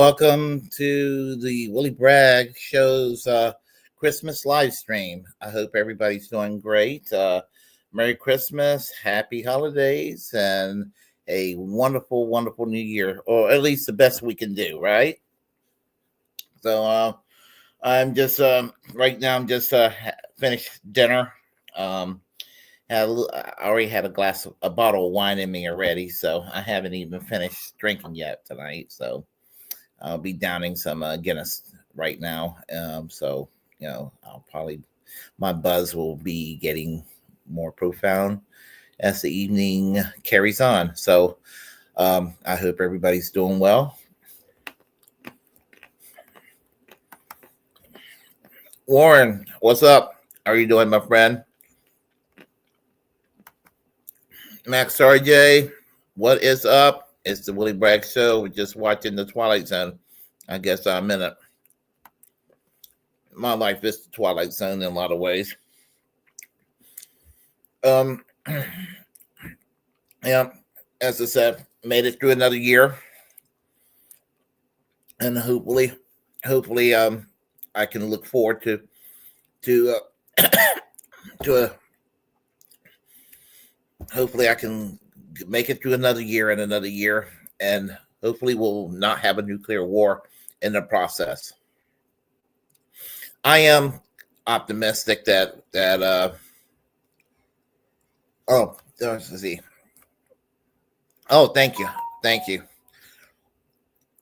welcome to the Willy Bragg show's Christmas live stream. I hope everybody's doing great. Merry Christmas, happy holidays, and a wonderful, wonderful new year, or at least the best we can do, right? So I'm just right now. I'm just finished dinner. I already had a bottle of wine in me already, so I haven't even finished drinking yet tonight. So I'll be downing some Guinness right now. So I'll probably my buzz will be getting more profound as the evening carries on. So I hope everybody's doing well. Warren, what's up? How are you doing, my friend? Max RJ, what is up? It's the Willy Bragg Show. We're just watching the Twilight Zone. I guess I'm in it. My life is the Twilight Zone in a lot of ways. Yeah, as I said, made it through another year, and hopefully, I can look forward to hopefully I can make it through another year, and hopefully we'll not have a nuclear war in the process. I am optimistic that let's see. Oh, thank you.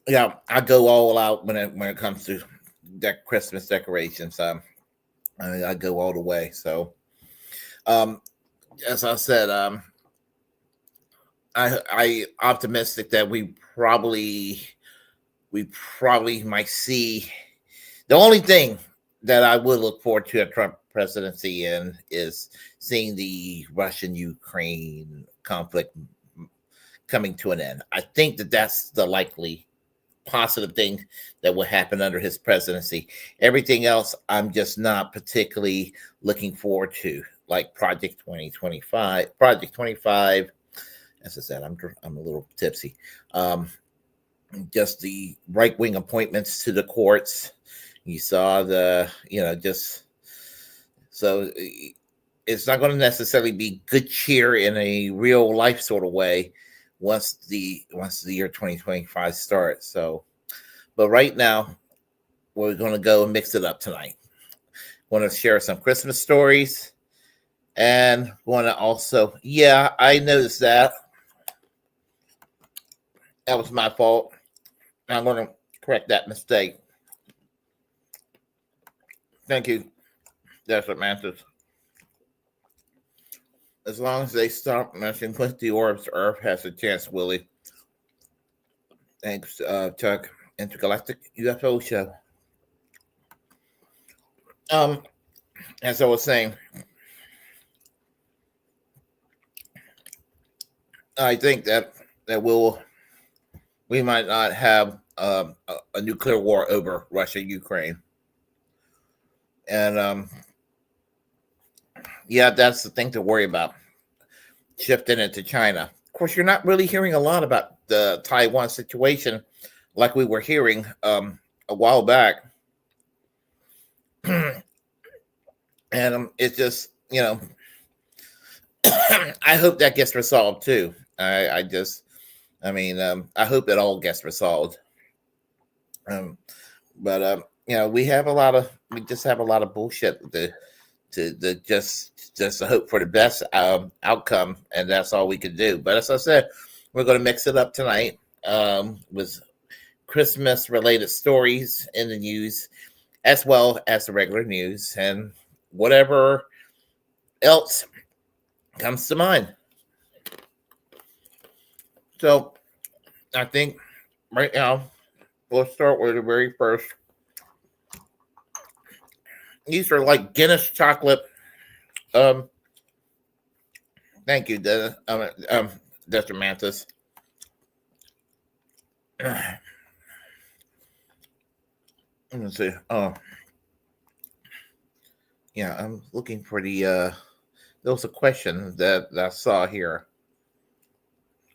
Yeah, I go all out when it comes to Christmas decorations. I go all the way. So, as I said, I optimistic that we probably might see. The only thing that I would look forward to a Trump presidency in is seeing the Russian-Ukraine conflict coming to an end. I think that that's the likely positive thing that will happen under his presidency. Everything else, I'm just not particularly looking forward to, like Project 25. As I said, I'm a little tipsy. Just the right-wing appointments to the courts. You saw so it's not going to necessarily be good cheer in a real life sort of way once the year 2025 starts. So, but right now we're going to go and mix it up tonight. Want to share some Christmas stories, and want to also, I noticed that was my fault. I'm going to correct that mistake. Thank you. That's what matters. As long as they stop messing with the orbs, Earth has a chance, Willie. Thanks, Chuck. Intergalactic UFO Show. As I was saying, I think that we might not have a nuclear war over Russia, Ukraine. And that's the thing to worry about. Shifting it to China. Of course, you're not really hearing a lot about the Taiwan situation like we were hearing a while back. And it's just, I hope that gets resolved too. I hope it all gets resolved. But we just have a lot of bullshit to just hope for the best outcome, and that's all we can do. But as I said, we're going to mix it up tonight with Christmas related stories in the news, as well as the regular news, and whatever else comes to mind. So I think right now we'll start with the very first. These are like Guinness chocolate. Thank you, Dr. Mantis. Let me see. I'm looking for the. There was a question that I saw here.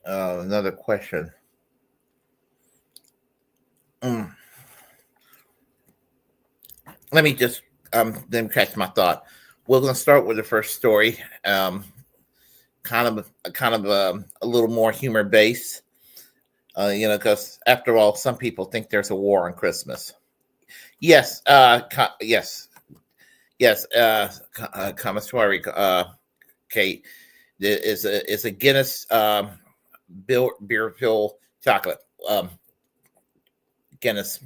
Another question. let me just then catch my thought. We're going to start with the first story, kind of a little more humor based, because after all, some people think there's a war on Christmas. Yes, Commissary Kate is a Guinness beer filled chocolate. Guinness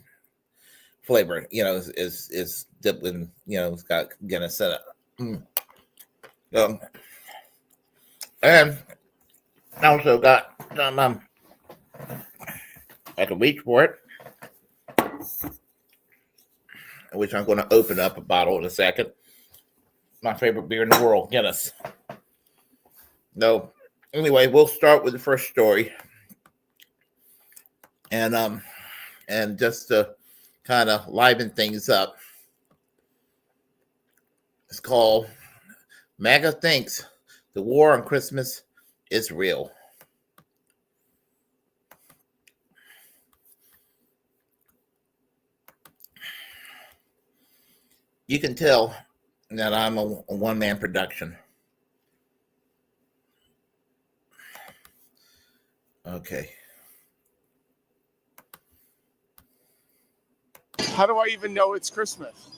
flavor, is dipped in, it's got Guinness in it. And I also got some, I can reach for it, which I'm going to open up a bottle in a second. My favorite beer in the world, Guinness. No, anyway, we'll start with the first story, and just to kind of liven things up, it's called MAGA Thinks the War on Christmas is Real. You can tell that I'm a one-man production. Okay. How do I even know it's Christmas?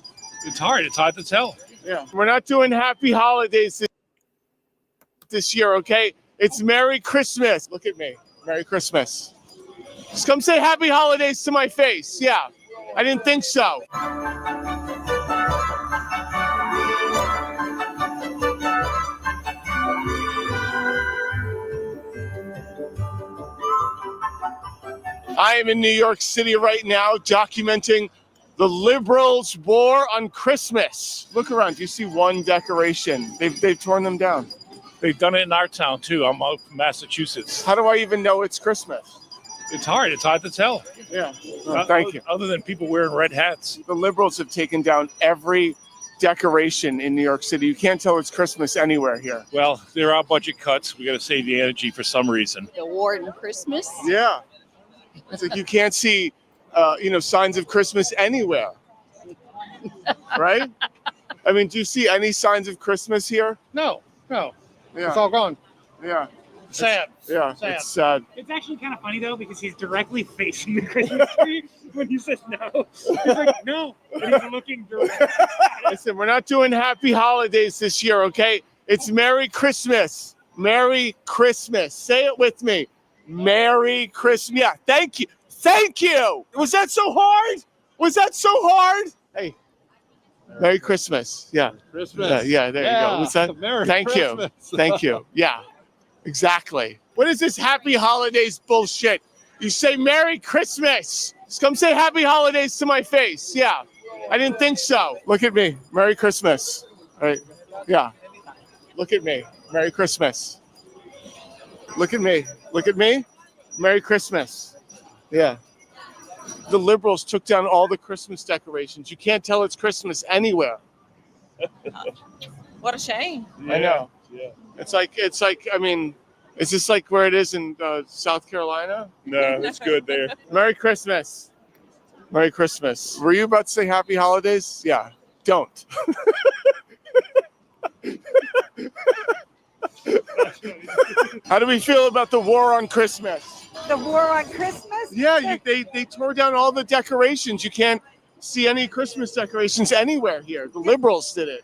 It's hard to tell. Yeah. We're not doing happy holidays this year, okay? It's Merry Christmas. Look at me. Merry Christmas. Just come say happy holidays to my face. Yeah. I didn't think so. I am in New York City right now documenting the liberals' war on Christmas. Look around. Do you see one decoration? They've torn them down. They've done it in our town, too. I'm out from Massachusetts. How do I even know it's Christmas? It's hard to tell. Yeah. Oh, thank you. Other than people wearing red hats. The liberals have taken down every decoration in New York City. You can't tell it's Christmas anywhere here. Well, there are budget cuts. We got to save the energy for some reason. The war on Christmas? Yeah. It's like you can't see, signs of Christmas anywhere. Right? I mean, do you see any signs of Christmas here? No. Yeah. It's all gone. Yeah. Sad. It's sad. It's actually kind of funny though because he's directly facing the Christmas tree when he says no. He's like no, but he's looking directly. Listen, we're not doing happy holidays this year, okay? It's Merry Christmas. Merry Christmas. Say it with me. Merry Christmas. Yeah, thank you. Thank you. Was that so hard? Hey. Merry Christmas. Yeah. Christmas. Yeah, there you go. What's that? Merry Thank Christmas. you. Thank you. Yeah. Exactly. What is this happy holidays bullshit? You say Merry Christmas. Just come say happy holidays to my face. Yeah. I didn't think so. Look at me. Merry Christmas. All right. Yeah. Look at me. Merry Christmas. Look at me. Look at me. Merry Christmas. Yeah. The liberals took down all the Christmas decorations. You can't tell it's Christmas anywhere. What a shame. Yeah, I know. Yeah. It's like, I mean, is this like where it is in South Carolina? No, it's good there. Merry Christmas. Merry Christmas. Were you about to say happy holidays? Yeah. Don't. How do we feel about the war on Christmas? The war on Christmas? Yeah, they tore down all the decorations. You can't see any Christmas decorations anywhere here. The liberals did it.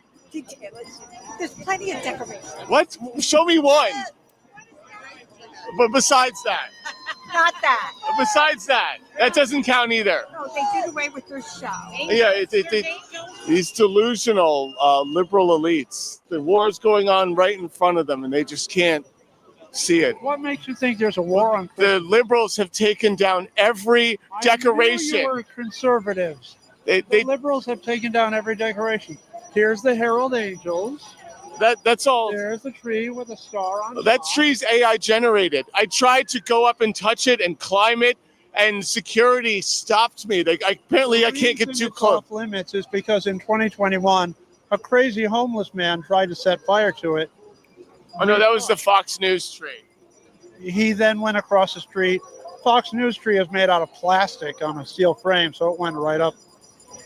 There's plenty of decorations. What? Show me one. But besides that. Not that. Besides that. That doesn't count either. No, they did away with their show. Yeah, these delusional liberal elites. The war's going on right in front of them, and they just can't see it. What makes you think there's a war on Christmas? The liberals have taken down every decoration. I knew you were conservatives. The liberals have taken down every decoration. Here's the Herald Angels. That's all. There's the tree with a star on That top. tree's AI generated. I tried to go up and touch it and climb it, and security stopped me. Apparently I can't get too close. Off limits is because in 2021, a crazy homeless man tried to set fire to it. Oh no, that was the Fox News tree. He then went across the street Fox News tree is made out of plastic on a steel frame, so it went right up.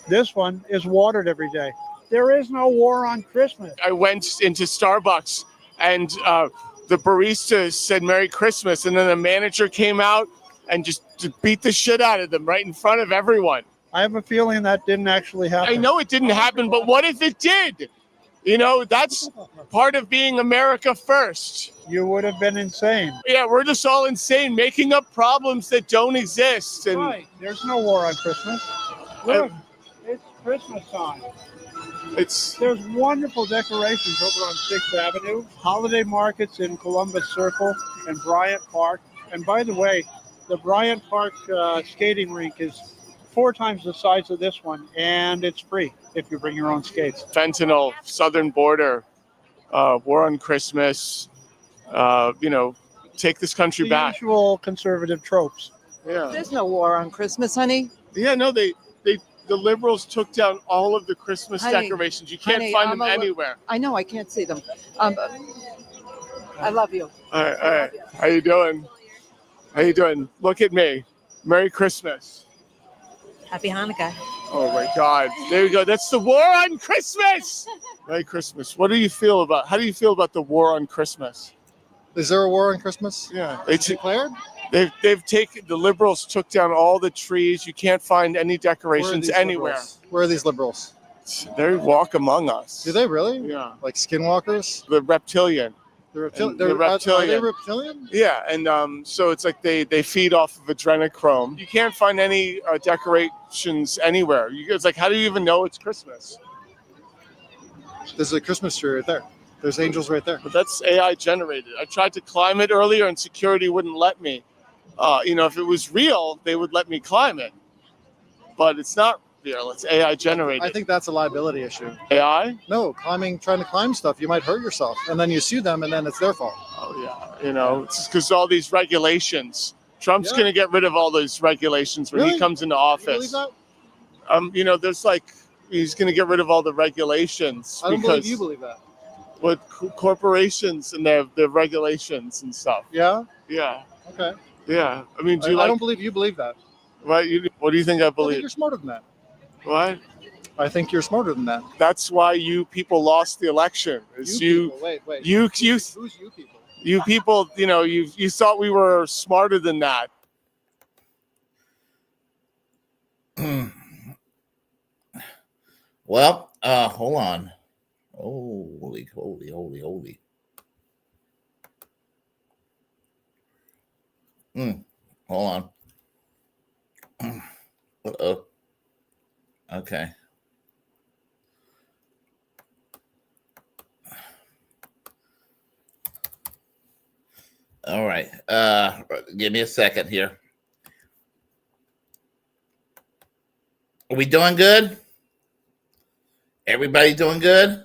This one is watered every day. There is no war on Christmas. I went into Starbucks and the barista said Merry Christmas, and then the manager came out and just beat the shit out of them right in front of everyone. I have a feeling that didn't actually happen. I know it didn't happen, but what if it did? You know, that's part of being America first. You would have been insane. Yeah, we're just all insane, making up problems that don't exist. And Right. There's no war on Christmas. Look, it's Christmas time. There's wonderful decorations over on 6th Avenue, holiday markets in Columbus Circle and Bryant Park. And by the way, the Bryant Park skating rink is 4 times the size of this one, and it's free if you bring your own skates. Fentanyl, southern border, war on Christmas, take this country The back. usual conservative tropes. Yeah. There's no war on Christmas, honey. Yeah, no, the liberals took down all of the Christmas Honey, decorations. You can't honey, find I'm them a li- anywhere. I know I can't see them. I love you. All right. How you doing? How you doing? Look at me. Merry Christmas. Happy Hanukkah. Oh my God. There you go. That's the war on Christmas. Merry Christmas. How do you feel about the war on Christmas? Is there a war on Christmas? Yeah. It's declared? They've taken, the liberals took down all the trees. You can't find any Where are decorations these anywhere. liberals? Where are these liberals? They walk among us. Do they really? Yeah. Like skinwalkers? The reptilian. Are reptilian. they reptilian? Yeah, and so it's like they feed off of adrenochrome. You can't find any decorations anywhere. It's like, how do you even know it's Christmas? There's a Christmas tree right there. There's angels right there. But that's AI generated. I tried to climb it earlier and security wouldn't let me. If it was real, they would let me climb it. But it's not real. It's AI generated. I think that's a liability issue. AI? No, trying to climb stuff, you might hurt yourself. And then you sue them and then it's their fault. Oh, yeah. It's because all these regulations. Trump's Yeah. going to get rid of all those regulations when he Really? comes into You office. believe that? There's he's going to get rid of all the regulations. I don't believe you believe that. With corporations and their regulations and stuff. Yeah? Yeah. Okay. Yeah. I mean, I don't believe you believe that. Right? What do you think I I think believe? you're smarter than that. What? I think you're smarter than that. That's why you people lost the election. People. Wait. You Who's you people? you people, you thought we were smarter than that. Well, hold on. Holy. Hold on. Uh-oh. Okay. All right. Give me a second here. Are we doing good? Everybody doing good?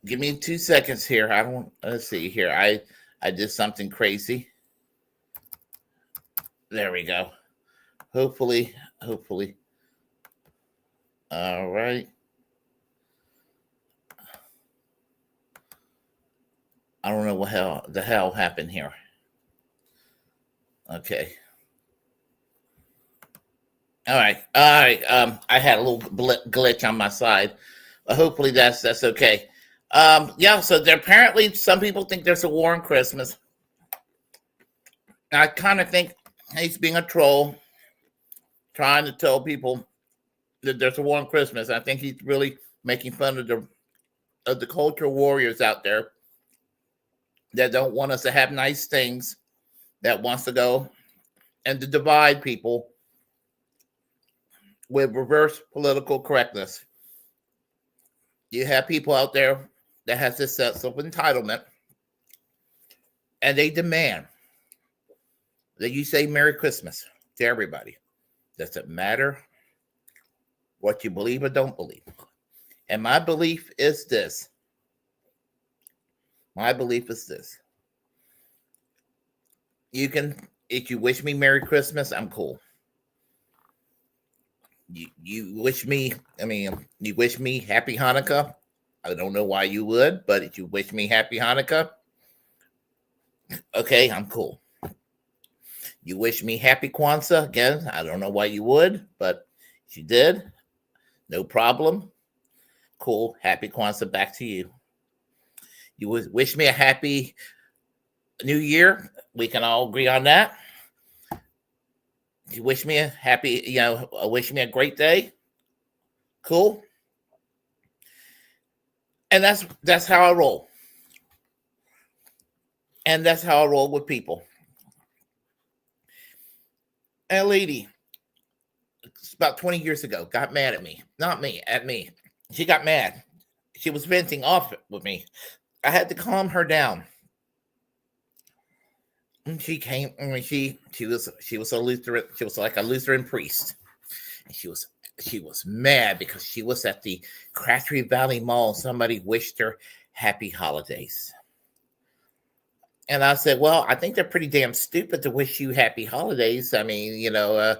Give me 2 seconds here. Let's see here. I did something crazy. There we go. Hopefully. All right. I don't know what the hell happened here. Okay. All right. I had a little glitch on my side. Hopefully that's okay. So apparently some people think there's a war on Christmas. I kind of think he's being a troll, trying to tell people that there's a war on Christmas. I think he's really making fun of the cultural warriors out there that don't want us to have nice things, that wants to go and to divide people with reverse political correctness. You have people out there that has this sense of entitlement, and they demand that you say Merry Christmas to everybody. Doesn't matter what you believe or don't believe. And my belief is this. You can, if you wish me Merry Christmas, I'm cool. You wish me Happy Hanukkah, I don't know why you would, but if you wish me happy Hanukkah, okay, I'm cool. You wish me happy Kwanzaa, again, I don't know why you would, but if you did, no problem. Cool, happy Kwanzaa back to you. You wish me a happy New Year, we can all agree on that. You wish me a happy, wish me a great day, cool. And that's how I roll. And that's how I roll with people. And a lady, it's about 20 years ago, got mad at me. Not me, at me. She got mad. She was venting off with me. I had to calm her down. And she came, and she was a Lutheran, she was like a Lutheran priest. And she was mad because she was at the Crabtree Valley Mall. Somebody wished her happy holidays. And I said, well, I think they're pretty damn stupid to wish you happy holidays. I mean, I'm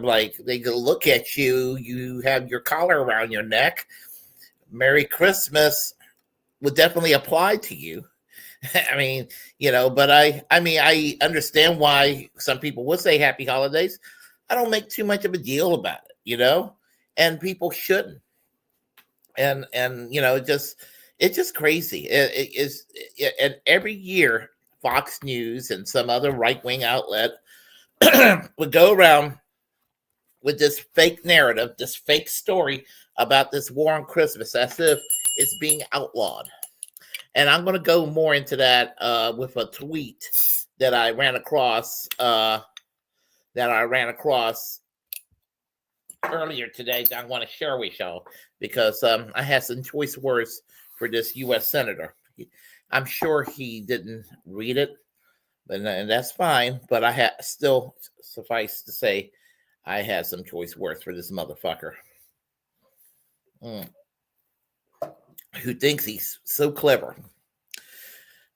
like, they go look at you, you have your collar around your neck. Merry Christmas would definitely apply to you. I mean, but I understand why some people would say happy holidays. I don't make too much of a deal about it, and people shouldn't. And it's just crazy. It is, and every year Fox News and some other right-wing outlet would go around with this fake narrative, this fake story about this war on Christmas as if it's being outlawed. And I'm going to go more into that with a tweet that I ran across earlier today that I want to share with y'all because I had some choice words for this U.S. senator. I'm sure he didn't read it, and that's fine. But I still suffice to say I had some choice words for this motherfucker. Who thinks he's so clever,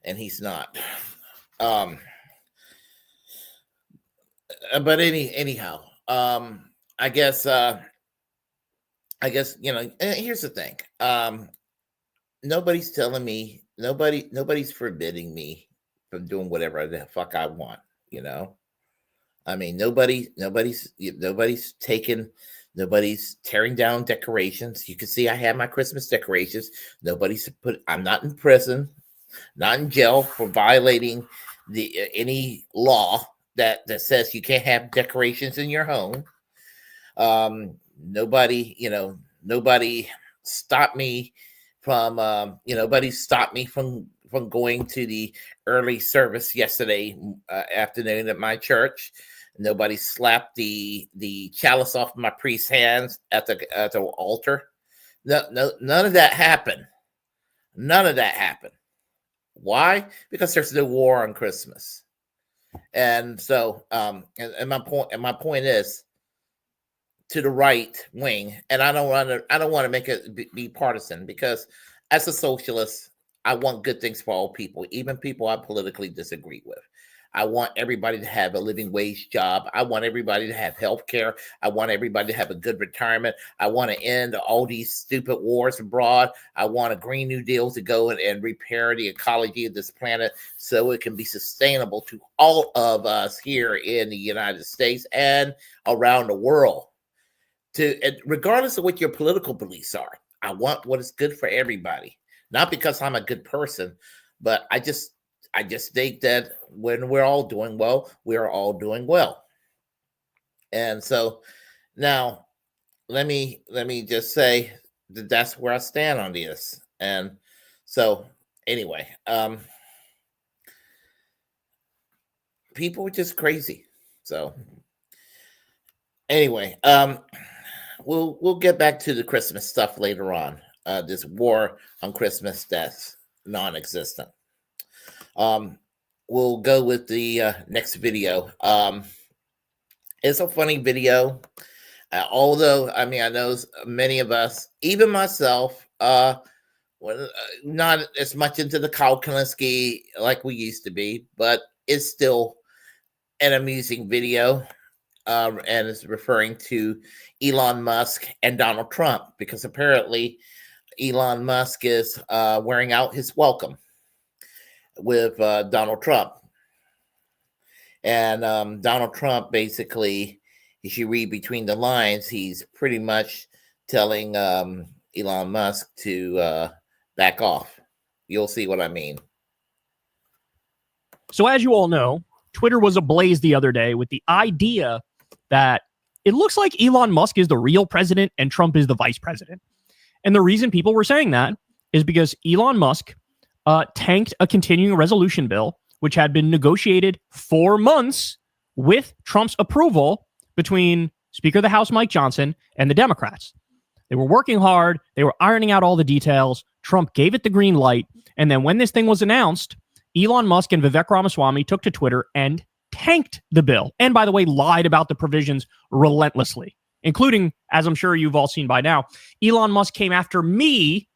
and he's not. But anyhow, I guess here's the thing. Nobody's telling me, nobody's forbidding me from doing whatever the fuck I want. I mean, nobody's tearing down decorations. You can see I have my Christmas decorations. I'm not in prison, not in jail for violating any law that says you can't have decorations in your home. Nobody stopped me from going to the early service yesterday afternoon at my church. Nobody slapped the chalice off my priest's hands at the altar. No, none of that happened. None of that happened. Why? Because there's no war on Christmas. And so, and my point is, to the right wing, and I don't want to make it be partisan, because as a socialist, I want good things for all people, even people I politically disagree with. I want everybody to have a living wage job. I want everybody to have health care. I want everybody to have a good retirement. I want to end all these stupid wars abroad. I want a Green New Deal to go and repair the ecology of this planet so it can be sustainable to all of us here in the United States and around the world. Regardless of what your political beliefs are, I want what is good for everybody. Not because I'm a good person, but I just think that when we're all doing well, we are all doing well. And so now let me just say that that's where I stand on this. And so anyway, people are just crazy. So anyway, we'll get back to the Christmas stuff later on. This war on Christmas that's non-existent. We'll go with the next video. It's a funny video, although I know many of us, even myself, not as much into the Kyle Kalinske like we used to be, but it's still an amusing video. and is referring to Elon Musk and Donald Trump, because apparently Elon Musk is wearing out his welcome with Donald Trump. And Donald Trump, basically, if you read between the lines, he's pretty much telling Elon Musk to back off. You'll see what I mean. So as you all know, Twitter was ablaze the other day with the idea that it looks like Elon Musk is the real president and Trump is the vice president. And the reason people were saying that is because Elon Musk tanked a continuing resolution bill, which had been negotiated for months with Trump's approval between Speaker of the House Mike Johnson and the Democrats. They were working hard. They were ironing out all the details. Trump gave it the green light. And then when this thing was announced, Elon Musk and Vivek Ramaswamy took to Twitter and tanked the bill. And by the way, lied about the provisions relentlessly, including, as I'm sure you've all seen by now, Elon Musk came after me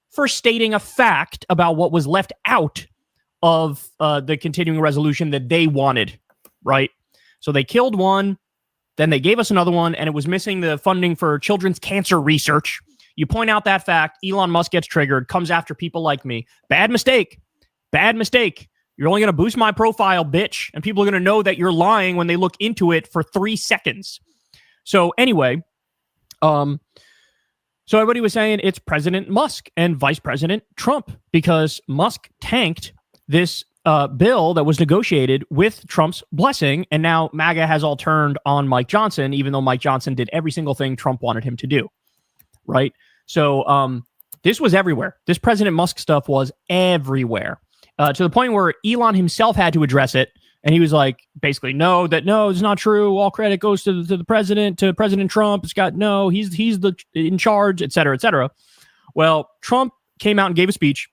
for stating a fact about what was left out of the continuing resolution that they wanted, right? So they killed one, then they gave us another one, and it was missing the funding for children's cancer research. You point out that fact, Elon Musk gets triggered, comes after people like me. Bad mistake. Bad mistake. You're only going to boost my profile, bitch, and people are going to know that you're lying when they look into it for 3 seconds. So anyway, so everybody was saying it's President Musk and Vice President Trump because Musk tanked this bill that was negotiated with Trump's blessing, and now MAGA has all turned on Mike Johnson, even though Mike Johnson did every single thing Trump wanted him to do, right? So this was everywhere. This President Musk stuff was everywhere, to the point where Elon himself had to address it, and he was like, basically, no, it's not true. All credit goes to the president, to President Trump. It's got he's in charge, et cetera, et cetera. Well, Trump came out and gave a speech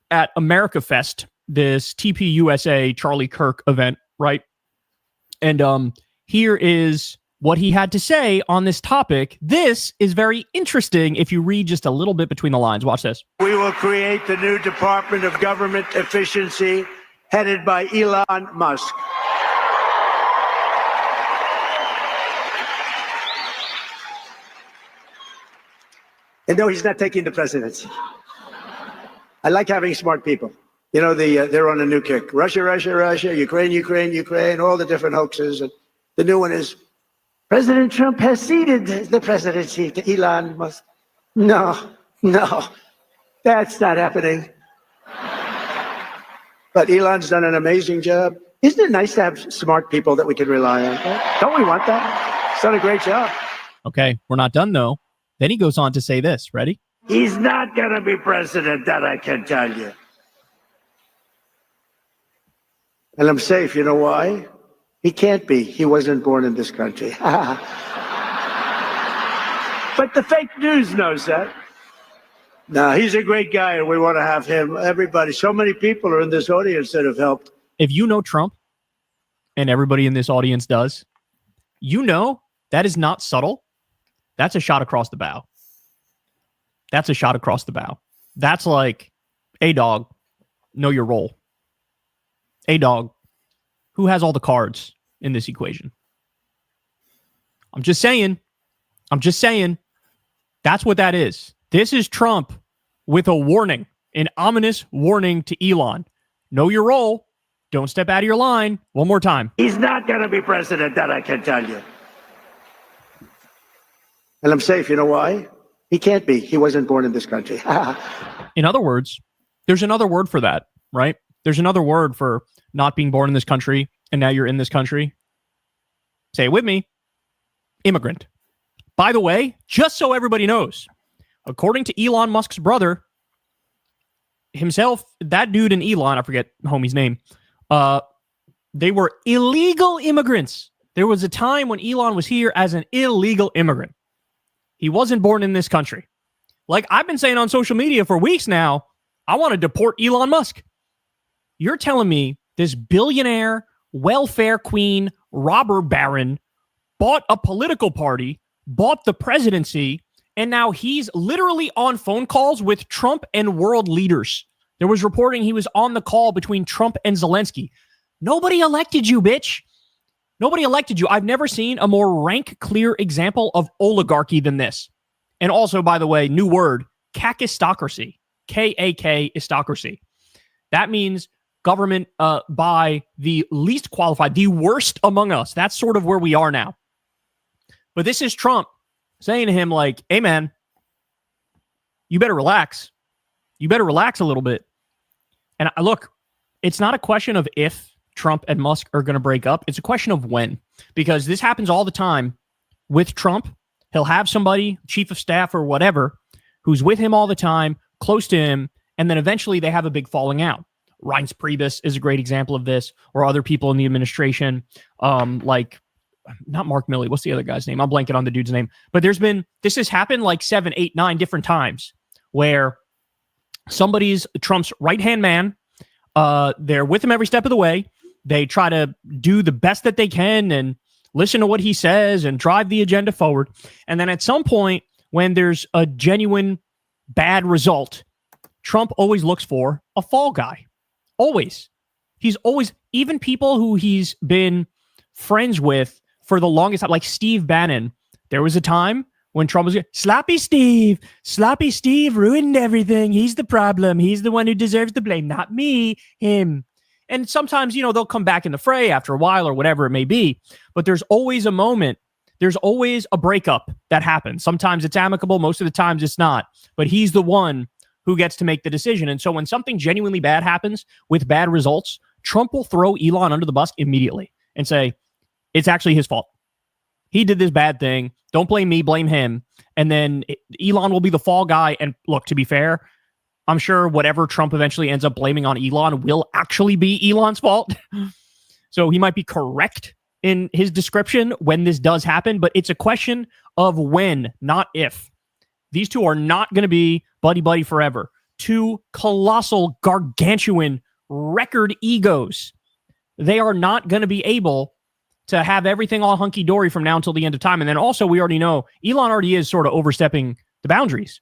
at America Fest, this TPUSA Charlie Kirk event, right? And here is what he had to say on this topic. This is very interesting if you read just a little bit between the lines. Watch this. We will create the new Department of Government Efficiency headed by Elon Musk. And no, he's not taking the presidency. I like having smart people. You know, they're on a new kick. Russia, Ukraine, all the different hoaxes. And the new one is, President Trump has ceded the presidency to Elon Musk. No, that's not happening. But Elon's done an amazing job. Isn't it nice to have smart people that we can rely on? Don't we want that? He's done a great job. Okay, we're not done, though. Then he goes on to say this. Ready? He's not going to be president, that I can tell you. And I'm safe. You know why? He can't be. He wasn't born in this country. But the fake news knows that. No, he's a great guy, and we want to have him. Everybody, so many people are in this audience that have helped. If you know Trump, and everybody in this audience does, you know that is not subtle. That's a shot across the bow. That's a shot across the bow. That's like, hey, dog, know your role. Hey, dog, who has all the cards in this equation? I'm just saying. That's what that is. This is Trump with a warning, an ominous warning to Elon. Know your role. Don't step out of your line. One more time. He's not going to be president, that I can tell you. And I'm safe. You know why? He can't be. He wasn't born in this country. In other words, there's another word for that, right? There's another word for not being born in this country, and now you're in this country. Say it with me. Immigrant. By the way, just so everybody knows, according to Elon Musk's brother himself, that dude and Elon, I forget homie's name, they were illegal immigrants. There was a time when Elon was here as an illegal immigrant. He wasn't born in this country. Like I've been saying on social media for weeks now, I want to deport Elon Musk. You're telling me this billionaire, welfare queen, robber baron bought a political party, bought the presidency, and now he's literally on phone calls with Trump and world leaders. There was reporting he was on the call between Trump and Zelensky. Nobody elected you, bitch. Nobody elected you. I've never seen a more rank, clear example of oligarchy than this. And also, by the way, new word, kakistocracy. K-A-K-istocracy. That means government by the least qualified, the worst among us. That's sort of where we are now. But this is Trump saying to him like, hey, man, you better relax. You better relax a little bit. And look, it's not a question of if Trump and Musk are going to break up. It's a question of when, because this happens all the time with Trump. He'll have somebody, chief of staff or whatever, who's with him all the time, close to him, and then eventually they have a big falling out. Reince Priebus is a great example of this, or other people in the administration, like not Mark Milley. What's the other guy's name? I'm blanking on the dude's name. But this has happened like 7, 8, 9 different times where somebody's Trump's right-hand man. They're with him every step of the way. They try to do the best that they can and listen to what he says and drive the agenda forward. And then at some point, when there's a genuine bad result, Trump always looks for a fall guy. Always. He's always, even people who he's been friends with for the longest time, like Steve Bannon. There was a time when Trump was Sloppy Steve ruined everything. He's the problem. He's the one who deserves the blame, not me, him. And sometimes, they'll come back in the fray after a while or whatever it may be. But there's always a moment. There's always a breakup that happens. Sometimes it's amicable. Most of the times it's not. But he's the one who gets to make the decision. And so when something genuinely bad happens with bad results, Trump will throw Elon under the bus immediately and say, it's actually his fault. He did this bad thing. Don't blame me, blame him. And then Elon will be the fall guy. And look, to be fair, I'm sure whatever Trump eventually ends up blaming on Elon will actually be Elon's fault. So he might be correct in his description when this does happen, but it's a question of when, not if. These two are not going to be buddy-buddy forever. Two colossal, gargantuan record egos. They are not going to be able to have everything all hunky-dory from now until the end of time. And then also, we already know Elon already is sort of overstepping the boundaries,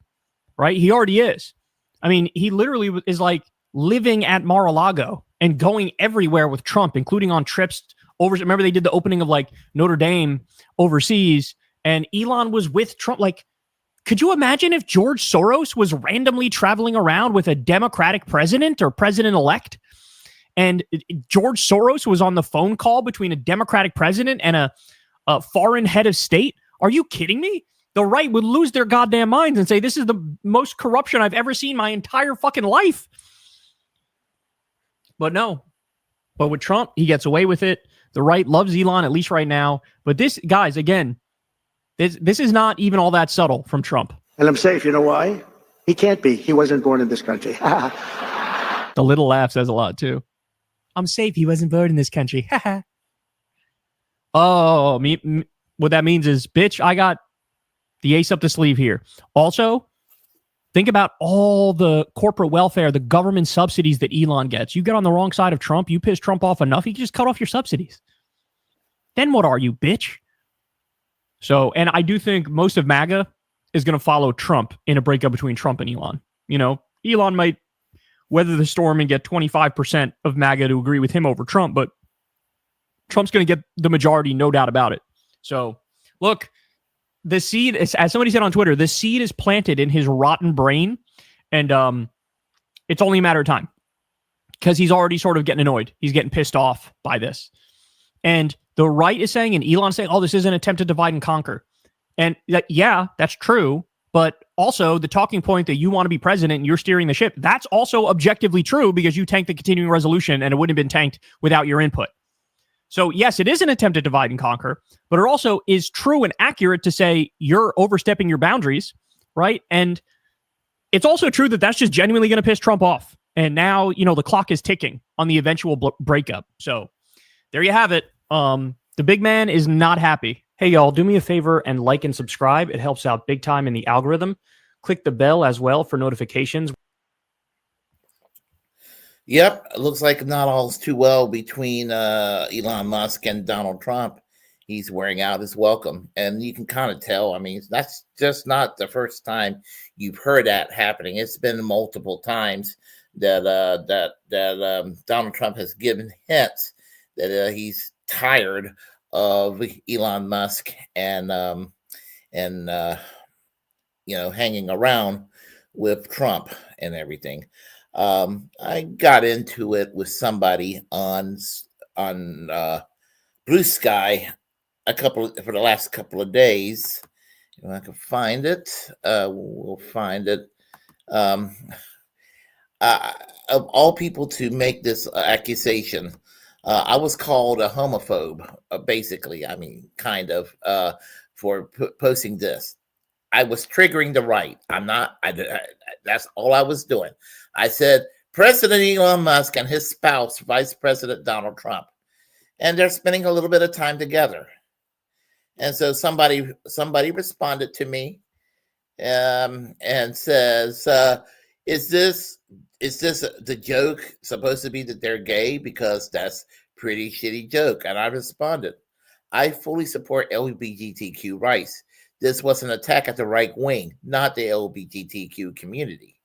right? He already is. I mean, he literally is like living at Mar-a-Lago and going everywhere with Trump, including on trips over. Remember, they did the opening of like Notre Dame overseas, and Elon was with Trump. Like, could you imagine if George Soros was randomly traveling around with a Democratic president or president-elect? And George Soros was on the phone call between a Democratic president and a foreign head of state? Are you kidding me? The right would lose their goddamn minds and say, this is the most corruption I've ever seen my entire fucking life. But no. But with Trump, he gets away with it. The right loves Elon, at least right now. But this, guys, again, this is not even all that subtle from Trump. And I'm safe. You know why? He can't be. He wasn't born in this country. The little laugh says a lot, too. I'm safe. He wasn't born in this country. Oh, what that means is, bitch, I got the ace up the sleeve here. Also, think about all the corporate welfare, the government subsidies that Elon gets. You get on the wrong side of Trump, you piss Trump off enough, you can just cut off your subsidies. Then what are you, bitch? So, and I do think most of MAGA is going to follow Trump in a breakup between Trump and Elon. Elon might weather the storm and get 25% of MAGA to agree with him over Trump, but Trump's going to get the majority, no doubt about it. So, look, the seed, as somebody said on Twitter, the seed is planted in his rotten brain, and it's only a matter of time because he's already sort of getting annoyed. He's getting pissed off by this. And the right is saying, and Elon's saying, oh, this is an attempt to divide and conquer. And yeah, that's true. But also the talking point that you want to be president and you're steering the ship, that's also objectively true because you tanked the continuing resolution and it wouldn't have been tanked without your input. So yes, it is an attempt to divide and conquer, but it also is true and accurate to say you're overstepping your boundaries, right? And it's also true that that's just genuinely going to piss Trump off. And now, the clock is ticking on the eventual breakup. So there you have it. The big man is not happy. Hey, y'all, do me a favor and like and subscribe. It helps out big time in the algorithm. Click the bell as well for notifications. Yep, it looks like not all's too well between Elon Musk and Donald Trump. He's wearing out his welcome, and you can kind of tell. I mean, that's just not the first time you've heard that happening. It's been multiple times that Donald Trump has given hints that he's tired of Elon Musk and hanging around with Trump and everything. I got into it with somebody on Blue Sky for the last couple of days. If I can find it, we'll find it. Of all people to make this accusation, I was called a homophobe, basically. I mean, kind of, for posting this. I was triggering the right. I'm not. That's all I was doing. I said President Elon Musk and his spouse, Vice President Donald Trump, and they're spending a little bit of time together. And so somebody responded to me, and says, "Is this the joke supposed to be that they're gay? Because that's pretty shitty joke." And I responded, "I fully support LGBTQ rights. This was an attack at the right wing, not the LGBTQ community."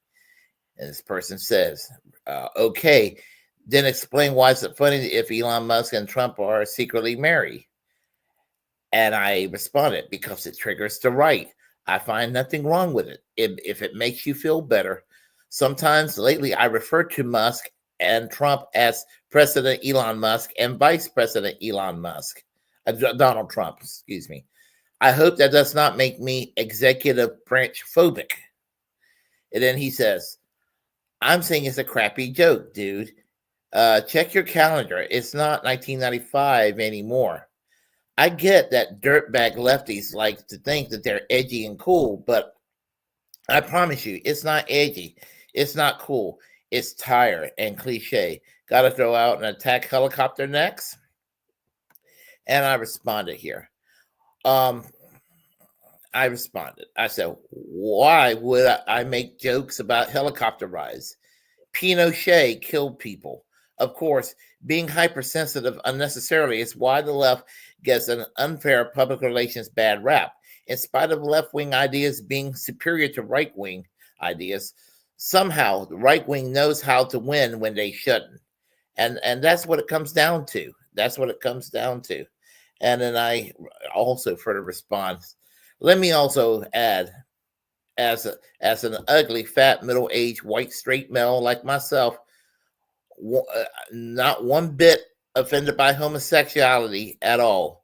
And this person says, "Okay, then explain why it's funny if Elon Musk and Trump are secretly married." And I responded, "Because it triggers the right. I find nothing wrong with it. If it makes you feel better." Sometimes lately I refer to Musk and Trump as President Elon Musk and Vice President Elon Musk, Donald Trump, excuse me. I hope that does not make me executive branch phobic. And then he says, "I'm saying it's a crappy joke, dude. Check your calendar. It's not 1995 anymore. I get that dirtbag lefties like to think that they're edgy and cool, but I promise you, it's not edgy. It's not cool. It's tired and cliche. Got to throw out an attack helicopter next?" And I responded here. I responded. I said, "Why would I make jokes about helicopter rides? Pinochet killed people. Of course, being hypersensitive unnecessarily is why the left gets an unfair public relations bad rap. In spite of left-wing ideas being superior to right-wing ideas, somehow the right wing knows how to win when they shouldn't." And that's what it comes down to. That's what it comes down to. And then I also further respond, let me also add, as an ugly, fat, middle-aged, white, straight male like myself, not one bit offended by homosexuality at all.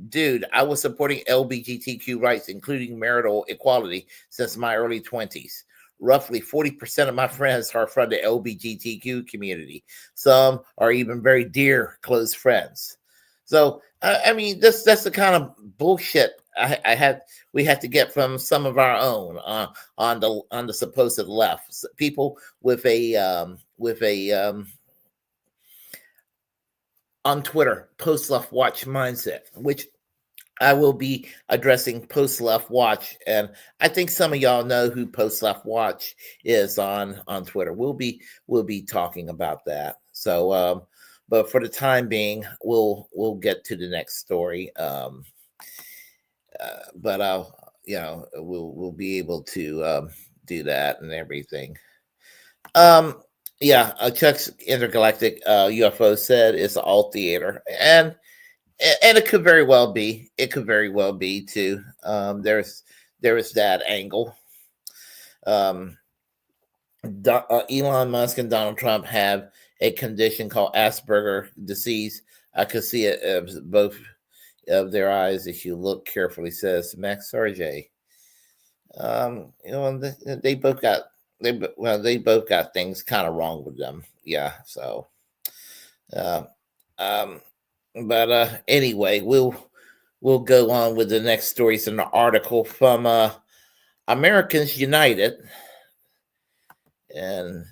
Dude, I was supporting LGBTQ rights, including marital equality, since my early 20s. Roughly 40% of my friends are from the LGBTQ community. Some are even very dear, close friends. So, I mean, that's the kind of bullshit we had to get from some of our own on the supposed left. People with a on Twitter, post-left watch mindset, which I will be addressing post-left watch. And I think some of y'all know who post-left watch is on Twitter. We'll be talking about that. So, but for the time being, we'll get to the next story. But we'll be able to do that and everything. Chuck's intergalactic UFO said it's all theater, and it could very well be. It could very well be too. There is that angle. Elon Musk and Donald Trump have a condition called Asperger disease. I could see it both of their eyes if you look carefully, says Max Sarge. They both got things kind of wrong with them. Yeah. So, but anyway, we'll go on with the next story. It's an article from Americans United, and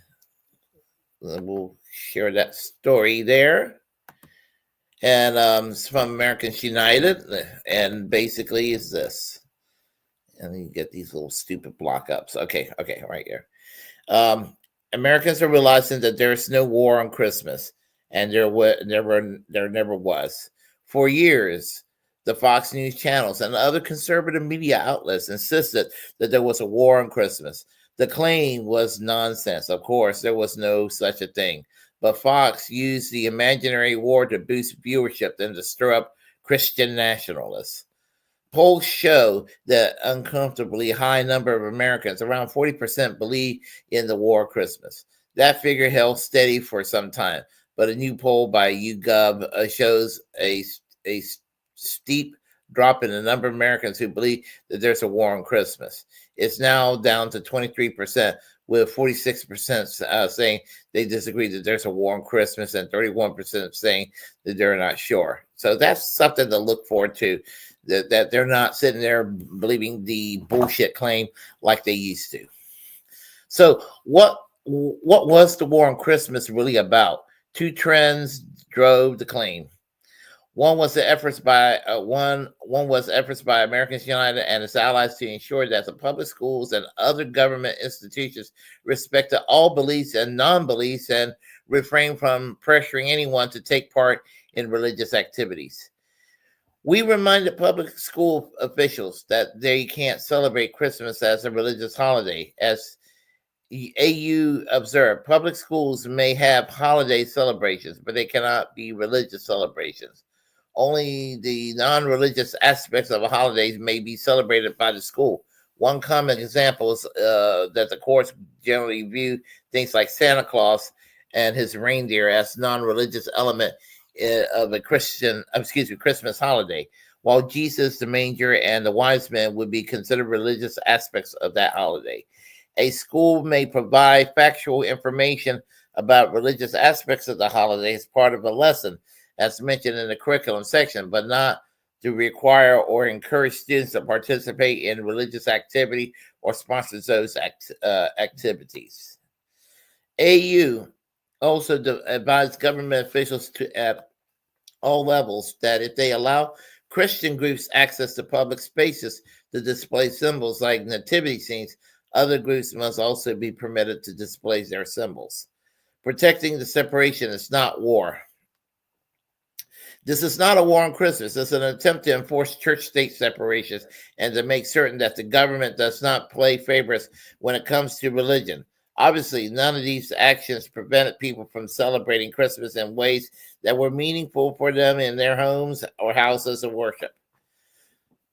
we'll share that story there. And it's from Americans United, and basically is this. And you get these little stupid block-ups. Okay, right here. Americans are realizing that there's no war on Christmas, and there never was. For years, the Fox News channels and other conservative media outlets insisted that there was a war on Christmas. The claim was nonsense. Of course, there was no such a thing. But Fox used the imaginary war to boost viewership and to stir up Christian nationalists. Polls show that uncomfortably high number of Americans, around 40%, believe in the War of Christmas. That figure held steady for some time, but a new poll by YouGov shows a steep drop in the number of Americans who believe that there's a war on Christmas. It's now down to 23%, with 46% saying they disagree that there's a war on Christmas and 31% saying that they're not sure. So that's something to look forward to, that they're not sitting there believing the bullshit claim like they used to. So what was the war on Christmas really about? Two trends drove the claim. One was efforts by Americans United and its allies to ensure that the public schools and other government institutions respected all beliefs and non-beliefs and refrain from pressuring anyone to take part in religious activities. We reminded public school officials that they can't celebrate Christmas as a religious holiday. As AU observed, public schools may have holiday celebrations, but they cannot be religious celebrations. Only the non-religious aspects of a holiday may be celebrated by the school. One common example is that the courts generally view things like Santa Claus and his reindeer as non-religious element of a Christmas holiday, while Jesus, the manger, and the wise men would be considered religious aspects of that holiday. A school may provide factual information about religious aspects of the holiday as part of a lesson, as mentioned in the curriculum section, but not to require or encourage students to participate in religious activity or sponsor those activities. AU also advised government officials at all levels that if they allow Christian groups access to public spaces to display symbols like nativity scenes, other groups must also be permitted to display their symbols. Protecting the separation is not war. This is not a war on Christmas. It's an attempt to enforce church-state separations and to make certain that the government does not play favorites when it comes to religion. Obviously, none of these actions prevented people from celebrating Christmas in ways that were meaningful for them in their homes or houses of worship.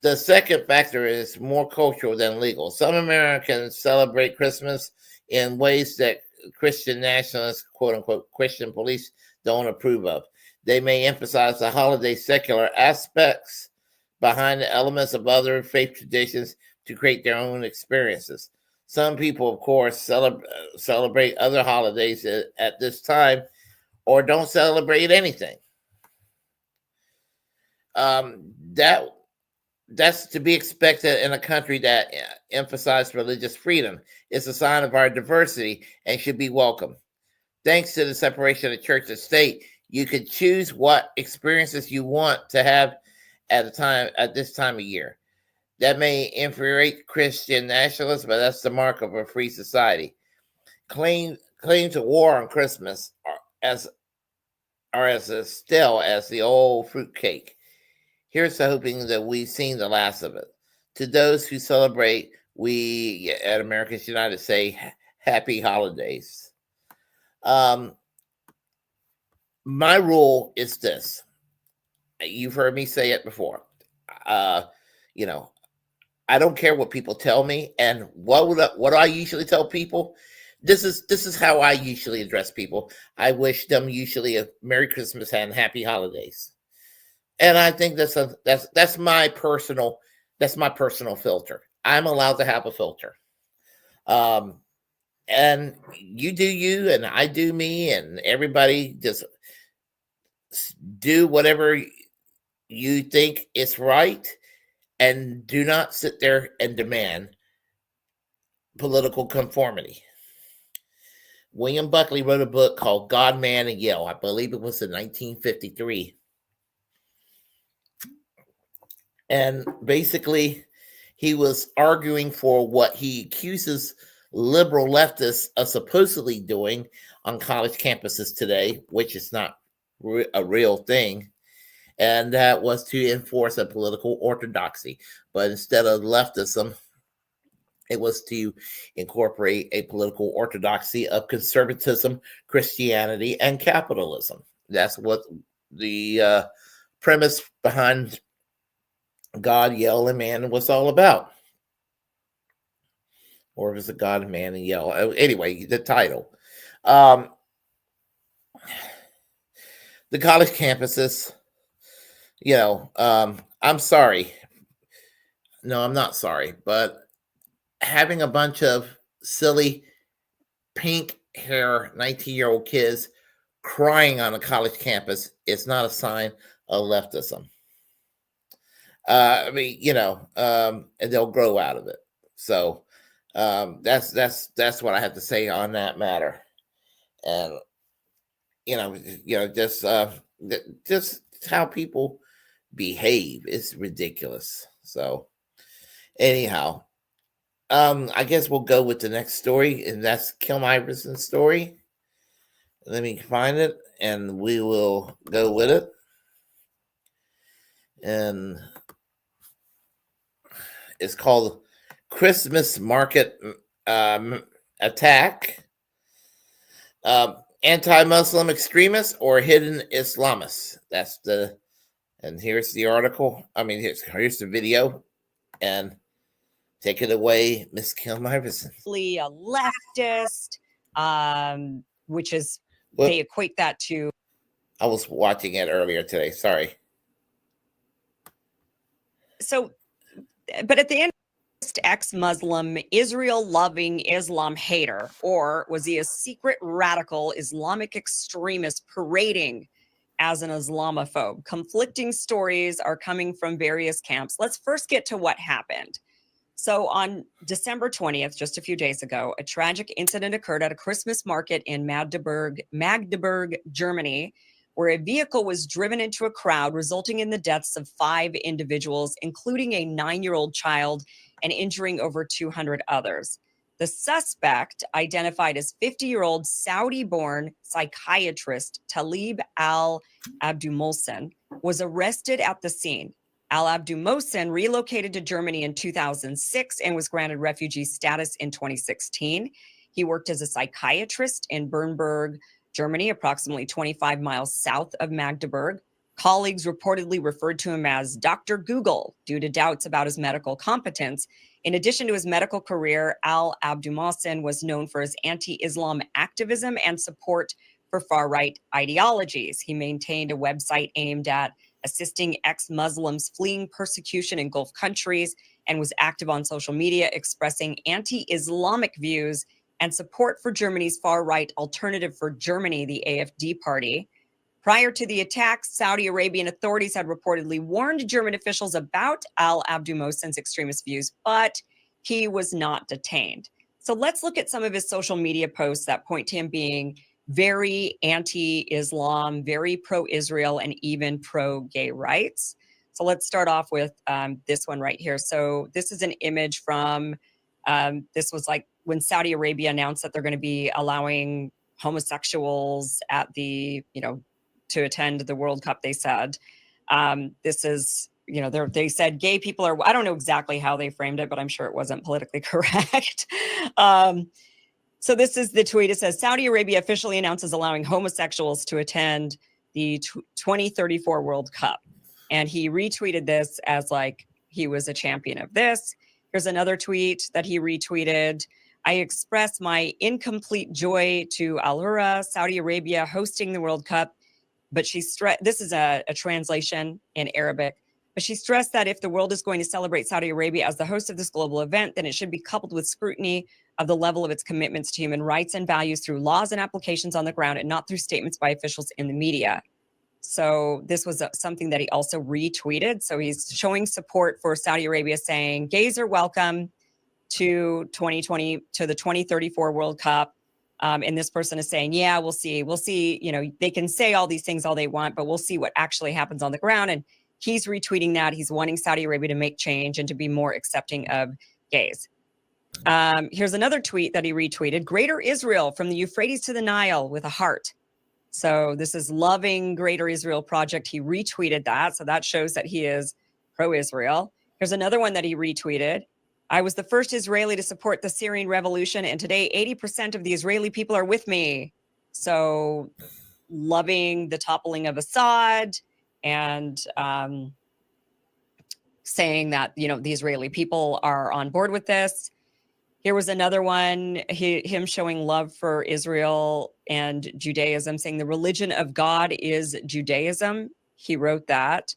The second factor is more cultural than legal. Some Americans celebrate Christmas in ways that Christian nationalists, quote-unquote, Christian police don't approve of. They may emphasize the holiday secular aspects behind the elements of other faith traditions to create their own experiences. Some people, of course, celebrate other holidays at this time or don't celebrate anything. That's to be expected in a country that emphasizes religious freedom. It's a sign of our diversity and should be welcome. Thanks to the separation of church and state, you can choose what experiences you want to have at this time of year. That may infuriate Christian nationalists, but that's the mark of a free society. Claims of war on Christmas are as still as the old fruitcake. Here's to hoping that we've seen the last of it. To those who celebrate, we at Americans United say happy holidays. My rule is this. You've heard me say it before. I don't care what people tell me. And what do I usually tell people? This is how I usually address people. I wish them usually a Merry Christmas and Happy Holidays. And I think that's my personal filter. I'm allowed to have a filter. And you do you, and I do me, and everybody just do whatever you think is right, and do not sit there and demand political conformity. William Buckley wrote a book called God, Man, and Yale. I believe it was in 1953. And basically, he was arguing for what he accuses liberal leftists of supposedly doing on college campuses today, which is not a real thing. And that was to enforce a political orthodoxy. But instead of leftism, it was to incorporate a political orthodoxy of conservatism, Christianity, and capitalism. That's what the premise behind God, Yell, and Man was all about. Or was it God, Man, and Yell? Anyway, the title. The college campuses, I'm sorry. No, I'm not sorry, but having a bunch of silly pink hair 19-year-old kids crying on a college campus is not a sign of leftism. And they'll grow out of it. So that's what I have to say on that matter. And just how people behave is ridiculous. So anyhow, I guess we'll go with the next story, and that's Kim Iverson's story. Let me find it, and we will go with it. And it's called Christmas Market Attack. Anti-Muslim extremists or hidden Islamists. And here's the article. Here's the video. And take it away, Miss Kim Iverson. A leftist, which is, they equate that to. I was watching it earlier today. Sorry. So, but at the end, ex-Muslim, Israel-loving Islam hater, or was he a secret radical Islamic extremist parading as an Islamophobe? Conflicting stories are coming from various camps. Let's first get to what happened. So on December 20th, just a few days ago, a tragic incident occurred at a Christmas market in Magdeburg, Germany, where a vehicle was driven into a crowd, resulting in the deaths of 5 individuals, including a 9-year-old child, and injuring over 200 others. The suspect, identified as 50-year-old Saudi-born psychiatrist Talib al-Abdulmohsen, was arrested at the scene. Al-Abdulmohsen relocated to Germany in 2006 and was granted refugee status in 2016. He worked as a psychiatrist in Bernburg, Germany, approximately 25 miles south of Magdeburg. Colleagues reportedly referred to him as Dr. Google due to doubts about his medical competence. In addition to his medical career, Al-Abdulmohsen was known for his anti-Islam activism and support for far-right ideologies. He maintained a website aimed at assisting ex-Muslims fleeing persecution in Gulf countries and was active on social media expressing anti-Islamic views and support for Germany's far-right Alternative for Germany, the AfD party. Prior to the attacks, Saudi Arabian authorities had reportedly warned German officials about Al-Abdulmohsen's extremist views, but he was not detained. So let's look at some of his social media posts that point to him being very anti-Islam, very pro-Israel, and even pro-gay rights. So let's start off with this one right here. So this is an image from, this was like when Saudi Arabia announced that they're going to be allowing homosexuals at the, to attend the World Cup, they said. This is, they said gay people are, I don't know exactly how they framed it, but I'm sure it wasn't politically correct. So this is the tweet. It says, Saudi Arabia officially announces allowing homosexuals to attend the 2034 World Cup. And he retweeted this as like he was a champion of this. Here's another tweet that he retweeted. I express my incomplete joy to Al Hurra, Saudi Arabia hosting the World Cup. But this is a translation in Arabic. But she stressed that if the world is going to celebrate Saudi Arabia as the host of this global event, then it should be coupled with scrutiny of the level of its commitments to human rights and values through laws and applications on the ground and not through statements by officials in the media. So this was something that he also retweeted. So he's showing support for Saudi Arabia, saying gays are welcome to the 2034 World Cup. And this person is saying, yeah, we'll see. They can say all these things all they want, but we'll see what actually happens on the ground. And he's retweeting that. He's wanting Saudi Arabia to make change and to be more accepting of gays. Here's another tweet that he retweeted. Greater Israel from the Euphrates to the Nile with a heart. So this is loving Greater Israel Project. He retweeted that. So that shows that he is pro-Israel. Here's another one that he retweeted. I was the first Israeli to support the Syrian revolution, and today 80% of the Israeli people are with me. So loving the toppling of Assad and saying that, you know, the Israeli people are on board with this. Here was another one, him showing love for Israel and Judaism, saying the religion of God is Judaism. He wrote that.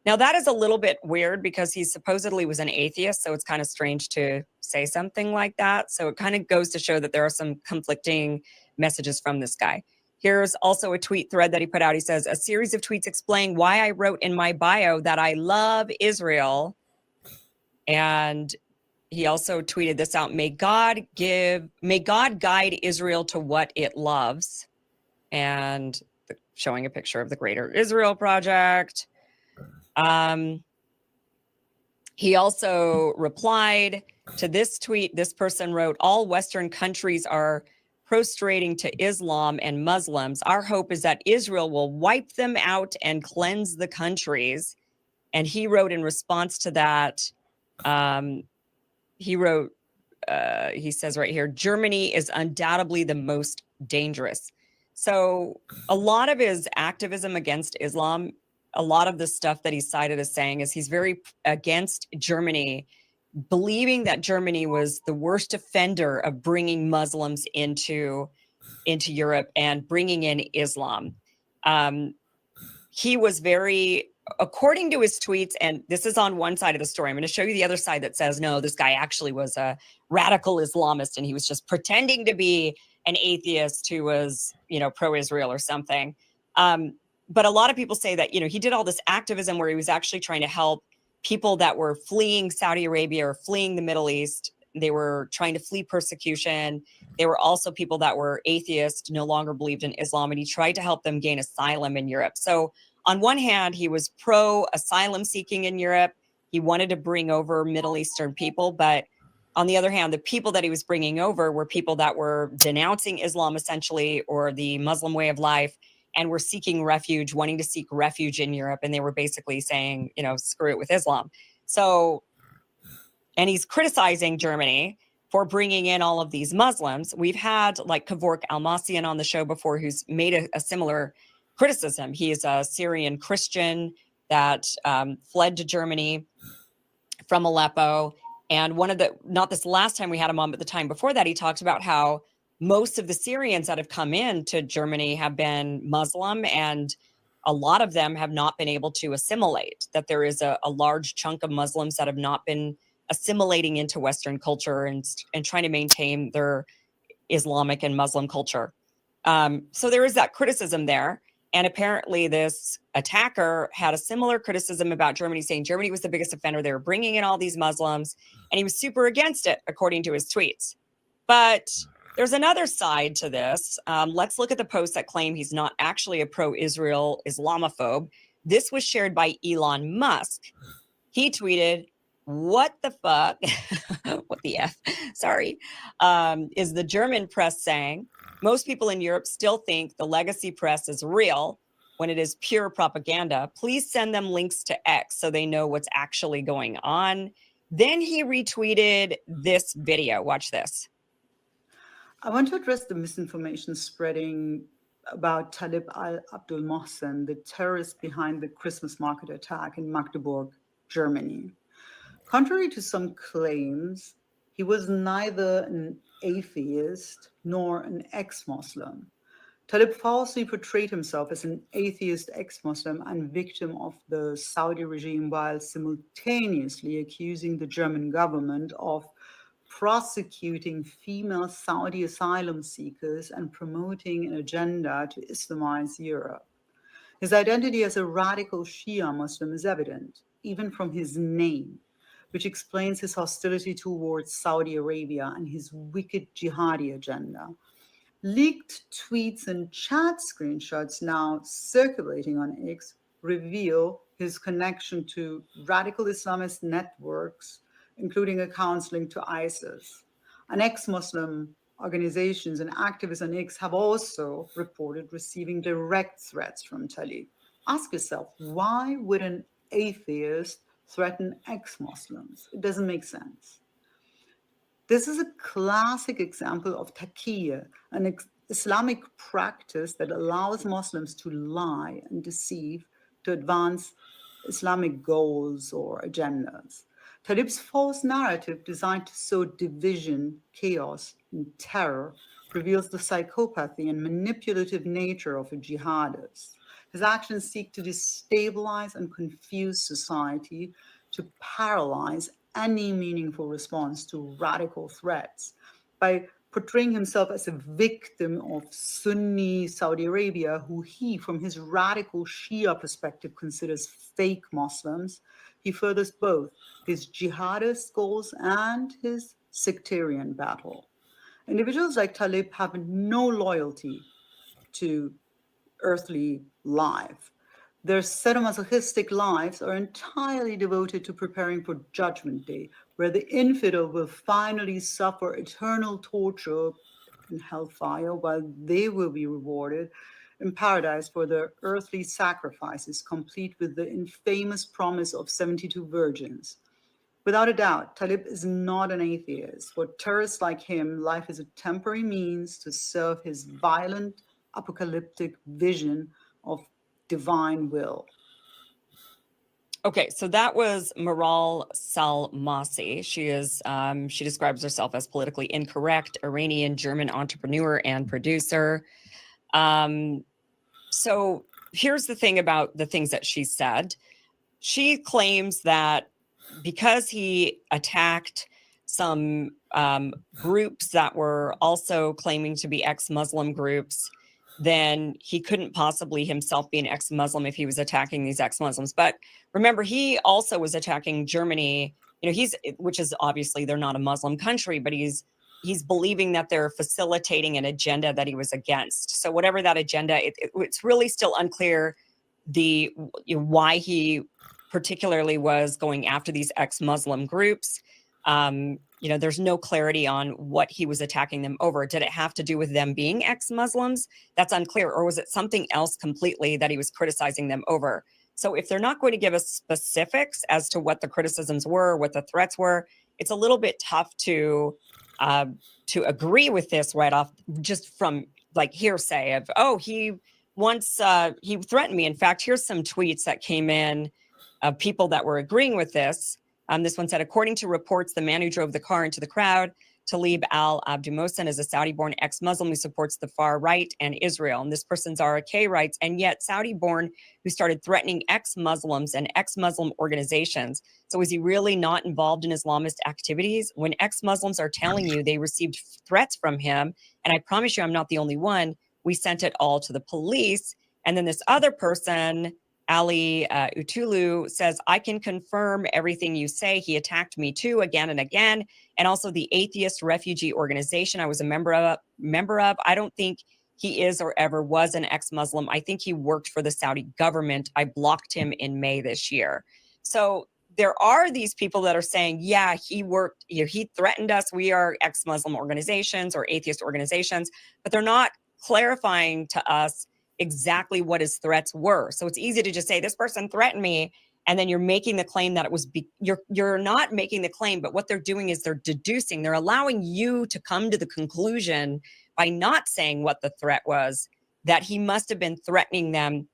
Now, that is a little bit weird because he supposedly was an atheist, so it's kind of strange to say something like that. So it kind of goes to show that there are some conflicting messages from this guy. Here's also a tweet thread that he put out. He says, a series of tweets explain why I wrote in my bio that I love Israel. And he also tweeted this out. May God guide Israel to what it loves. And showing a picture of the Greater Israel Project. He also replied to this tweet. This person wrote, all Western countries are prostrating to Islam and Muslims. Our hope is that Israel will wipe them out and cleanse the countries. And he wrote in response to that, he wrote, he says right here, Germany is undoubtedly the most dangerous. So a lot of his activism against Islam, a lot of the stuff that he cited as saying is he's very against Germany, believing that Germany was the worst offender of bringing Muslims into Europe and bringing in Islam. He was very, according to his tweets, and this is on one side of the story. I'm going to show you the other side that says, no, this guy actually was a radical Islamist and he was just pretending to be an atheist who was, you know, pro-Israel or something. But a lot of people say that, you know, he did all this activism where he was actually trying to help people that were fleeing Saudi Arabia or fleeing the Middle East. They were trying to flee persecution. They were also people that were atheists, no longer believed in Islam, and he tried to help them gain asylum in Europe. So on one hand, he was pro-asylum seeking in Europe. He wanted to bring over Middle Eastern people, but on the other hand, the people that he was bringing over were people that were denouncing Islam essentially, or the Muslim way of life, and were seeking refuge, wanting to seek refuge in Europe. And they were basically saying, you know, screw it with Islam. So, and he's criticizing Germany for bringing in all of these Muslims. We've had like Kevork Almasian on the show before, who's made a similar criticism. He is a Syrian Christian that fled to Germany from Aleppo. And one of the, not this last time we had him on, but the time before that, he talked about how most of the Syrians that have come in to Germany have been Muslim, and a lot of them have not been able to assimilate, that there is a large chunk of Muslims that have not been assimilating into Western culture and trying to maintain their Islamic and Muslim culture. So there is that criticism there. And apparently this attacker had a similar criticism about Germany, saying Germany was the biggest offender. They were bringing in all these Muslims, and he was super against it, according to his tweets. But there's another side to this. Let's look at the posts that claim he's not actually a pro-Israel Islamophobe. This was shared by Elon Musk. He tweeted, what the fuck, what the F, sorry, is the German press saying? Most people in Europe still think the legacy press is real when it is pure propaganda. Please send them links to X so they know what's actually going on. Then he retweeted this video. Watch this. I want to address the misinformation spreading about Talib al-Abdul Mohsen, the terrorist behind the Christmas market attack in Magdeburg, Germany. Contrary to some claims, he was neither an atheist nor an ex-Muslim. Talib falsely portrayed himself as an atheist ex-Muslim and victim of the Saudi regime, while simultaneously accusing the German government of prosecuting female Saudi asylum seekers and promoting an agenda to Islamize Europe. His identity as a radical Shia Muslim is evident, even from his name, which explains his hostility towards Saudi Arabia and his wicked jihadi agenda. Leaked tweets and chat screenshots now circulating on X reveal his connection to radical Islamist networks, including accounts linked to ISIS. And ex-Muslim organizations and activists on X have also reported receiving direct threats from Talib. Ask yourself, why would an atheist threaten ex-Muslims? It doesn't make sense. This is a classic example of taqiyya, an Islamic practice that allows Muslims to lie and deceive to advance Islamic goals or agendas. Talib's false narrative designed to sow division, chaos, and terror reveals the psychopathy and manipulative nature of a jihadist. His actions seek to destabilize and confuse society, to paralyze any meaningful response to radical threats. By portraying himself as a victim of Sunni Saudi Arabia, who he, from his radical Shia perspective, considers fake Muslims, he furthers both his jihadist goals and his sectarian battle. Individuals like Talib have no loyalty to earthly life. Their sadomasochistic lives are entirely devoted to preparing for Judgment Day, where the infidel will finally suffer eternal torture in hellfire, while they will be rewarded in paradise for their earthly sacrifices, complete with the infamous promise of 72 virgins. Without a doubt, Talib is not an atheist. For terrorists like him, life is a temporary means to serve his violent, apocalyptic vision of divine will. Okay, so that was Maral Salmasi. She describes herself as politically incorrect, Iranian German entrepreneur and producer. So here's the thing about the things that she said. She claims that because he attacked some groups that were also claiming to be ex-Muslim groups, then he couldn't possibly himself be an ex-Muslim if he was attacking these ex-Muslims. But remember, he also was attacking Germany, which is obviously they're not a Muslim country, but he's believing that they're facilitating an agenda that he was against. So whatever that agenda, it's really still unclear why he particularly was going after these ex-Muslim groups. There's no clarity on what he was attacking them over. Did it have to do with them being ex-Muslims? That's unclear. Or was it something else completely that he was criticizing them over? So if they're not going to give us specifics as to what the criticisms were, what the threats were, it's a little bit tough to agree with this right off, just from like hearsay of, oh, he threatened me. In fact, here's some tweets that came in of people that were agreeing with this. This one said, according to reports, the man who drove the car into the crowd, Talib al-Abdulmohsen, is a Saudi-born ex-Muslim who supports the far right and Israel. And this person's RK writes, and yet Saudi-born who started threatening ex-Muslims and ex-Muslim organizations. So is he really not involved in Islamist activities? When ex-Muslims are telling you they received threats from him, and I promise you I'm not the only one, we sent it all to the police. And then this other person, Ali Utulu, says, I can confirm everything you say. He attacked me too, again and again. And also the Atheist Refugee Organization I was a member of. I don't think he is or ever was an ex-Muslim. I think he worked for the Saudi government. I blocked him in May this year. So there are these people that are saying, yeah, he worked, he threatened us. We are ex-Muslim organizations or atheist organizations, but they're not clarifying to us exactly what his threats were. So it's easy to just say this person threatened me, and then you're making the claim that it was you're not making the claim, but what they're doing is they're deducing. They're allowing you to come to the conclusion by not saying what the threat was, that he must have been threatening them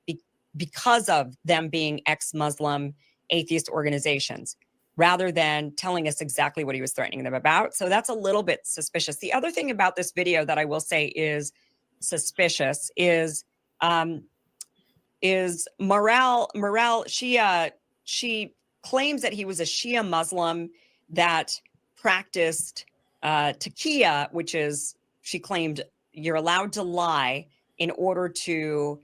because of them being ex-Muslim atheist organizations, rather than telling us exactly what he was threatening them about. So that's a little bit suspicious. The other thing about this video that I will say is suspicious is Maral. She claims that he was a Shia Muslim that practiced taqiyya, which is, she claimed, you're allowed to lie in order to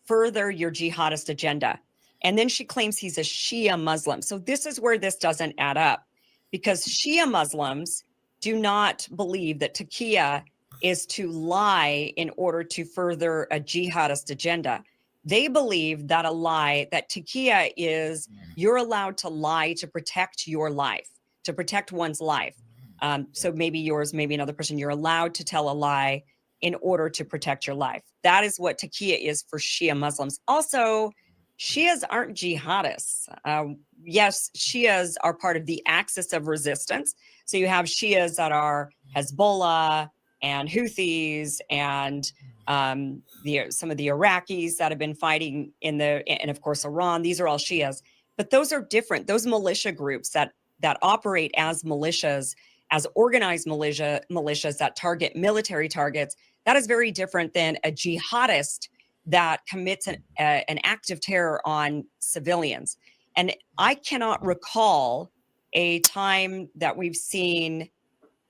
further your jihadist agenda. And then she claims he's a Shia Muslim. So this is where this doesn't add up, because Shia Muslims do not believe that taqiyya is to lie in order to further a jihadist agenda. They believe that that taqiyya is you're allowed to lie to protect your life, to protect one's life. So maybe yours, maybe another person, you're allowed to tell a lie in order to protect your life. That is what taqiyya is for Shia Muslims. Also, Shias aren't jihadists. Yes, Shias are part of the axis of resistance. So you have Shias that are Hezbollah and Houthis and some of the Iraqis that have been fighting and of course Iran. These are all Shias, but those are different. Those militia groups that operate as militias, as organized militias that target military targets, that is very different than a jihadist that commits an act of terror on civilians. And I cannot recall a time that we've seen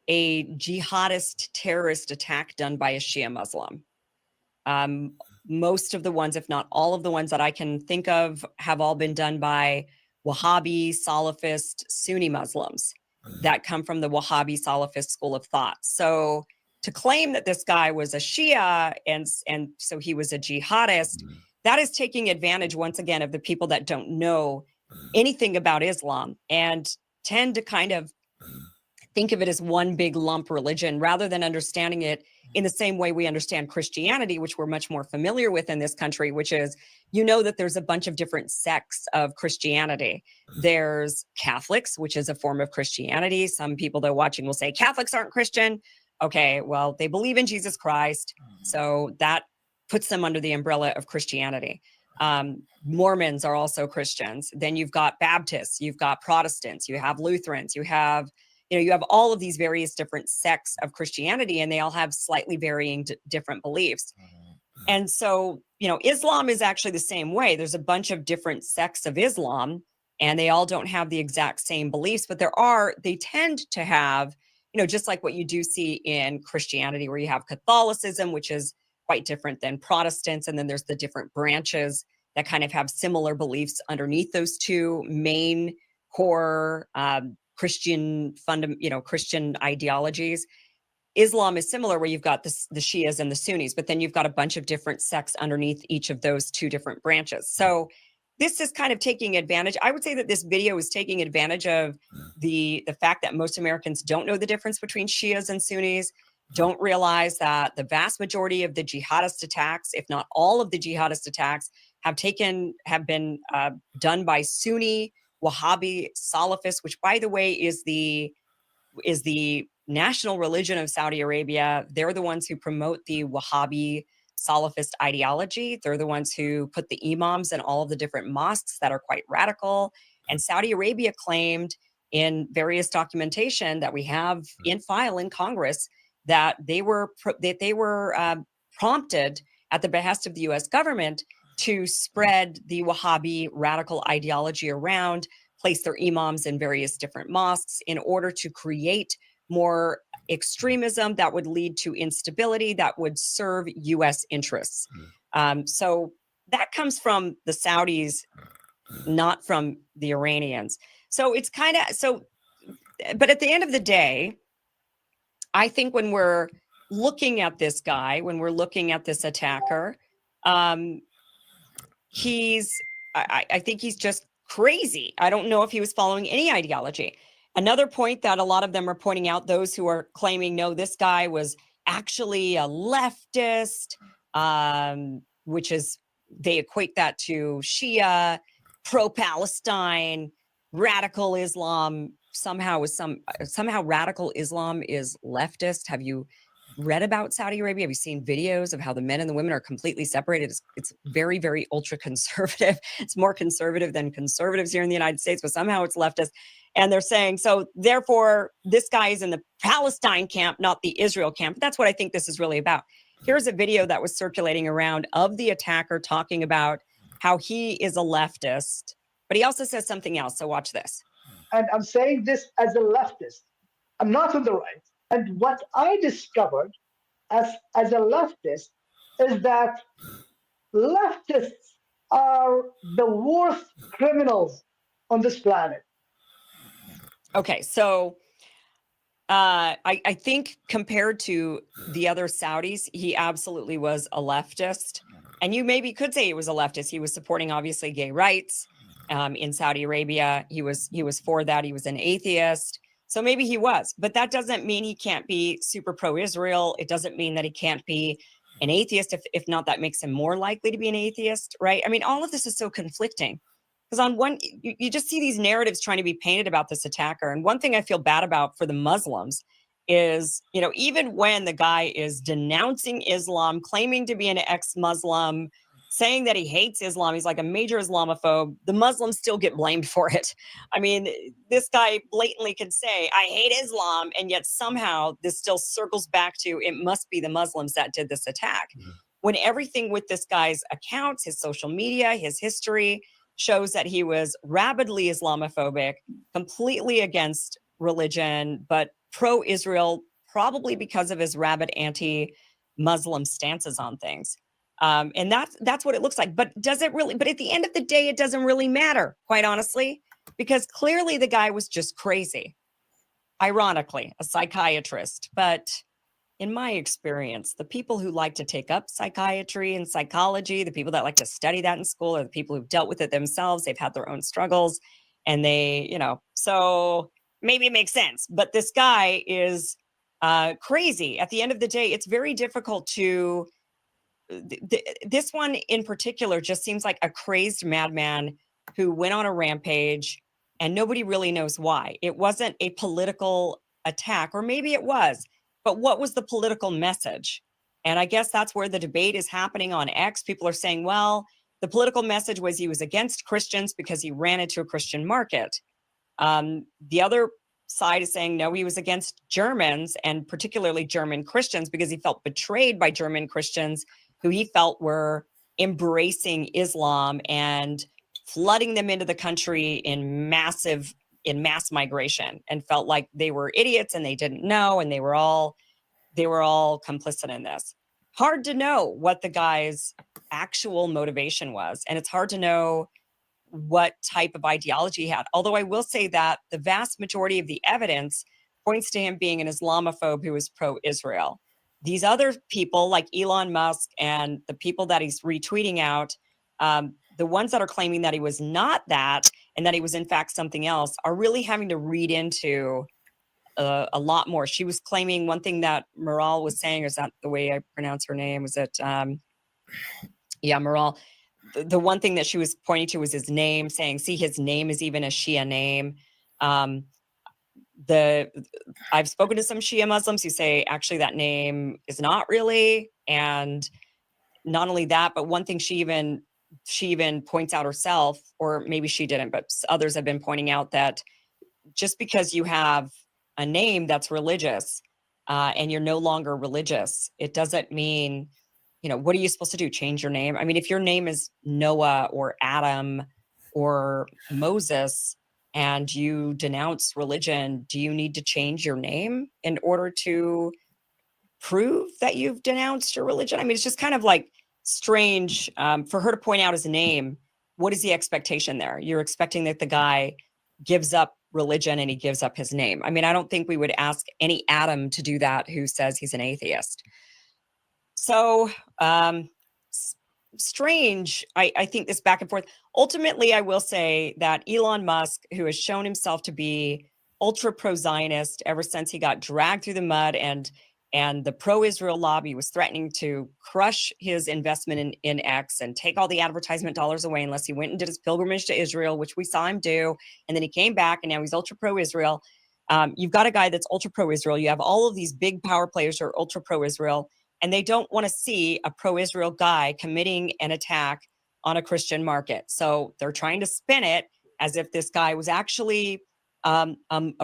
a jihadist terrorist attack done by a Shia Muslim. Most of the ones, if not all of the ones that I can think of, have all been done by Wahhabi, Salafist, Sunni Muslims that come from the Wahhabi Salafist school of thought. So to claim that this guy was a Shia and so he was a jihadist, that is taking advantage once again of the people that don't know anything about Islam and tend to kind of think of it as one big lump religion rather than understanding it in the same way we understand Christianity, which we're much more familiar with in this country, which is, that there's a bunch of different sects of Christianity. There's Catholics, which is a form of Christianity. Some people that are watching will say Catholics aren't Christian. Okay, well, they believe in Jesus Christ. So that puts them under the umbrella of Christianity. Mormons are also Christians. Then you've got Baptists, you've got Protestants, you have Lutherans, you have all of these various different sects of Christianity, and they all have slightly varying different beliefs. And so, Islam is actually the same way. There's a bunch of different sects of Islam, and they all don't have the exact same beliefs, but they tend to have, just like what you do see in Christianity, where you have Catholicism, which is quite different than Protestants. And then there's the different branches that kind of have similar beliefs underneath those two main core Christian Christian ideologies. Islam is similar, where you've got the Shias and the Sunnis, but then you've got a bunch of different sects underneath each of those two different branches. So this is kind of taking advantage. I would say that this video is taking advantage of the fact that most Americans don't know the difference between Shias and Sunnis, don't realize that the vast majority of the jihadist attacks, if not all of the jihadist attacks, have been done by Sunni Wahhabi Salafists, which, by the way, is the national religion of Saudi Arabia. They're the ones who promote the Wahhabi Salafist ideology. They're the ones who put the imams in all of the different mosques that are quite radical. And Saudi Arabia claimed in various documentation that we have in file in Congress that they were prompted at the behest of the U.S. government to spread the Wahhabi radical ideology around, place their imams in various different mosques in order to create more extremism that would lead to instability that would serve U.S. interests. So that comes from the Saudis, not from the Iranians. So it's kind of but at the end of the day, I think when we're looking at this guy, when we're looking at this attacker, I think he's just crazy. I don't know if he was following any ideology. Another point that a lot of them are pointing out, those who are claiming, no, this guy was actually a leftist, which is, they equate that to Shia, pro-Palestine, radical Islam. Somehow radical Islam is leftist. Have you read about Saudi Arabia? Have you seen videos of how the men and the women are completely separated? It's very, very ultra conservative. It's more conservative than conservatives here in the United States, but somehow it's leftist. And they're saying, so therefore, this guy is in the Palestine camp, not the Israel camp. That's what I think this is really about. Here's a video that was circulating around of the attacker talking about how he is a leftist, but he also says something else. So watch this. And I'm saying this as a leftist. I'm not on the right. And what I discovered as a leftist is that leftists are the worst criminals on this planet. Okay, so I think compared to the other Saudis, he absolutely was a leftist. And you maybe could say he was a leftist. He was supporting, obviously, gay rights in Saudi Arabia. He was for that. He was an atheist. So maybe he was, but that doesn't mean he can't be super pro-Israel. It doesn't mean that he can't be an atheist. If not, that makes him more likely to be an atheist, right? I mean, all of this is so conflicting because on one, you just see these narratives trying to be painted about this attacker. And one thing I feel bad about for the Muslims is, even when the guy is denouncing Islam, claiming to be an ex-Muslim, saying that he hates Islam, he's like a major Islamophobe, the Muslims still get blamed for it. I mean, this guy blatantly can say, I hate Islam, and yet somehow this still circles back to it must be the Muslims that did this attack. When everything with this guy's accounts, his social media, his history shows that he was rabidly Islamophobic, completely against religion, but pro-Israel, probably because of his rabid anti-Muslim stances on things. And that's what it looks like. But does it really? But at the end of the day, it doesn't really matter, quite honestly, because clearly the guy was just crazy. Ironically, a psychiatrist. But in my experience, the people who like to take up psychiatry and psychology, the people that like to study that in school, are the people who've dealt with it themselves. They've had their own struggles, and they, so maybe it makes sense. But this guy is crazy. At the end of the day, it's very difficult to. This one in particular just seems like a crazed madman who went on a rampage, and nobody really knows why. It wasn't a political attack, or maybe it was, but what was the political message? And I guess that's where the debate is happening on X. People are saying, well, the political message was he was against Christians because he ran into a Christian market. The other side is saying, no, he was against Germans, and particularly German Christians, because he felt betrayed by German Christians who he felt were embracing Islam and flooding them into the country in mass migration, and felt like they were idiots and they didn't know, and they were all complicit in this. Hard to know what the guy's actual motivation was, and it's hard to know what type of ideology he had. Although I will say that the vast majority of the evidence points to him being an Islamophobe who was pro-Israel. These other people like Elon Musk and the people that he's retweeting out, the ones that are claiming that he was not that and that he was in fact something else, are really having to read into a lot more. She was claiming, one thing that Maral was saying, is that the way I pronounce her name? Was it, Maral. The one thing that she was pointing to was his name, saying, see, his name is even a Shia name. I've spoken to some Shia Muslims who say actually that name is not really. And not only that, but one thing she even points out herself, or maybe she didn't, but others have been pointing out, that just because you have a name that's religious and you're no longer religious, it doesn't mean, what are you supposed to do? Change your name? I mean, if your name is Noah or Adam or Moses, and you denounce religion, do you need to change your name in order to prove that you've denounced your religion? I mean, it's just kind of like strange for her to point out his name. What is the expectation there? You're expecting that the guy gives up religion and he gives up his name. I mean, I don't think we would ask any Adam to do that who says he's an atheist. So strange, I think, this back and forth. Ultimately, I will say that Elon Musk, who has shown himself to be ultra pro-Zionist ever since he got dragged through the mud, and the pro-Israel lobby was threatening to crush his investment in X and take all the advertisement dollars away unless he went and did his pilgrimage to Israel, which we saw him do. And then he came back, and now he's ultra pro-Israel. You've got a guy that's ultra pro-Israel. You have all of these big power players who are ultra pro-Israel, and they don't want to see a pro-Israel guy committing an attack on a Christian market. So they're trying to spin it as if this guy was actually a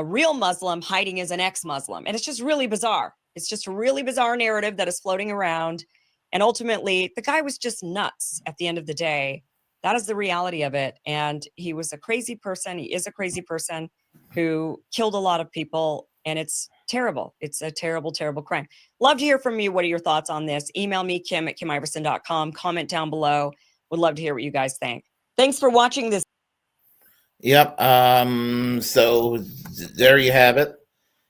real Muslim hiding as an ex-Muslim. And it's just really bizarre. It's just a really bizarre narrative that is floating around. And ultimately, the guy was just nuts at the end of the day. That is the reality of it. And he was a crazy person. He is a crazy person who killed a lot of people. And it's terrible. It's a terrible, terrible crime. Love to hear from you. What are your thoughts on this? Email me, kim@KimIverson.com. Comment down below. Would love to hear what you guys think. Thanks for watching this. Yep. So there you have it.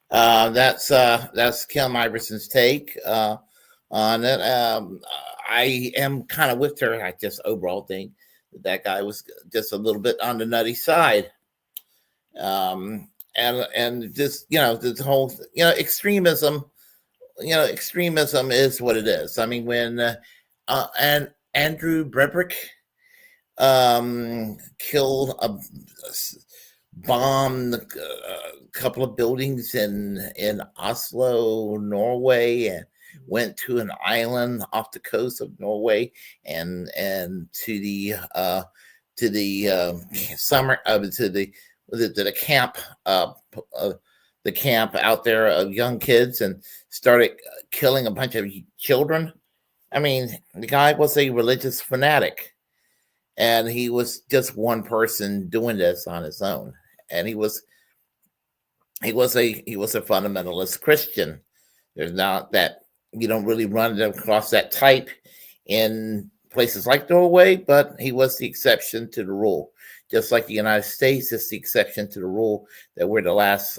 That's Kim Iverson's take on it. I am kind of with her. I just overall think that guy was just a little bit on the nutty side. And just, this whole, extremism, extremism is what it is. I mean, when and Andrew Breivik killed a bombed a couple of buildings in Oslo, Norway, and went to an island off the coast of Norway and to the summer to the camp the camp out there of young kids and started killing a bunch of children. I mean, the guy was a religious fanatic, and he was just one person doing this on his own. And he was a fundamentalist Christian. There's not that you don't really run across that type in places like Norway, but he was the exception to the rule. Just like the United States is the exception to the rule that we're the last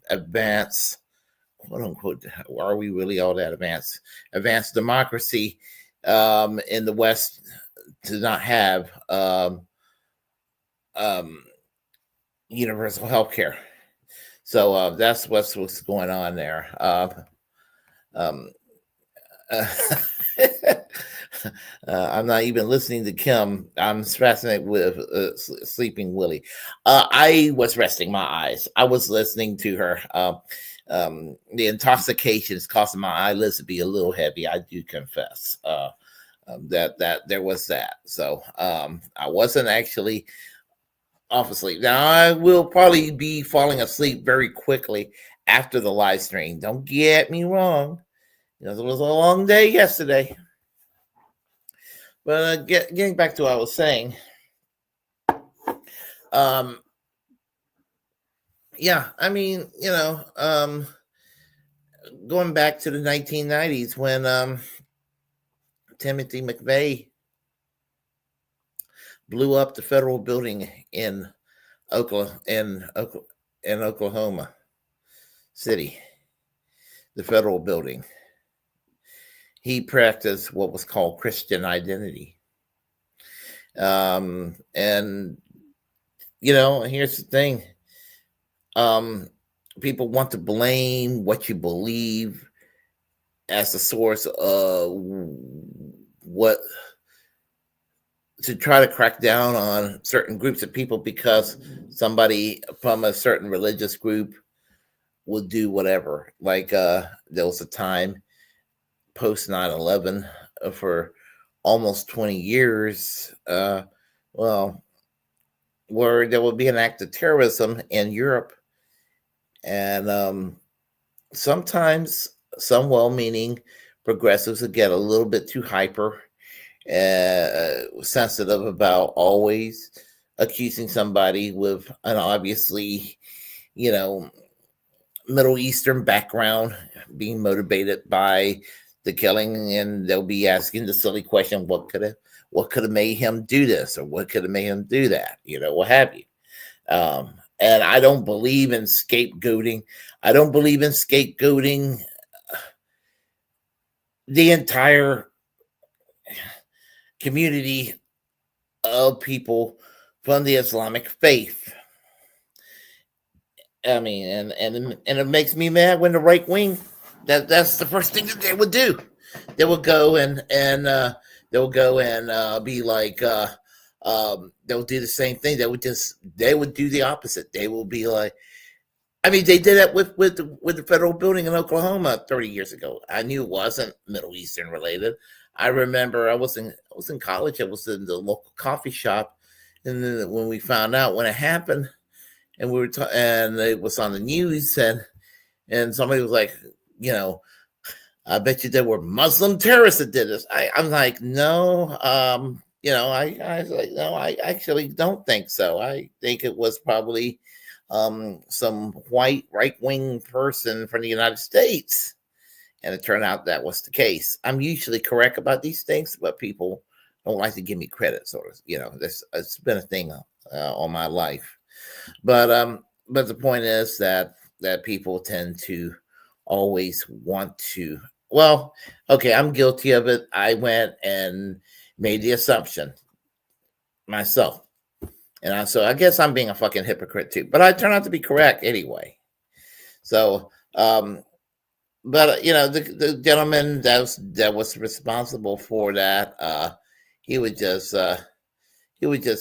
advanced, quote unquote, are we really all that advanced democracy in the West to not have universal health care. So that's what's going on there. I'm not even listening to Kim. I'm fascinated with Sleeping Willy. I was resting my eyes. I was listening to her. The intoxication is causing my eyelids to be a little heavy. I do confess that there was that. So I wasn't actually off asleep. Now I will probably be falling asleep very quickly after the live stream. Don't get me wrong. It was a long day yesterday. But getting back to what I was saying, yeah, I mean, going back to the 1990s when Timothy McVeigh blew up the federal building in Oklahoma City, the federal building. He practiced what was called Christian identity. And, here's the thing. People want to blame what you believe as the source of what to try to crack down on certain groups of people because somebody from a certain religious group will do whatever. Like there was a time post 9/11 for almost 20 years, where there will be an act of terrorism in Europe. And sometimes some well-meaning progressives will get a little bit too hyper, sensitive about always accusing somebody with an obviously, Middle Eastern background being motivated by the killing, and they'll be asking the silly question, what could have made him do this, or what could have made him do that, what have you. And I don't believe in scapegoating. I don't believe in scapegoating the entire community of people from the Islamic faith. I mean, and it makes me mad when the right wing, that's the first thing that they would do. They would go and be like, they'll do the same thing. They would do the opposite. They will be like, I mean, they did that with the federal building in Oklahoma 30 years ago. I knew it wasn't Middle Eastern related. I remember I was in college. I was in the local coffee shop, and then when we found out when it happened, and we were and it was on the news, and somebody was like, I bet you there were Muslim terrorists that did this. I'm like, no, I was like, no, I actually don't think so. I think it was probably some white right-wing person from the United States. And it turned out that was the case. I'm usually correct about these things, but people don't like to give me credit. So, it's been a thing all my life. But the point is that people tend to always want to, well, okay, I'm guilty of it. I went and made the assumption myself. And so I guess I'm being a fucking hypocrite too, but I turn out to be correct anyway. So, but the gentleman that was responsible for that, he was just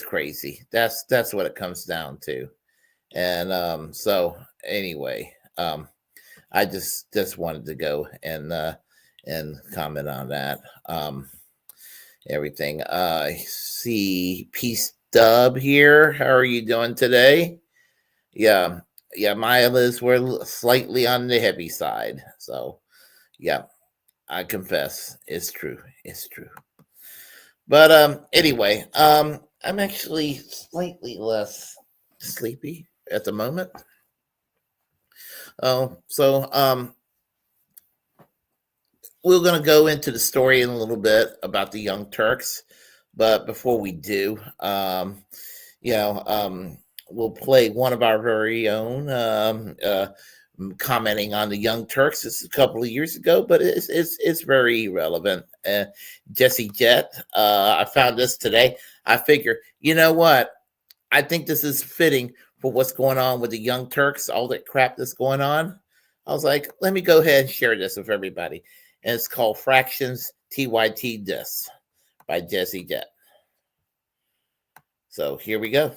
crazy. That's what it comes down to. And so anyway, I just wanted to go and comment on that. Everything. I see Peace Dub here. How are you doing today? Yeah, mileage were slightly on the heavy side. So yeah, I confess, it's true. It's true. But anyway, I'm actually slightly less sleepy at the moment. So we're going to go into the story in a little bit about the Young Turks, but before we do, we'll play one of our very own commenting on the Young Turks. It's a couple of years ago, but it's very relevant. Jesse Jett, I found this today. I figure, you know what? I think this is fitting for what's going on with the Young Turks, all that crap that's going on. I was like, let me go ahead and share this with everybody. And it's called Fractions TYT Dis by Jesse Jett. So here we go.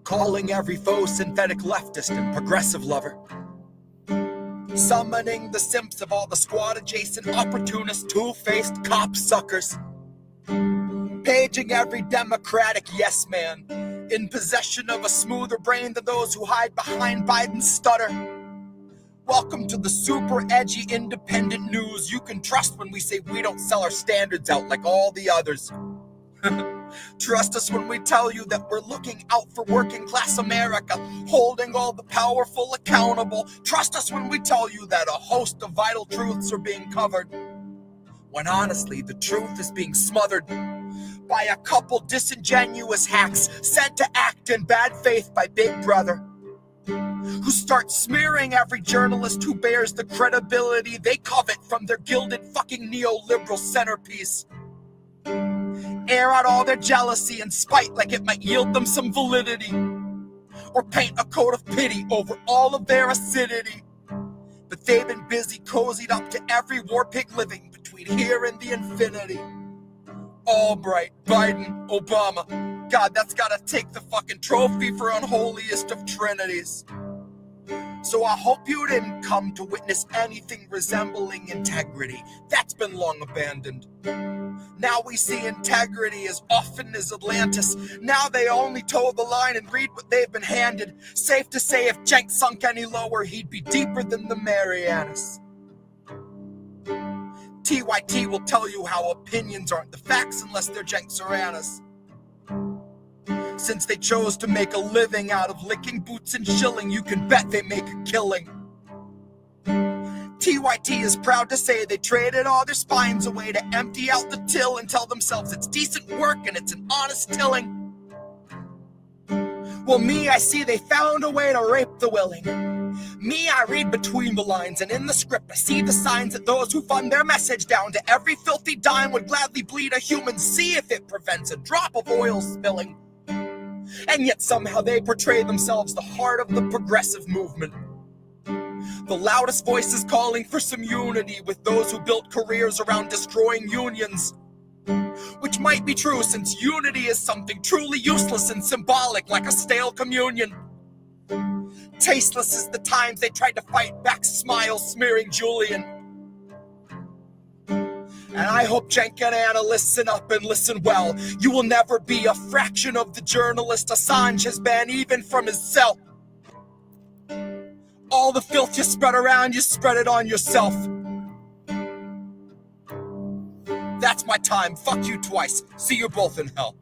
Calling every foe synthetic leftist and progressive lover. Summoning the simps of all the squad adjacent opportunist two-faced cop suckers. Paging every democratic yes man in possession of a smoother brain than those who hide behind Biden's stutter. Welcome to the super edgy independent news you can trust when we say we don't sell our standards out like all the others. Trust us when we tell you that we're looking out for working class America, holding all the powerful accountable. Trust us when we tell you that a host of vital truths are being covered, when honestly the truth is being smothered by a couple disingenuous hacks sent to act in bad faith by Big Brother, who start smearing every journalist who bears the credibility they covet from their gilded fucking neoliberal centerpiece. Air out all their jealousy and spite like it might yield them some validity, or paint a coat of pity over all of their acidity. But they've been busy cozied up to every war pig living between here and the infinity. Albright, Biden, Obama, God, that's gotta take the fucking trophy for unholiest of trinities. So I hope you didn't come to witness anything resembling integrity. That's been long abandoned. Now we see integrity as often as Atlantis. Now they only toe the line and read what they've been handed. Safe to say if Cenk sunk any lower, he'd be deeper than the Marianas. TYT will tell you how opinions aren't the facts unless they're Cenk Serranas. Since they chose to make a living out of licking boots and shilling, you can bet they make a killing. TYT is proud to say they traded all their spines away to empty out the till and tell themselves it's decent work and it's an honest tilling. Well, me, I see they found a way to rape the willing. Me, I read between the lines, and in the script I see the signs that those who fund their message down to every filthy dime would gladly bleed a human sea if it prevents a drop of oil spilling. And yet somehow they portray themselves the heart of the progressive movement. The loudest voices calling for some unity with those who built careers around destroying unions. Which might be true, since unity is something truly useless and symbolic, like a stale communion. Tasteless as the times they tried to fight back smiles smearing Julian. And I hope Cenk and Anna listen up and listen well. You will never be a fraction of the journalist Assange has been, even from his cell. All the filth you spread around, you spread it on yourself. That's my time. Fuck you twice. See you both in hell.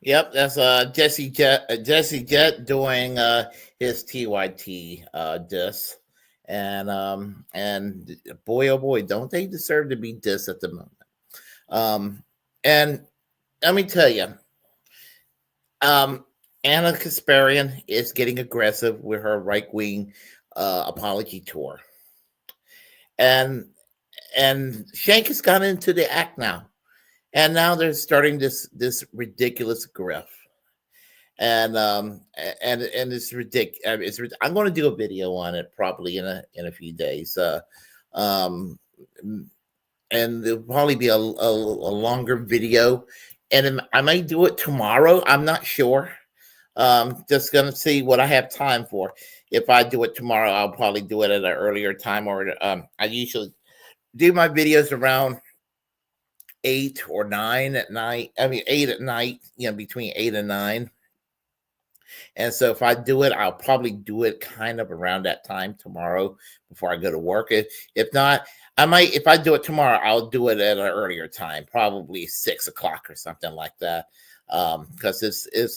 Yep, that's Jesse Jet doing his TYT diss. And boy, oh boy, don't they deserve to be dissed at the moment. And let me tell you, Anna Kasparian is getting aggressive with her right-wing apology tour. And Shank has gone into the act now. And now they're starting this ridiculous grift, and it's ridiculous. I'm going to do a video on it probably in a few days, and it'll probably be a longer video, and I might do it tomorrow. I'm not sure. Just going to see what I have time for. If I do it tomorrow, I'll probably do it at an earlier time, or I usually do my videos around 8 or 9 at night. I mean, 8 at night, between 8 and 9. And so if I do it, I'll probably do it kind of around that time tomorrow before I go to work. If not, I might, if I do it tomorrow, I'll do it at an earlier time, probably 6 o'clock or something like that. Because it's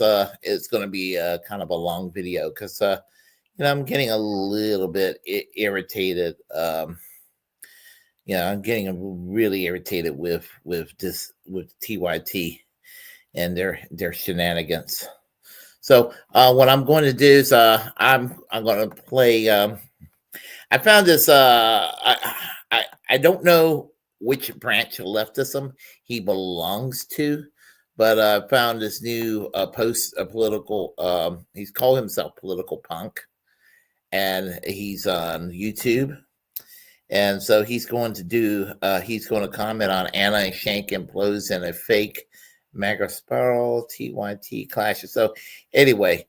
going to be kind of a long video because, I'm getting a little bit irritated. I'm getting really irritated with TYT and their shenanigans. So what I'm going to do is I'm going to play. I found this. I don't know which branch of leftism he belongs to, but I found this new post, a political. He's called himself Political Punk, and he's on YouTube. And so he's going to comment on Anna and Shank implodes in a fake MAGA spiral, TYT clashes. So anyway,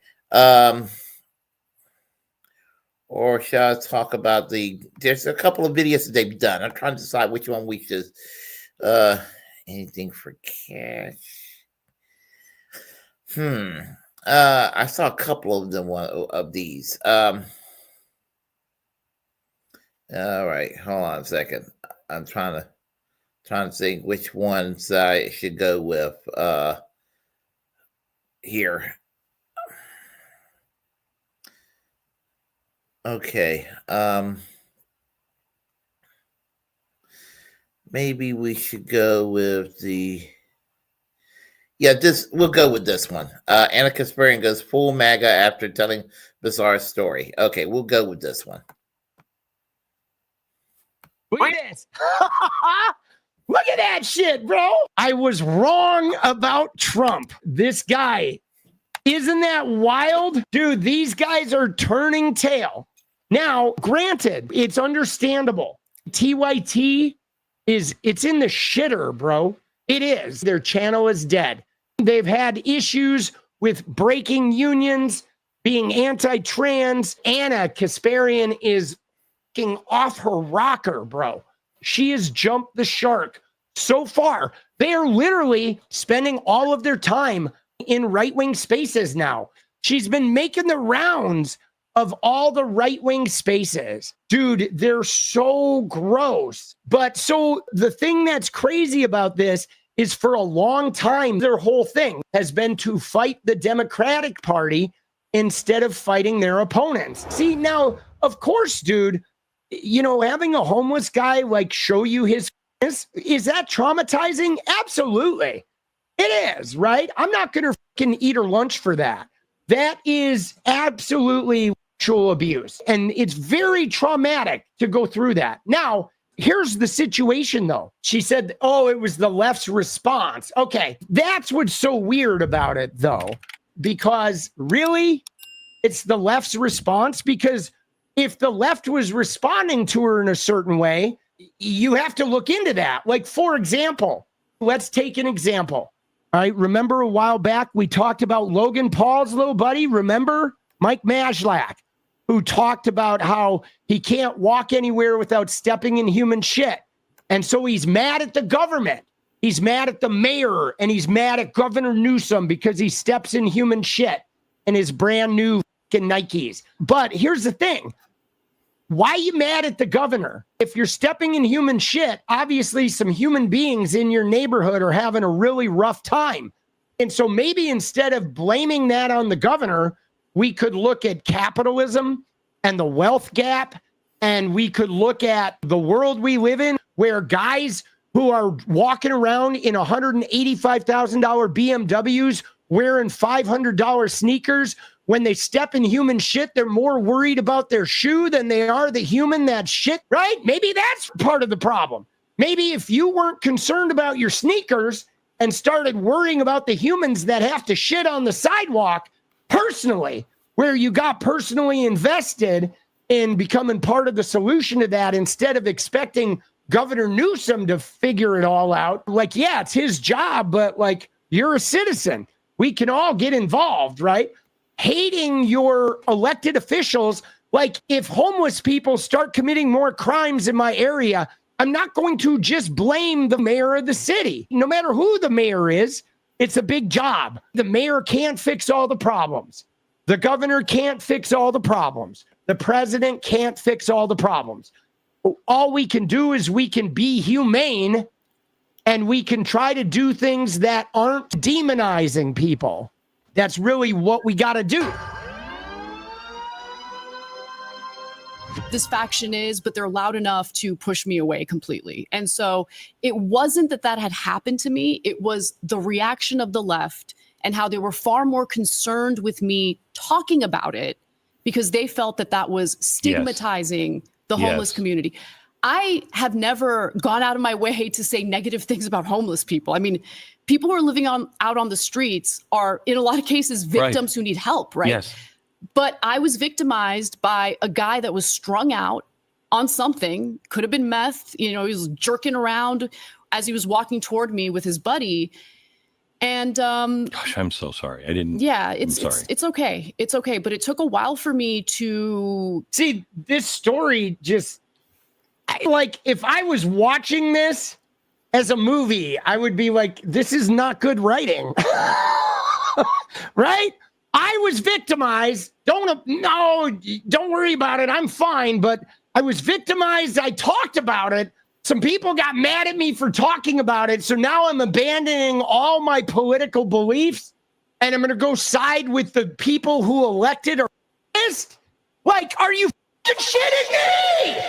or shall I talk about there's a couple of videos that they've done. I'm trying to decide which one we should, anything for cash. I saw a couple of them, of these. All right, hold on a second. I'm trying to think which ones I should go with here. Okay. Maybe we should go with we'll go with this one. Anna Kasparian goes full MAGA after telling bizarre story. Okay, we'll go with this one. Look at this. Look at that shit, bro. I was wrong about Trump. This guy. Isn't that wild? Dude, these guys are turning tail. Now, granted, it's understandable. TYT it's in the shitter, bro. It is. Their channel is dead. They've had issues with breaking unions, being anti-trans. Anna Kasparian is off her rocker, bro. She has jumped the shark so far. They are literally spending all of their time in right-wing spaces now. She's been making the rounds of all the right-wing spaces. Dude, they're so gross. But so the thing that's crazy about this is for a long time, their whole thing has been to fight the Democratic Party instead of fighting their opponents. See, now, of course, dude, having a homeless guy show you his is that traumatizing? Absolutely. It is, right? I'm not going to fucking eat her lunch for that. That is absolutely sexual abuse. And it's very traumatic to go through that. Now, here's the situation, though. She said, it was the left's response. Okay, that's what's so weird about it, though, because really, it's the left's response? Because if the left was responding to her in a certain way, you have to look into that. For example, let's take an example. All right, remember a while back, we talked about Logan Paul's little buddy, remember? Mike Mashlak, who talked about how he can't walk anywhere without stepping in human shit. And so he's mad at the government. He's mad at the mayor, and he's mad at Governor Newsom because he steps in human shit in his brand new fucking Nikes. But here's the thing. Why are you mad at the governor? If you're stepping in human shit, obviously some human beings in your neighborhood are having a really rough time. And so maybe instead of blaming that on the governor, we could look at capitalism and the wealth gap, and we could look at the world we live in where guys who are walking around in $185,000 BMWs wearing $500 sneakers, when they step in human shit, they're more worried about their shoe than they are the human that shit, right? Maybe that's part of the problem. Maybe if you weren't concerned about your sneakers and started worrying about the humans that have to shit on the sidewalk personally, where you got personally invested in becoming part of the solution to that instead of expecting Governor Newsom to figure it all out. Like, yeah, it's his job, but like, you're a citizen. We can all get involved, right? Hating your elected officials, like if homeless people start committing more crimes in my area, I'm not going to just blame the mayor of the city. No matter who the mayor is, it's a big job. The mayor can't fix all the problems. The governor can't fix all the problems. The president can't fix all the problems. All we can do is we can be humane, and we can try to do things that aren't demonizing people. That's really what we got to do. This faction is, but they're loud enough to push me away completely. And so it wasn't that had happened to me. It was the reaction of the left and how they were far more concerned with me talking about it because they felt that was stigmatizing the homeless community. I have never gone out of my way to say negative things about homeless people. I mean, people who are living out on the streets are, in a lot of cases, victims who need help, right? Yes. But I was victimized by a guy that was strung out on something, could have been meth. You know, he was jerking around as he was walking toward me with his buddy. And gosh, I'm so sorry. I didn't. Yeah, it's okay. It's okay. But it took a while for me to see this story. Just like if I was watching this as a movie, I would be like, this is not good writing. Right? I was victimized. Don't worry about it. I'm fine. But I was victimized. I talked about it. Some people got mad at me for talking about it. So now I'm abandoning all my political beliefs and I'm going to go side with the people who elected or pissed. Like, are you shitting me?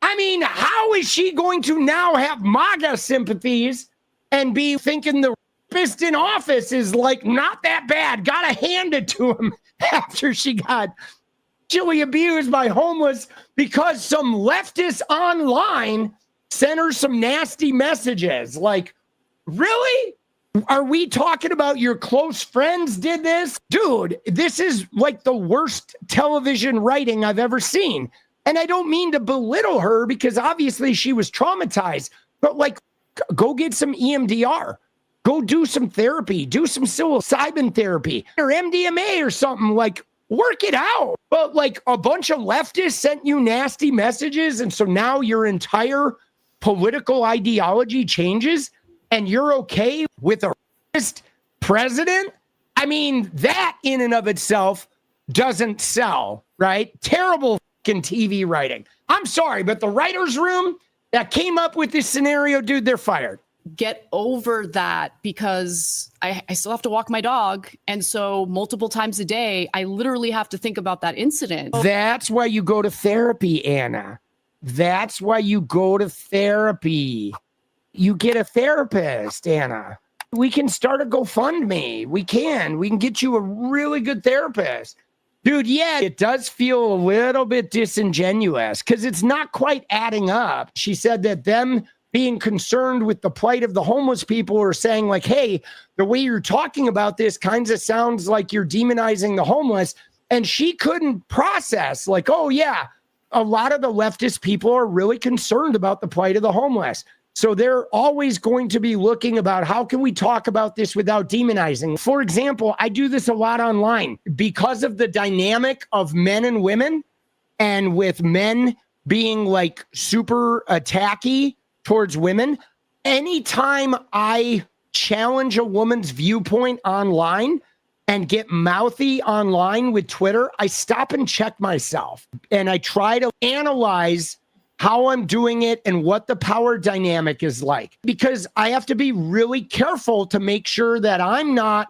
I mean, how is she going to now have MAGA sympathies and be thinking the rapist in office is like not that bad? Gotta hand it to him after she got sexually abused by homeless because some leftist online sent her some nasty messages. Like, really? Are we talking about your close friends did this? Dude, this is like the worst television writing I've ever seen. And I don't mean to belittle her because obviously she was traumatized, but like, go get some EMDR. Go do some therapy, do some psilocybin therapy or MDMA or something, like work it out. But like a bunch of leftists sent you nasty messages. And so now your entire political ideology changes and you're okay with a racist president? I mean, that in and of itself doesn't sell, right? Terrible fucking TV writing. I'm sorry, but the writer's room that came up with this scenario, dude, they're fired. Get over that because I still have to walk my dog. And so multiple times a day, I literally have to think about that incident. That's why you go to therapy, Anna. That's why you go to therapy. You get a therapist, Anna. We can start a GoFundMe. We can get you a really good therapist. Dude, yeah, it does feel a little bit disingenuous because it's not quite adding up. She said that them being concerned with the plight of the homeless people are saying like, hey, the way you're talking about this kind of sounds like you're demonizing the homeless. And she couldn't process like, oh yeah, a lot of the leftist people are really concerned about the plight of the homeless. So they're always going to be looking about how can we talk about this without demonizing. For example, I do this a lot online because of the dynamic of men and women and with men being like super attacky towards women. Anytime I challenge a woman's viewpoint online and get mouthy online with Twitter, I stop and check myself and I try to analyze how I'm doing it and what the power dynamic is like, because I have to be really careful to make sure that I'm not,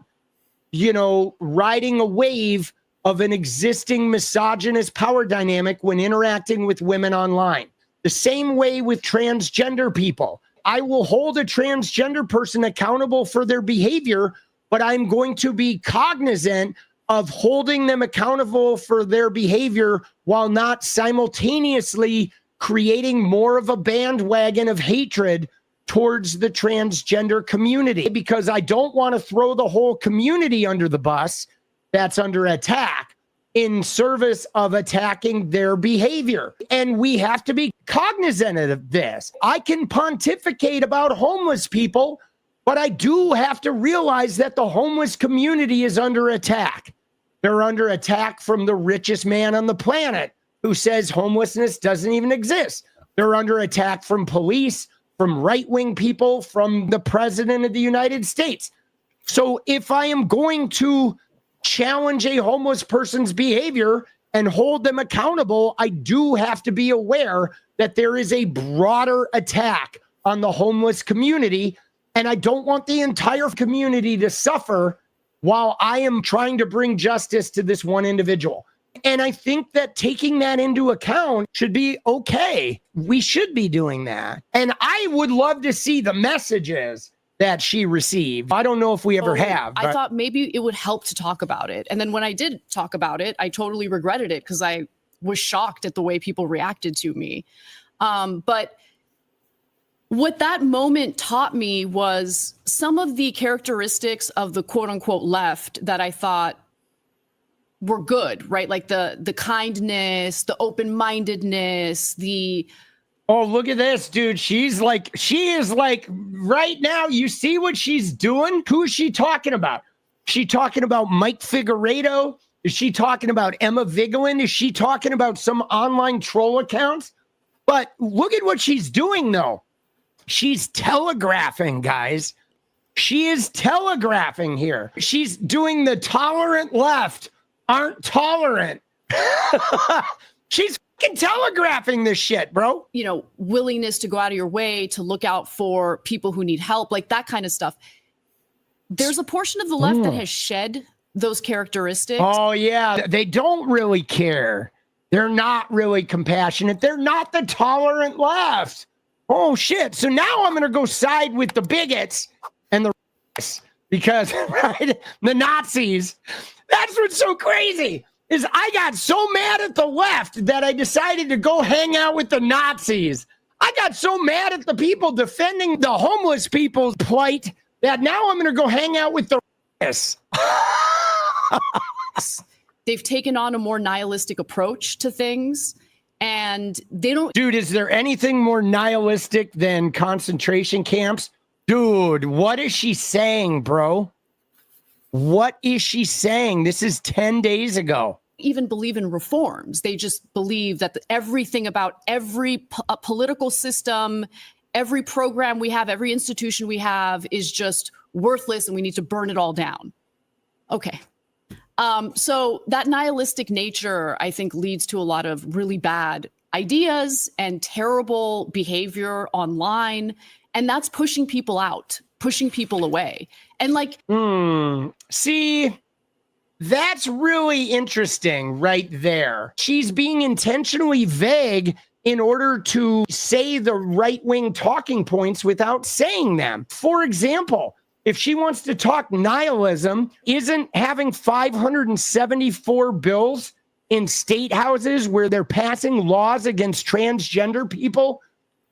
riding a wave of an existing misogynist power dynamic when interacting with women online. The same way with transgender people. I will hold a transgender person accountable for their behavior, but I'm going to be cognizant of holding them accountable for their behavior while not simultaneously creating more of a bandwagon of hatred towards the transgender community, because I don't want to throw the whole community under the bus that's under attack in service of attacking their behavior. And we have to be cognizant of this. I can pontificate about homeless people, but I do have to realize that the homeless community is under attack. They're under attack from the richest man on the planet who says homelessness doesn't even exist. They're under attack from police, from right-wing people, from the president of the United States. So if I am going to challenge a homeless person's behavior and hold them accountable, I do have to be aware that there is a broader attack on the homeless community, and I don't want the entire community to suffer while I am trying to bring justice to this one individual. And I think that taking that into account should be okay. We should be doing that. And I would love to see the messages that she received. I don't know if we ever have. I thought maybe it would help to talk about it. And then when I did talk about it, I totally regretted it because I was shocked at the way people reacted to me. But what that moment taught me was some of the characteristics of the quote unquote left that I thought were good, right? Like the kindness, the open-mindedness, oh, look at this, dude. She is like right now, you see what she's doing? Who is she talking about? Is she talking about Mike Figueredo? Is she talking about Emma Vigeland? Is she talking about some online troll accounts? But look at what she's doing, though. She's telegraphing, guys. She is telegraphing here. She's doing the tolerant left aren't tolerant. She's fucking telegraphing this shit, bro. Willingness to go out of your way to look out for people who need help, like that kind of stuff. There's a portion of the left that has shed those characteristics. Oh, yeah. They don't really care. They're not really compassionate. They're not the tolerant left. Oh, shit. So now I'm going to go side with the bigots and the because, right, the Nazis. That's what's so crazy is I got so mad at the left that I decided to go hang out with the Nazis. I got so mad at the people defending the homeless people's plight that now I'm going to go hang out with the They've taken on a more nihilistic approach to things, and they don't. Dude, is there anything more nihilistic than concentration camps? Dude, what is she saying, bro? What is she saying? This is 10 days ago. Even believe in reforms. They just believe that everything about every political system, every program we have, every institution we have is just worthless and we need to burn it all down. Okay. So that nihilistic nature, I think, leads to a lot of really bad ideas and terrible behavior online. And that's pushing people out, pushing people away. And like, see, that's really interesting right there. She's being intentionally vague in order to say the right-wing talking points without saying them. For example, if she wants to talk nihilism, isn't having 574 bills in state houses where they're passing laws against transgender people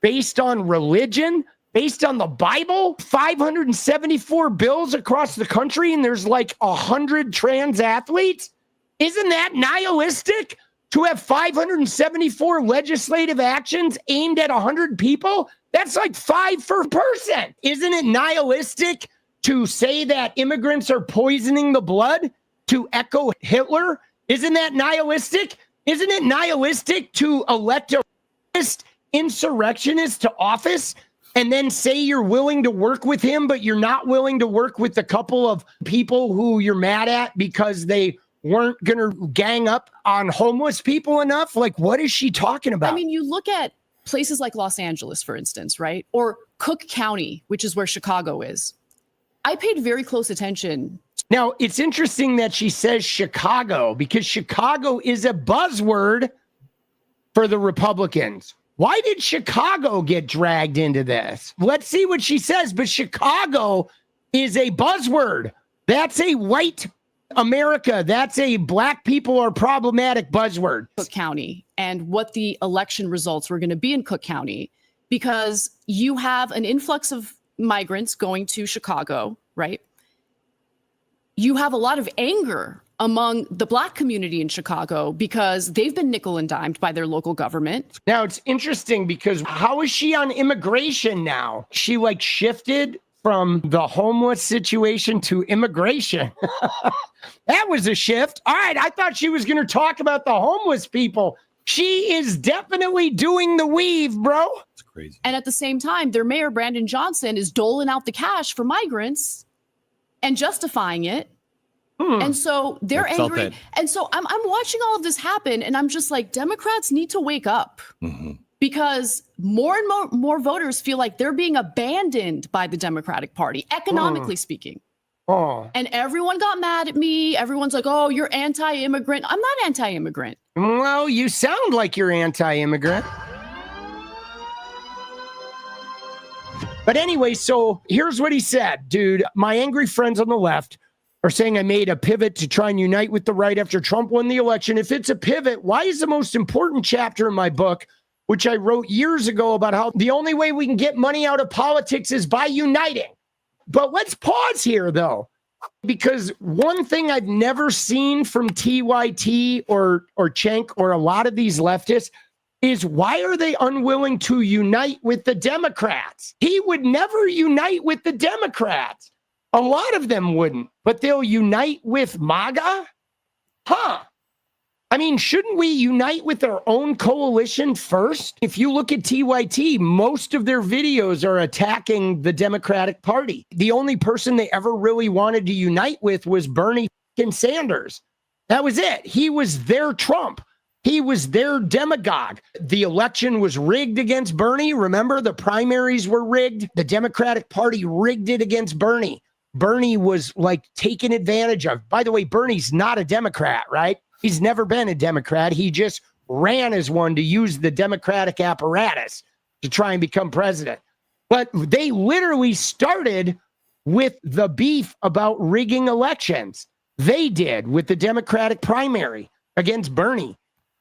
based on religion, based on the Bible, 574 bills across the country, and there's like 100 trans athletes? Isn't that nihilistic to have 574 legislative actions aimed at 100 people? That's like 5 per person. Isn't it nihilistic to say that immigrants are poisoning the blood, to echo Hitler? Isn't that nihilistic? Isn't it nihilistic to elect a insurrectionist to office and then say you're willing to work with him, but you're not willing to work with the couple of people who you're mad at because they weren't going to gang up on homeless people enough? Like, what is she talking about? I mean, you look at places like Los Angeles, for instance, right? Or Cook County, which is where Chicago is. I paid very close attention. Now, it's interesting that she says Chicago because Chicago is a buzzword for the Republicans. Why did Chicago get dragged into this? Let's see what she says. But Chicago is a buzzword. That's a white America. That's a black people are problematic buzzword. Cook County and what the election results were going to be in Cook County, because you have an influx of migrants going to Chicago, right? You have a lot of anger among the black community in Chicago because they've been nickel and dimed by their local government. Now, it's interesting because how is she on immigration now? She like shifted from the homeless situation to immigration. That was a shift. All right, I thought she was going to talk about the homeless people. She is definitely doing the weave, bro. It's crazy. And at the same time, their mayor, Brandon Johnson, is doling out the cash for migrants and justifying it. And so they're angry. And so I'm watching all of this happen, and I'm just like, Democrats need to wake up. Because more and more voters feel like they're being abandoned by the Democratic Party, economically speaking. And everyone got mad at me. Everyone's like, oh, you're anti-immigrant. I'm not anti-immigrant. Well, you sound like you're anti-immigrant. But anyway, so here's what he said, dude. My angry friends on the left are saying I made a pivot to try and unite with the right after Trump won the election. If it's a pivot, why is the most important chapter in my book, which I wrote years ago, about how the only way we can get money out of politics is by uniting? But let's pause here, though, because one thing I've never seen from TYT or Cenk or a lot of these leftists is why are they unwilling to unite with the Democrats? He would never unite with the Democrats. A lot of them wouldn't, but they'll unite with MAGA? Huh. I mean, shouldn't we unite with our own coalition first? If you look at TYT, most of their videos are attacking the Democratic Party. The only person they ever really wanted to unite with was Bernie Sanders. That was it. He was their Trump. He was their demagogue. The election was rigged against Bernie. Remember, the primaries were rigged. The Democratic Party rigged it against Bernie. Bernie was like taken advantage of. By the way, Bernie's not a Democrat, right? He's never been a Democrat. He just ran as one to use the Democratic apparatus to try and become president. But they literally started with the beef about rigging elections. They did with the Democratic primary against Bernie.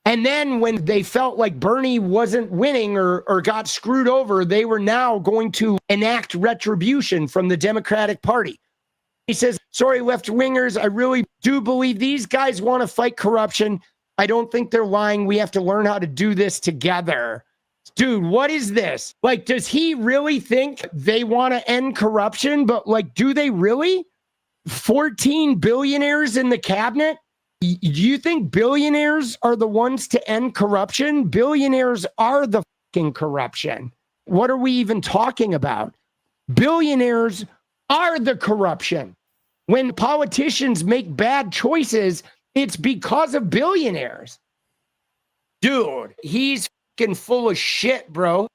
And then when they felt like Bernie wasn't winning or got screwed over, they were now going to enact retribution from the Democratic Party. He says, sorry, left-wingers, I really do believe these guys want to fight corruption. I don't think they're lying. We have to learn how to do this together. Dude, what is this? Like, does he really think they want to end corruption? But like, do they really? 14 billionaires in the cabinet? Do you think billionaires are the ones to end corruption? Billionaires are the fucking corruption. What are we even talking about? Billionaires are the corruption. When politicians make bad choices, it's because of billionaires. Dude, he's fucking full of shit, bro.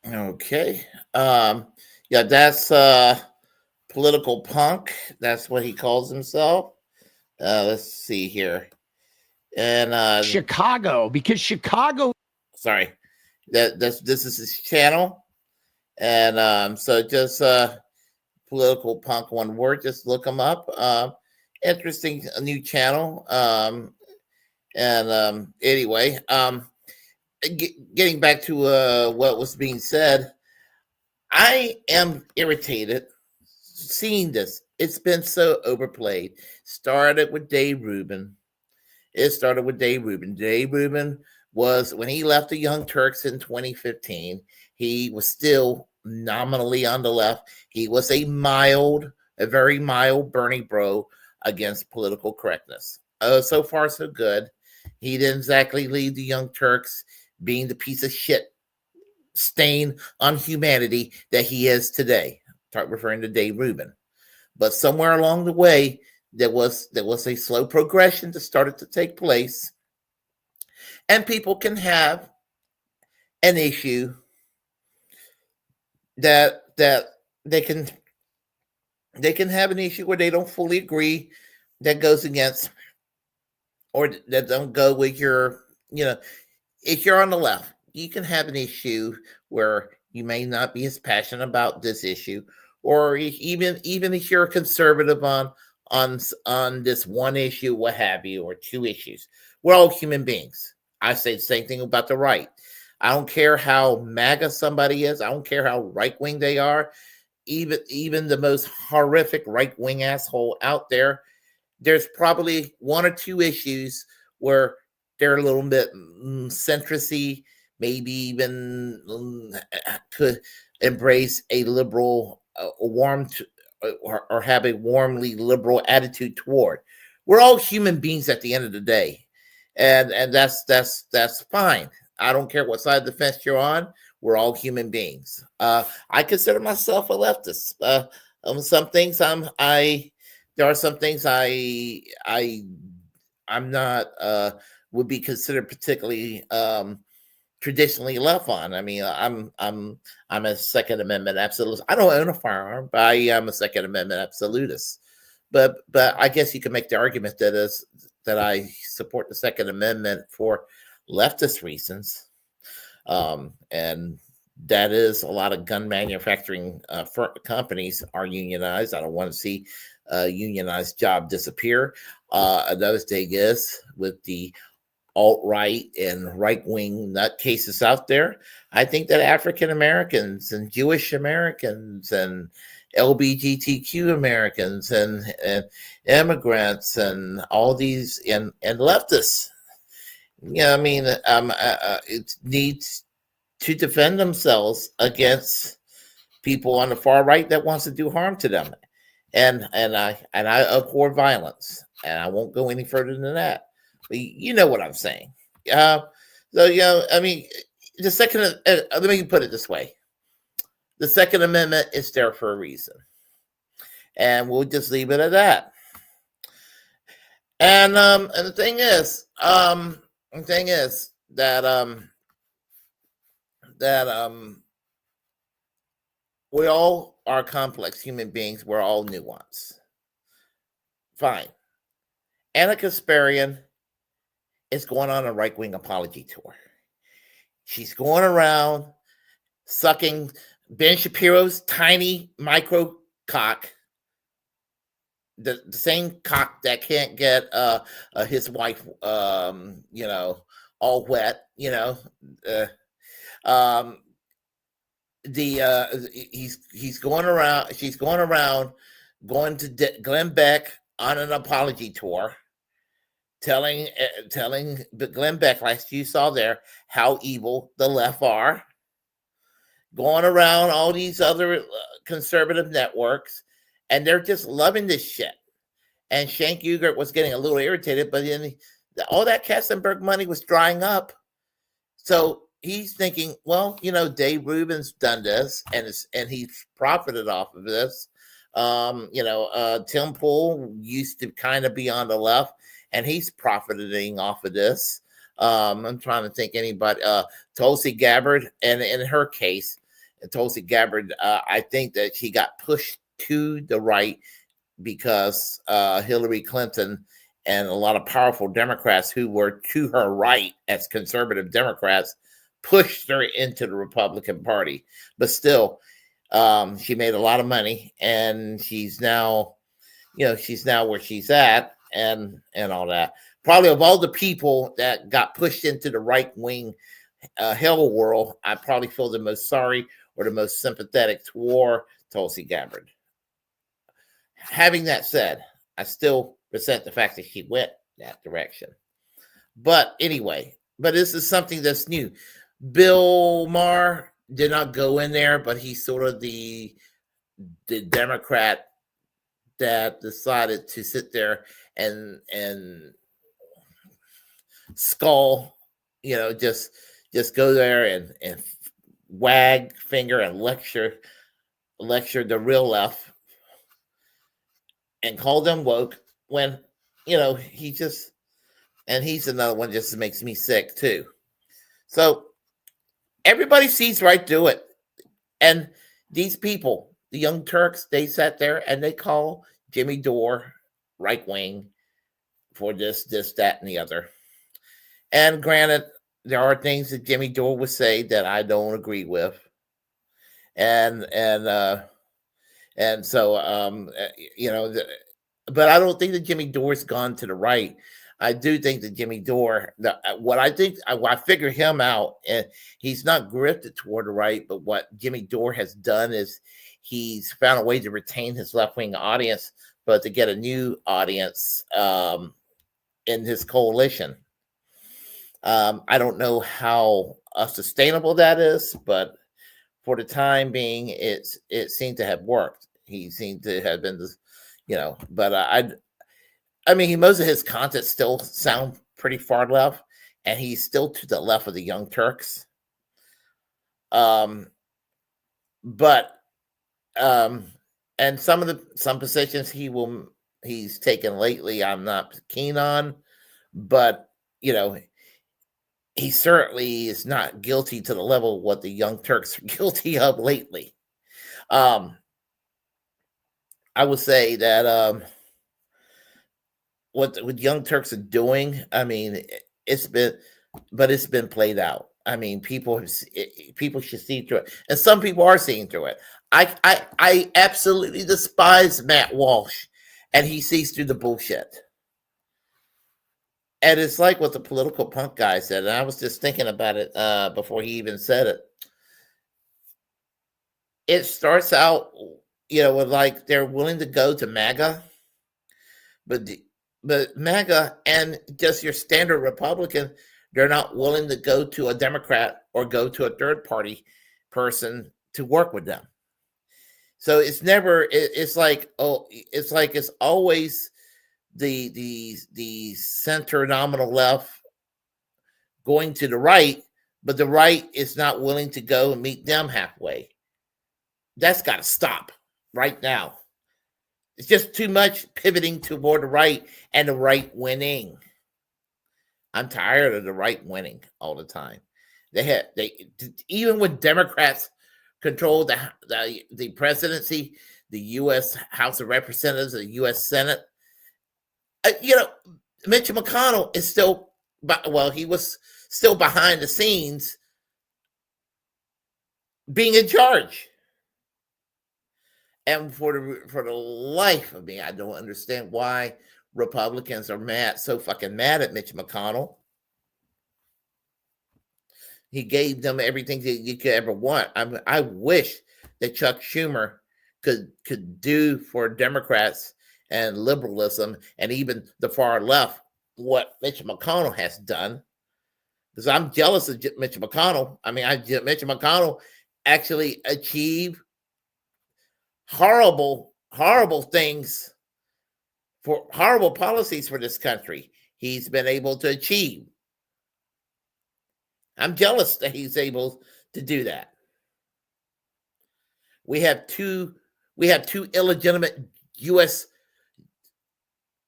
Okay. Yeah, that's political punk. That's what he calls himself. Let's see here. And Chicago, because Chicago. Sorry. This is his channel. And so just political punk, one word, just look him up. Interesting new channel. Anyway, getting back to what was being said, I am irritated seeing this. It's been so overplayed. Started with Dave Rubin. Dave Rubin was, when he left the Young Turks in 2015, he was still nominally on the left. He was a very mild Bernie bro against political correctness. So far, so good. He didn't exactly leave the Young Turks being the piece of shit stain on humanity that he is today. Start referring to Dave Rubin. But somewhere along the way, there was a slow progression that started to take place. And people can have an issue that they can have an issue where they don't fully agree that goes against or that don't go with your, if you're on the left, you can have an issue where you may not be as passionate about this issue, or even if you're a conservative on this one issue, what have you, or two issues. We're all human beings. I say the same thing about the right. I don't care how MAGA somebody is. I don't care how right-wing they are. Even the most horrific right-wing asshole out there, there's probably one or two issues where they're a little bit centrist-y, maybe even could embrace a liberal, or have a warmly liberal attitude toward. We're all human beings at the end of the day, and that's fine. I don't care what side of the fence you're on. We're all human beings. I consider myself a leftist. Some things there are some things I'm not would be considered particularly traditionally left on. I mean, I'm a Second Amendment absolutist. I don't own a firearm, but I am a Second Amendment absolutist. But I guess you can make the argument that I support the Second Amendment for leftist reasons, and that is a lot of gun manufacturing companies are unionized. I don't want to see a unionized job disappear. Another thing is with the alt-right and right-wing nutcases out there, I think that African Americans and Jewish Americans and LGBTQ Americans and immigrants and all these and leftists, it needs to defend themselves against people on the far right that wants to do harm to them. And I abhor violence, and I won't go any further than that. But you know what I'm saying. The second. Let me put it this way: the Second Amendment is there for a reason, and we'll just leave it at that. And the thing is that we all are complex human beings. We're all nuanced. Fine. Anna Kasparian is going on a right-wing apology tour. She's going around sucking Ben Shapiro's tiny micro cock, the same cock that can't get his wife, all wet. He's going around. She's going around, going to Glenn Beck on an apology tour, telling Glenn Beck, like you saw there, how evil the left are. Going around all these other conservative networks, and they're just loving this shit. And Cenk Uygur was getting a little irritated, but then all that Katzenberg money was drying up. So he's thinking, well, Dave Rubin's done this, and he's profited off of this. Tim Pool used to kind of be on the left, and he's profiting off of this. I'm trying to think anybody. Tulsi Gabbard, and in her case, Tulsi Gabbard, I think that she got pushed to the right because Hillary Clinton and a lot of powerful Democrats who were to her right as conservative Democrats pushed her into the Republican Party. But still, she made a lot of money, and she's now where she's at, and all that. Probably of all the people that got pushed into the right-wing hell world, I probably feel the most sorry or the most sympathetic toward Tulsi Gabbard. Having that said, I still resent the fact that she went that direction. But anyway, this is something that's new. Bill Maher did not go in there, but he's sort of the Democrat that decided to sit there and skull, just go there and wag finger and lecture the real left and call them woke when he's another one just makes me sick too. So everybody sees right through it. And these people, the Young Turks, they sat there and they call Jimmy Dore right wing for this, that, and the other. And granted, there are things that Jimmy Dore would say that I don't agree with. And so, you know, but I don't think that Jimmy Dore's gone to the right. I do think that Jimmy Dore, I figure him out, and he's not grifted toward the right, but what Jimmy Dore has done is he's found a way to retain his left-wing audience, but to get a new audience in his coalition. I don't know how sustainable that is, but for the time being, it seemed to have worked. He seemed to have been, you know, but I mean, most of his content still sound pretty far left, and he's still to the left of the Young Turks. And some positions he's taken lately, I'm not keen on, but you know, he certainly is not guilty to the level of what the Young Turks are guilty of lately. I would say that what Young Turks are doing, I mean, it's been played out. I mean, people should see through it, and some people are seeing through it. I absolutely despise Matt Walsh, and he sees through the bullshit. And it's like what the political punk guy said, and I was just thinking about it before he even said it. It starts out, you know, with like they're willing to go to MAGA, but MAGA and just your standard Republican, they're not willing to go to a Democrat or go to a third party person to work with them. So it's never. It's like it's always the center nominal left going to the right, but the right is not willing to go and meet them halfway. That's got to stop right now. It's just too much pivoting toward the right and the right winning. I'm tired of the right winning all the time. They even when Democrats control the presidency, the U.S. House of Representatives, the U.S. Senate. You know, Mitch McConnell is still, he was still behind the scenes being in charge. And for the life of me, I don't understand why Republicans are so fucking mad at Mitch McConnell. He gave them everything that you could ever want. I wish that Chuck Schumer could do for Democrats and liberalism and even the far left what Mitch McConnell has done. Because I'm jealous of Mitch McConnell. I mean, Mitch McConnell actually achieved horrible things, for horrible policies for this country. He's been able to achieve. I'm jealous that he's able to do that. We have two illegitimate U.S.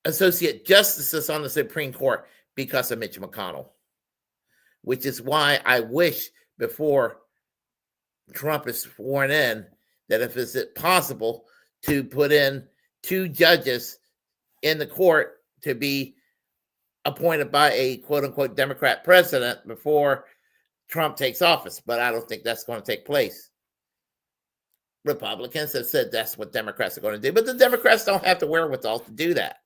associate justices on the Supreme Court because of Mitch McConnell, which is why I wish before Trump is sworn in that if it's possible to put in 2 judges in the court to be appointed by a quote-unquote Democrat president before Trump takes office. But I don't think that's going to take place. Republicans have said that's what Democrats are going to do, but the Democrats don't have the wherewithal to do that.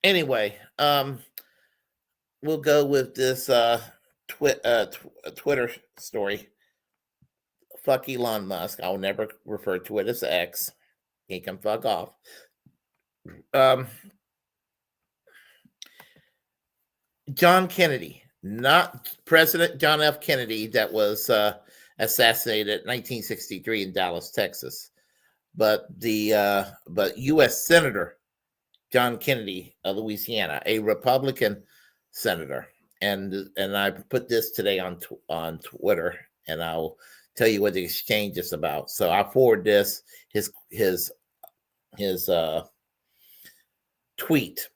Anyway, we'll go with this Twitter story. Fuck Elon Musk. I'll never refer to it as X. He can fuck off. John Kennedy, not President John F. Kennedy, that was assassinated in 1963 in Dallas, Texas, but U.S. Senator John Kennedy of Louisiana, a Republican senator, and I put this today on Twitter, and I'll tell you what the exchange is about. So I forward this his tweet.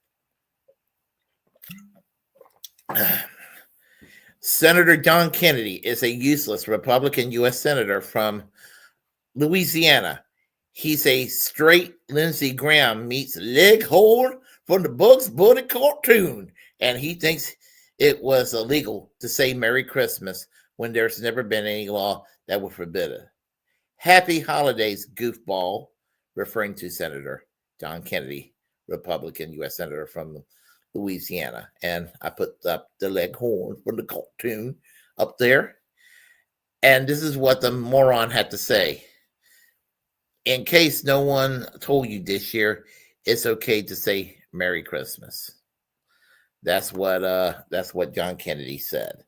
Senator John Kennedy is a useless Republican U.S. Senator from Louisiana. He's a straight Lindsey Graham meets Leghorn from the Bugs Bunny cartoon, and he thinks it was illegal to say Merry Christmas when there's never been any law that would forbid it. Happy holidays, goofball, referring to Senator John Kennedy, Republican U.S. Senator from Louisiana. And I put up the Leghorn from the cartoon up there. And this is what the moron had to say. In case no one told you this year, it's okay to say Merry Christmas. That's what John Kennedy said.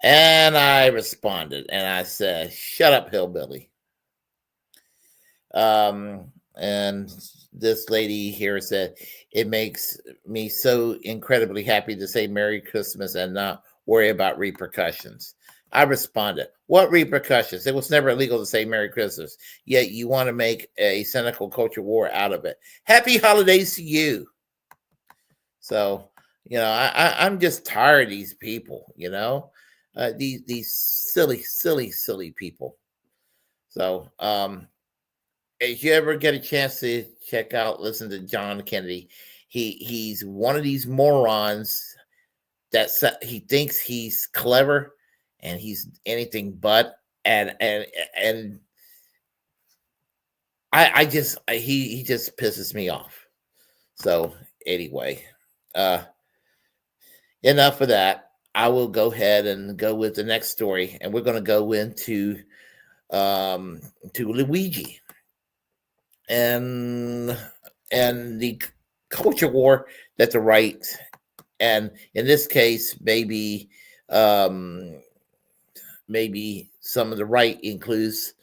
And I responded and I said, shut up, hillbilly. And this lady here said, it makes me so incredibly happy to say Merry Christmas and not worry about repercussions. I responded, what repercussions? It was never illegal to say Merry Christmas, yet you want to make a cynical culture war out of it. Happy holidays to you. So, you know, I'm just tired of these people, you know, these silly people. So, if you ever get a chance to listen to John Kennedy, he's one of these morons that he thinks he's clever and he's anything but, and he just pisses me off. So anyway, enough of that. I will go ahead and go with the next story, and we're going to go into to Luigi and the culture war that the right, and in this case, maybe some of the right includes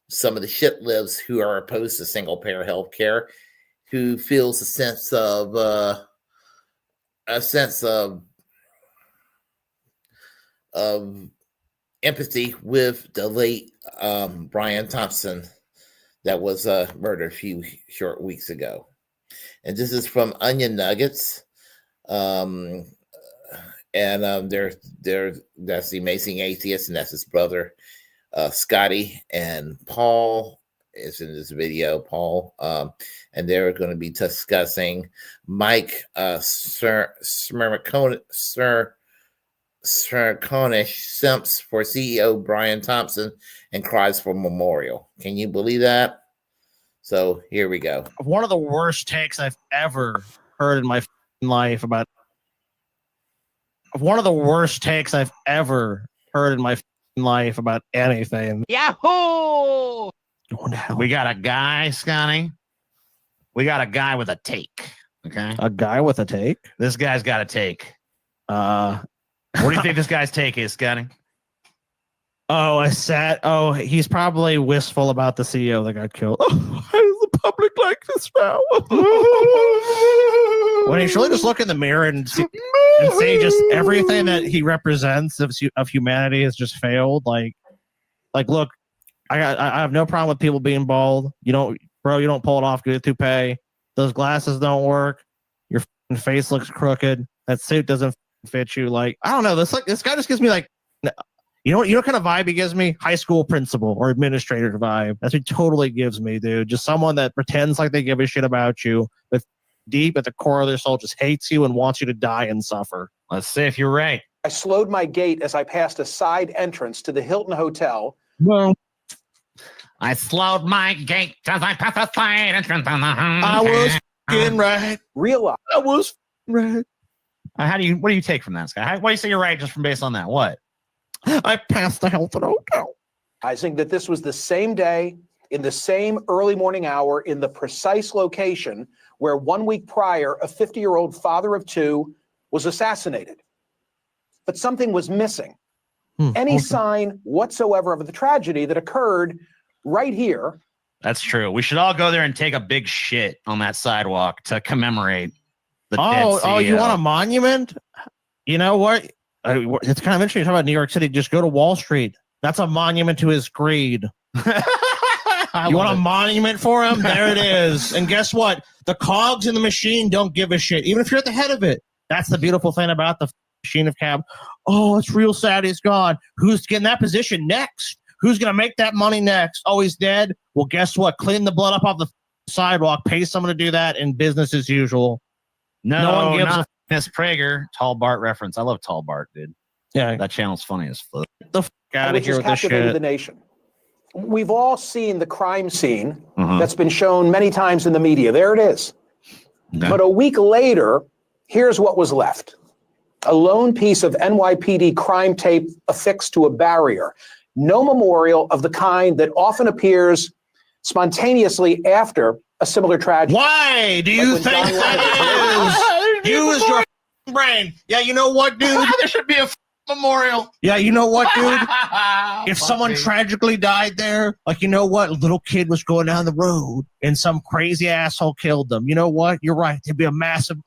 some of the shit lives who are opposed to single payer health care, who feels a sense of empathy with the late Brian Thompson that was murdered a few short weeks ago. And this is from Onion Nuggets. And that's the Amazing Atheist, and that's his brother, Scotty, and Paul is in this video, Paul. And they're going to be discussing Mike Smirconish simps for CEO Brian Thompson and cries for memorial. Can you believe that? So here we go. One of the worst takes I've ever heard in my life about anything. Yahoo! We got a guy, Scotty. We got a guy with a take. Okay. A guy with a take? This guy's got a take. What do you think this guy's take is, Scotty? He's probably wistful about the CEO that got killed. Oh, why does the public like this now? When he should really just look in the mirror and see just everything that he represents of humanity has just failed. Like, look, I have no problem with people being bald. You don't pull it off. Get a toupee. Those glasses don't work. Your face looks crooked. That suit doesn't fit you. Like, I don't know. This guy just gives me like, you know what kind of vibe he gives me? High school principal or administrator vibe. That's what he totally gives me, dude. Just someone that pretends like they give a shit about you, but deep at the core of their soul just hates you and wants you to die and suffer. Let's see if you're right. I slowed my gait as I passed a side entrance to the Hilton Hotel. Well, I slowed my gait as I passed a side entrance. I was f***ing right. Realize I was f***ing right. What do you take from that, Scott? Why do you say you're right just from based on that? What? I passed the Hilton Hotel. Realizing that this was the same day, in the same early morning hour, in the precise location where 1 week prior, a 50-year-old father of two was assassinated. But something was missing. Any sign whatsoever of the tragedy that occurred right here. That's true. We should all go there and take a big shit on that sidewalk to commemorate the dead CEO. Oh, you want a monument? You know what? It's kind of interesting to talk about New York City. Just go to Wall Street. That's a monument to his greed. You want a monument for him? There it is. And guess what? The cogs in the machine don't give a shit, even if you're at the head of it. That's the beautiful thing about the machine of cap. Oh, it's real sad he's gone. Who's getting that position next? Who's going to make that money next? Oh, he's dead? Well, guess what? Clean the blood up off the sidewalk. Pay someone to do that, and business as usual. No one gives not Miss Prager. Tall Bart reference. I love Tall Bart, dude. Yeah. That channel's funny as fuck. The fuck out of Which here has with this captivated shit. the nation. We've all seen the crime scene Mhm. that's been shown many times in the media. There it is. Okay. But a week later, here's what was left. A lone piece of NYPD crime tape affixed to a barrier. No memorial of the kind that often appears spontaneously after a similar tragedy. Why do you when think John that is? Use your brain. Yeah, you know what, dude? There should be a memorial. Yeah, you know what, dude? If someone tragically died there, like, you know what? A little kid was going down the road and some crazy asshole killed them. You know what? You're right. There'd be a massive,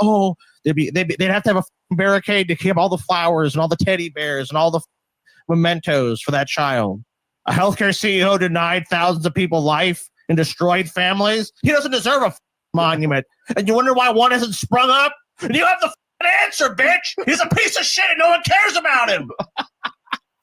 they'd have to have a barricade to keep all the flowers and all the teddy bears and all the mementos for that child. A healthcare CEO denied thousands of people life and destroyed families. He doesn't deserve a monument. And you wonder why one hasn't sprung up? And you have the answer, bitch. He's a piece of shit and no one cares about him.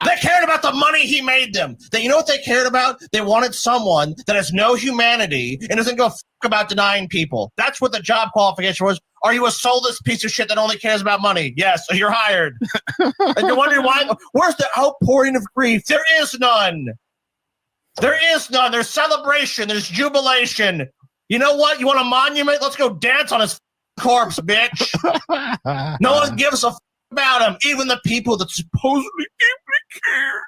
They cared about the money he made them. You know what they cared about? They wanted someone that has no humanity and doesn't go about denying people. That's what the job qualification was. Are you a soulless piece of shit that only cares about money? Yes, you're hired. And you're wondering why? Where's the outpouring of grief? There is none. There is none. There's celebration. There's jubilation. You know what? You want a monument? Let's go dance on his corpse, bitch. No one gives a about him. Even the people that supposedly deeply care.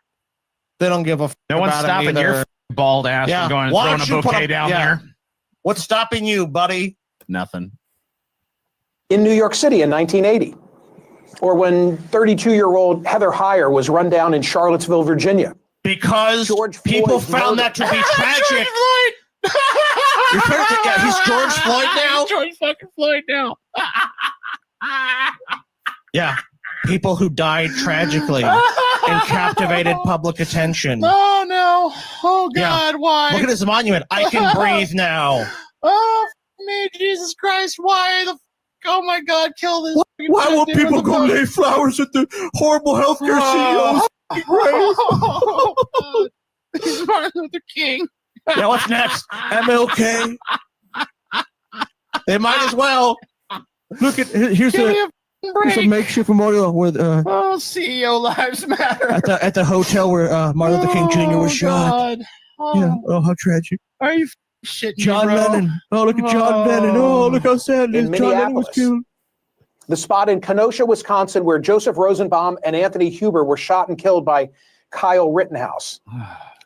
They don't give a No one's about him stopping either. your bald ass from going and Why throwing don't a you put bouquet down there. What's stopping you, buddy? Nothing. In New York City in 1980, or when 32-year-old Heather Heyer was run down in Charlottesville, Virginia. Because people found that to be tragic. You're perfect. Yeah, he's George Floyd now. George fucking Floyd now. Yeah, people who died tragically and captivated public attention. Oh no! Oh God! Why? Look at his monument. I can breathe now. Oh me, Jesus Christ! Why the? Oh my God! Kill this! Why will people go lay flowers at the horrible healthcare CEOs? He's Martin Luther King. Yeah, what's next? MLK. They might as well. Look at here's a makeshift memorial with CEO lives matter at the hotel where Martin Luther King Jr. was shot. God. Oh. Yeah. Oh, how tragic. Are you shitting John me, bro? Lennon. Oh, look at John Lennon. Oh, look how sad it is. In John Lennon was Minneapolis. killed. The spot in Kenosha, Wisconsin, where Joseph Rosenbaum and Anthony Huber were shot and killed by Kyle Rittenhouse.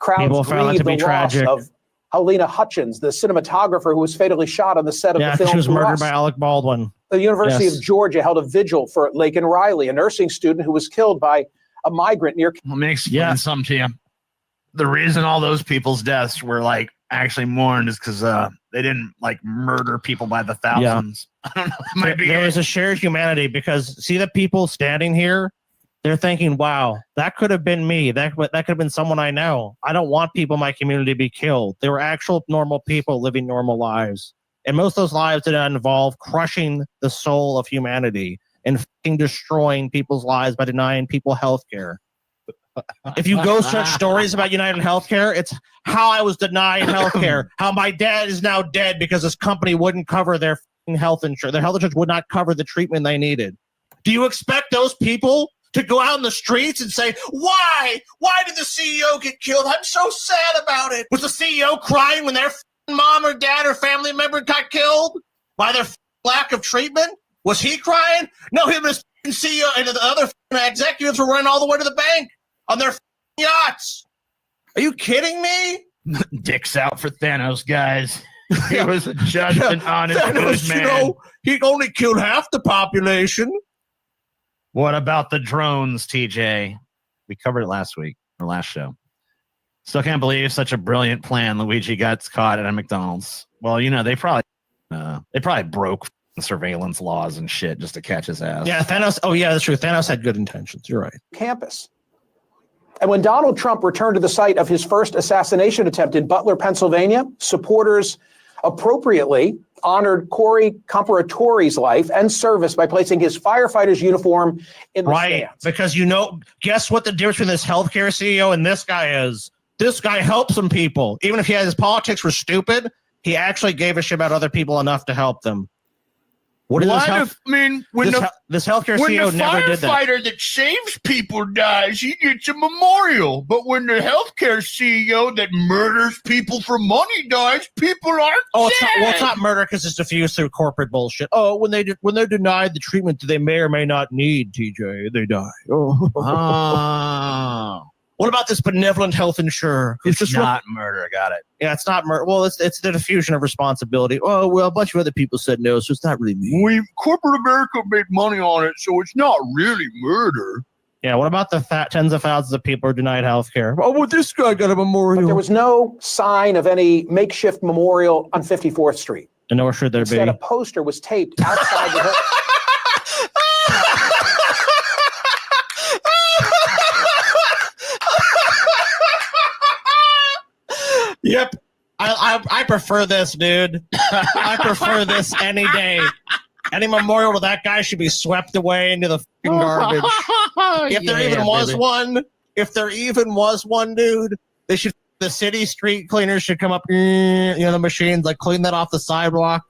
Crowds People found that grieved to be the tragic. loss of Helena Hutchins, the cinematographer who was fatally shot on the set of Yeah, the film she was murdered Rust. by Alec Baldwin. The University Yes. of Georgia held a vigil for Laken Riley, a nursing student who was killed by a migrant near. Let me explain something to you. The reason all those people's deaths were like actually mourned is because they didn't like murder people by the thousands. I don't know. It might be There was a shared humanity because see the people standing here, they're thinking, wow, that could have been me. That could have been someone I know. I don't want people in my community to be killed. They were actual normal people living normal lives. And most of those lives did not involve crushing the soul of humanity and fucking destroying people's lives by denying people health care. If you go search stories about United Healthcare, it's how I was denied healthcare, how my dad is now dead because his company wouldn't cover their health insurance. Their health insurance would not cover the treatment they needed. Do you expect those people to go out in the streets and say, why? Why did the CEO get killed? I'm so sad about it. Was the CEO crying when their mom or dad or family member got killed by their lack of treatment? Was he crying? No, him and his CEO and the other executives were running all the way to the bank on their yachts. Are you kidding me? Dicks out for Thanos, guys. He was just an honest Thanos, good man. You know, he only killed half the population. What about the drones, TJ? We covered it last week, or last show. Still can't believe such a brilliant plan. Luigi got caught at a McDonald's. Well, you know, they probably broke surveillance laws and shit just to catch his ass. Yeah, Thanos. Oh, yeah, that's true. Thanos had good intentions. You're right. Campus. And when Donald Trump returned to the site of his first assassination attempt in Butler, Pennsylvania, supporters appropriately honored Corey Comparatori's life and service by placing his firefighter's uniform in the Right, stands. because guess what the difference between this healthcare CEO and this guy is? This guy helped some people. Even if his politics were stupid, he actually gave a shit about other people enough to help them. When when this healthcare when CEO the never did that. firefighter that saves people dies, he gets a memorial. But when the healthcare CEO that murders people for money dies, people aren't. It's not murder because it's diffused through corporate bullshit. Oh, when they're denied the treatment that they may or may not need, TJ, they die. Oh. What about this benevolent health insurer? It's not murder. Got it. Yeah, it's not murder. Well, it's the diffusion of responsibility. Oh, well, a bunch of other people said no, so it's not really me. Corporate America made money on it, so it's not really murder. Yeah, what about the tens of thousands of people who are denied health care? Oh, well, this guy got a memorial. But there was no sign of any makeshift memorial on 54th Street. And nor should there Instead, be. a poster was taped outside the Yep. I prefer this, dude. I prefer this any day. Any memorial to that guy should be swept away into the fucking garbage. If there even was one, dude, they should. The city street cleaners should come up. The machines like clean that off the sidewalk.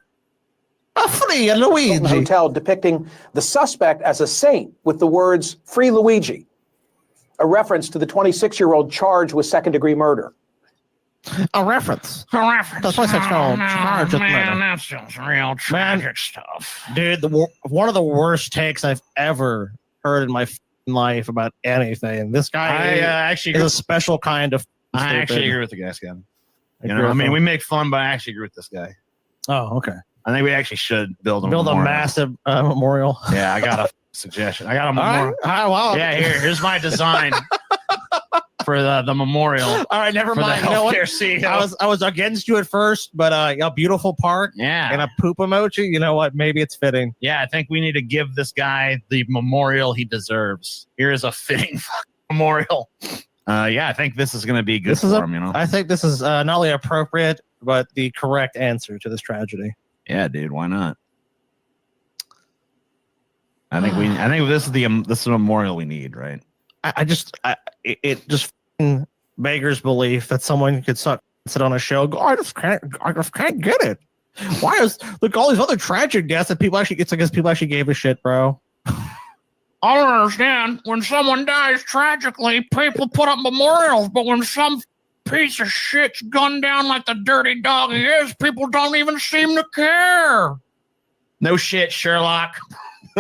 Free Luigi. Hotel depicting the suspect as a saint with the words "Free Luigi," a reference to the 26-year-old charged with second-degree murder. A reference. That's why such charge with murder. That's just real tragic stuff. Dude, one of the worst takes I've ever heard in my life about anything. This guy is a special kind of. I actually agree with the guy, Scott. We make fun, but I actually agree with this guy. Oh, okay. I think we actually should build a massive memorial. Yeah, I got a suggestion. I got a memorial. Wow. Yeah, here's my design for the memorial. All right, never mind. You know what? I was against you at first, but a beautiful park, and a poop emoji. You know what? Maybe it's fitting. Yeah, I think we need to give this guy the memorial he deserves. Here is a fitting memorial. I think this is going to be good for him. I think this is not only appropriate, but the correct answer to this tragedy. Yeah, dude. Why not? I think this is the memorial we need, right? It just beggars belief that someone could sit on a show. Go, I just can't get it. Why look all these other tragic deaths that people actually? It's because people actually gave a shit, bro. I don't understand. When someone dies tragically, people put up memorials, but when some piece of shit's gunned down like the dirty dog he is, people don't even seem to care. No shit, Sherlock.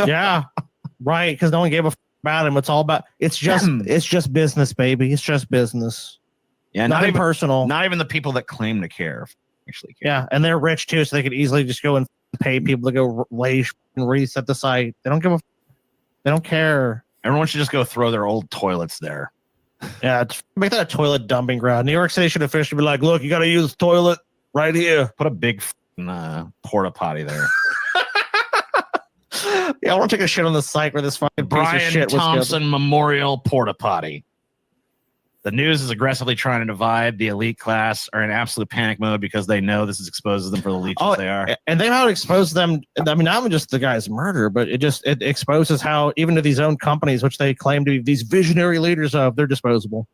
Yeah, right. Because no one gave a about him. It's all about. It's just business, baby. It's just business. Yeah, not even personal. Not even the people that claim to care actually care. Yeah, and they're rich too, so they could easily just go and pay people to go lay and reset the site. They don't give a. They don't care. Everyone should just go throw their old toilets there. Yeah, make that a toilet dumping ground. New York City should officially be like, look, you got to use the toilet right here. Put a big porta potty there. Yeah, I want to take a shit on the site where this fucking Brian piece of shit Thompson Memorial Porta Potty. The news is aggressively trying to divide. The elite class are in absolute panic mode because they know this exposes them for the leeches they are. And they not expose them. I mean, not even just the guy's murder, but it exposes how even to these own companies, which they claim to be these visionary leaders of, they're disposable.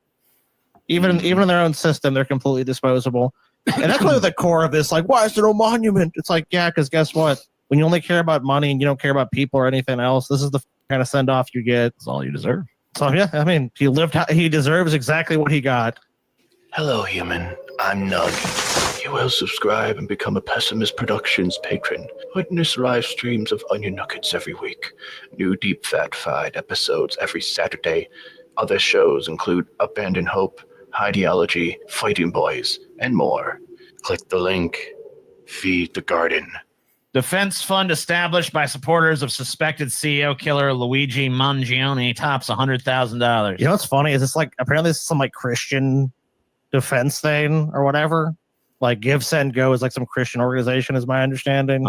Even in their own system, they're completely disposable. And that's really the core of this. Like, why is there no monument? It's like, yeah, because guess what? When you only care about money and you don't care about people or anything else, this is the kind of send off you get. It's all you deserve. So yeah, I mean, he deserves exactly what he got. Hello, human. I'm Nug. You will subscribe and become a Pessimist Productions patron. Witness live streams of Onion Nuggets every week. New Deep Fat Fied episodes every Saturday. Other shows include Abandoned Hope, Ideology, Fighting Boys, and more. Click the link. Feed the garden. Defense fund established by supporters of suspected CEO killer Luigi Mangione tops $100,000. You know what's funny is it's like apparently this is some like Christian defense thing or whatever. Like Give Send Go is like some Christian organization, is my understanding.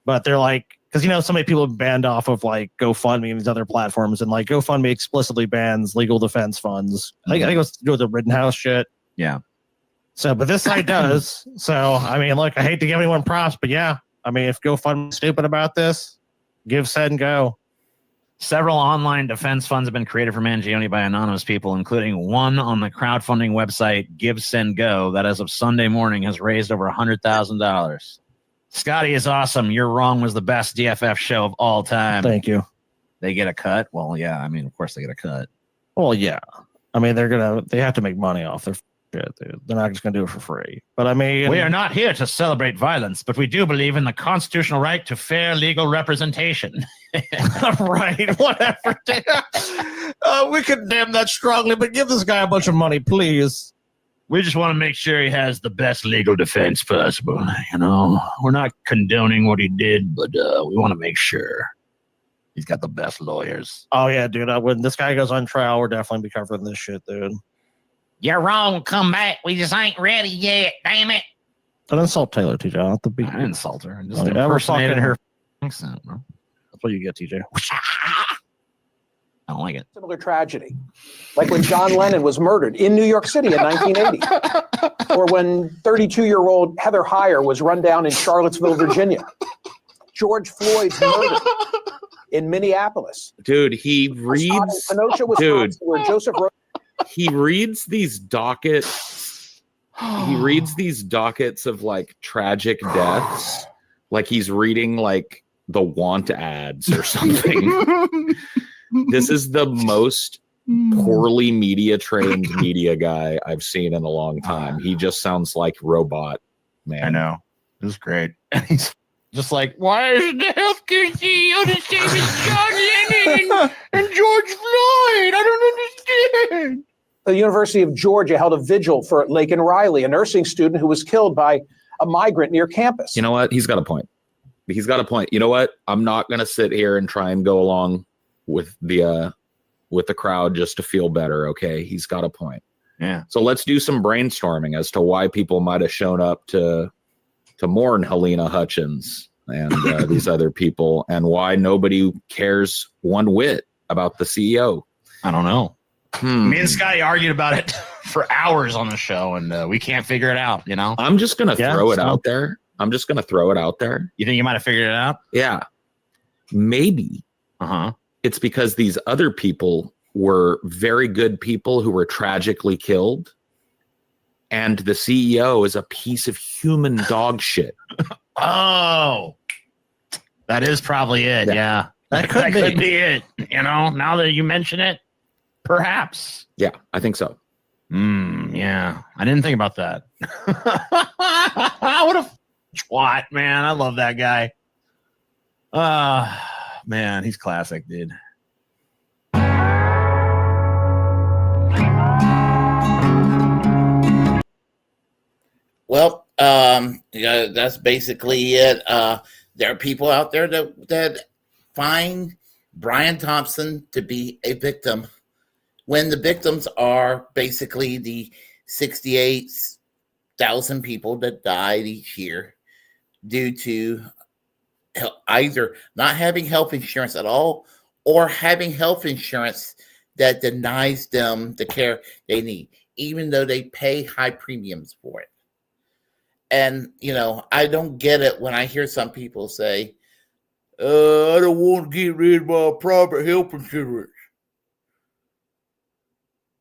But they're like, because so many people have banned off of like GoFundMe and these other platforms, and like GoFundMe explicitly bans legal defense funds. I think it was to do with the Rittenhouse shit. Yeah. So, but this site does. So, I mean, look, I hate to give anyone props, but yeah, I mean, if GoFundMe is stupid about this, give, send, go. Several online defense funds have been created for Mangione by anonymous people, including one on the crowdfunding website Give, Send, Go that as of Sunday morning has raised over $100,000. Scotty is awesome. You're Wrong was the best DFF show of all time. Thank you. They get a cut? Well, yeah, I mean, of course they get a cut. Well, yeah. I mean, they have to make money off their shit, dude. They're not just going to do it for free. But I mean, we are not here to celebrate violence, but we do believe in the constitutional right to fair legal representation. Right, whatever. We condemn that strongly, but give this guy a bunch of money, please. We just want to make sure he has the best legal defense possible. You know, we're not condoning what he did, but we want to make sure he's got the best lawyers. Oh, yeah, dude. When this guy goes on trial, we're definitely be covering this shit, dude. You're wrong. Come back. We just ain't ready yet. Damn it. Don't insult Taylor, TJ. I'll have to be. I didn't insult her. I just Oh, yeah, impersonated we're her accent, bro. That's what you get, TJ. I don't like it. Similar tragedy, like when John Lennon was murdered in New York City in 1980, or when 32-year-old Heather Heyer was run down in Charlottesville, Virginia. George Floyd's murder in Minneapolis. Dude, he reads. Kenosha, Wisconsin, where Joseph. He reads these dockets. He reads these dockets of like tragic deaths, like he's reading like the want ads or something. This is the most poorly media trained media guy I've seen in a long time. He just sounds like robot, man. I know. It was great. And he's just like, Why isn't the healthcare CEO the same as John Lennon and George Floyd? I don't understand. The University of Georgia held a vigil for Laken Riley, a nursing student who was killed by a migrant near campus. You know what? He's got a point. You know what? I'm not going to sit here and try and go along with the crowd just to feel better. Okay. He's got a point. Yeah. So let's do some brainstorming as to why people might have shown up to mourn Helena Hutchins and these other people, and why nobody cares one whit about the CEO. I don't know. Me and Scotty argued about it for hours on the show, and we can't figure it out, you know? I'm just going to throw it out there. You think you might have figured it out? Yeah. Maybe. It's because these other people were very good people who were tragically killed, and the CEO is a piece of human dog shit. Oh, that is probably it. Yeah. That could be it. You know, now that you mention it, perhaps. Yeah, I think so. Yeah. I didn't think about that. What a twat, man. I love that guy. Man, he's classic, dude. Well, yeah, that's basically it. There are people out there that find Brian Thompson to be a victim, when the victims are basically the 68,000 people that died each year due to either not having health insurance at all, or having health insurance that denies them the care they need, even though they pay high premiums for it. And, you know, I don't get it when I hear some people say, I don't want to get rid of my private health insurance.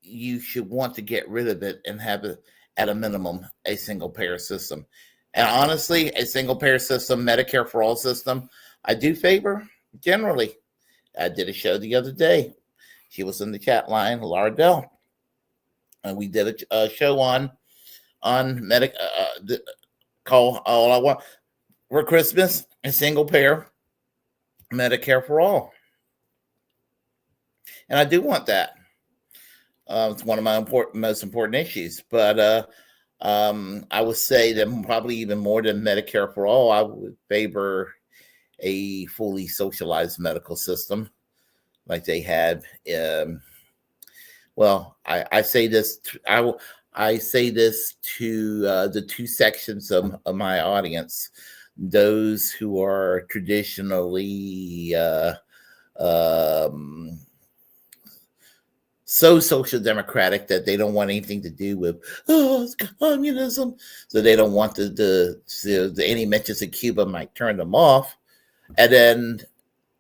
You should want to get rid of it and have it, at a minimum, a single payer system. And honestly, a single payer system, Medicare for all system, I do favor generally. I did a show the other day. She was in the chat line, Laura Dell. And we did a show on call All I Want for Christmas, a single payer Medicare for all. And I do want that. It's one of my most important issues. But I would say that probably even more than Medicare for all, I would favor a fully socialized medical system like they have. Well, I say this. I say this to the two sections of my audience: those who are traditionally so social democratic that they don't want anything to do with it's communism. So they don't want any mentions of Cuba might turn them off. And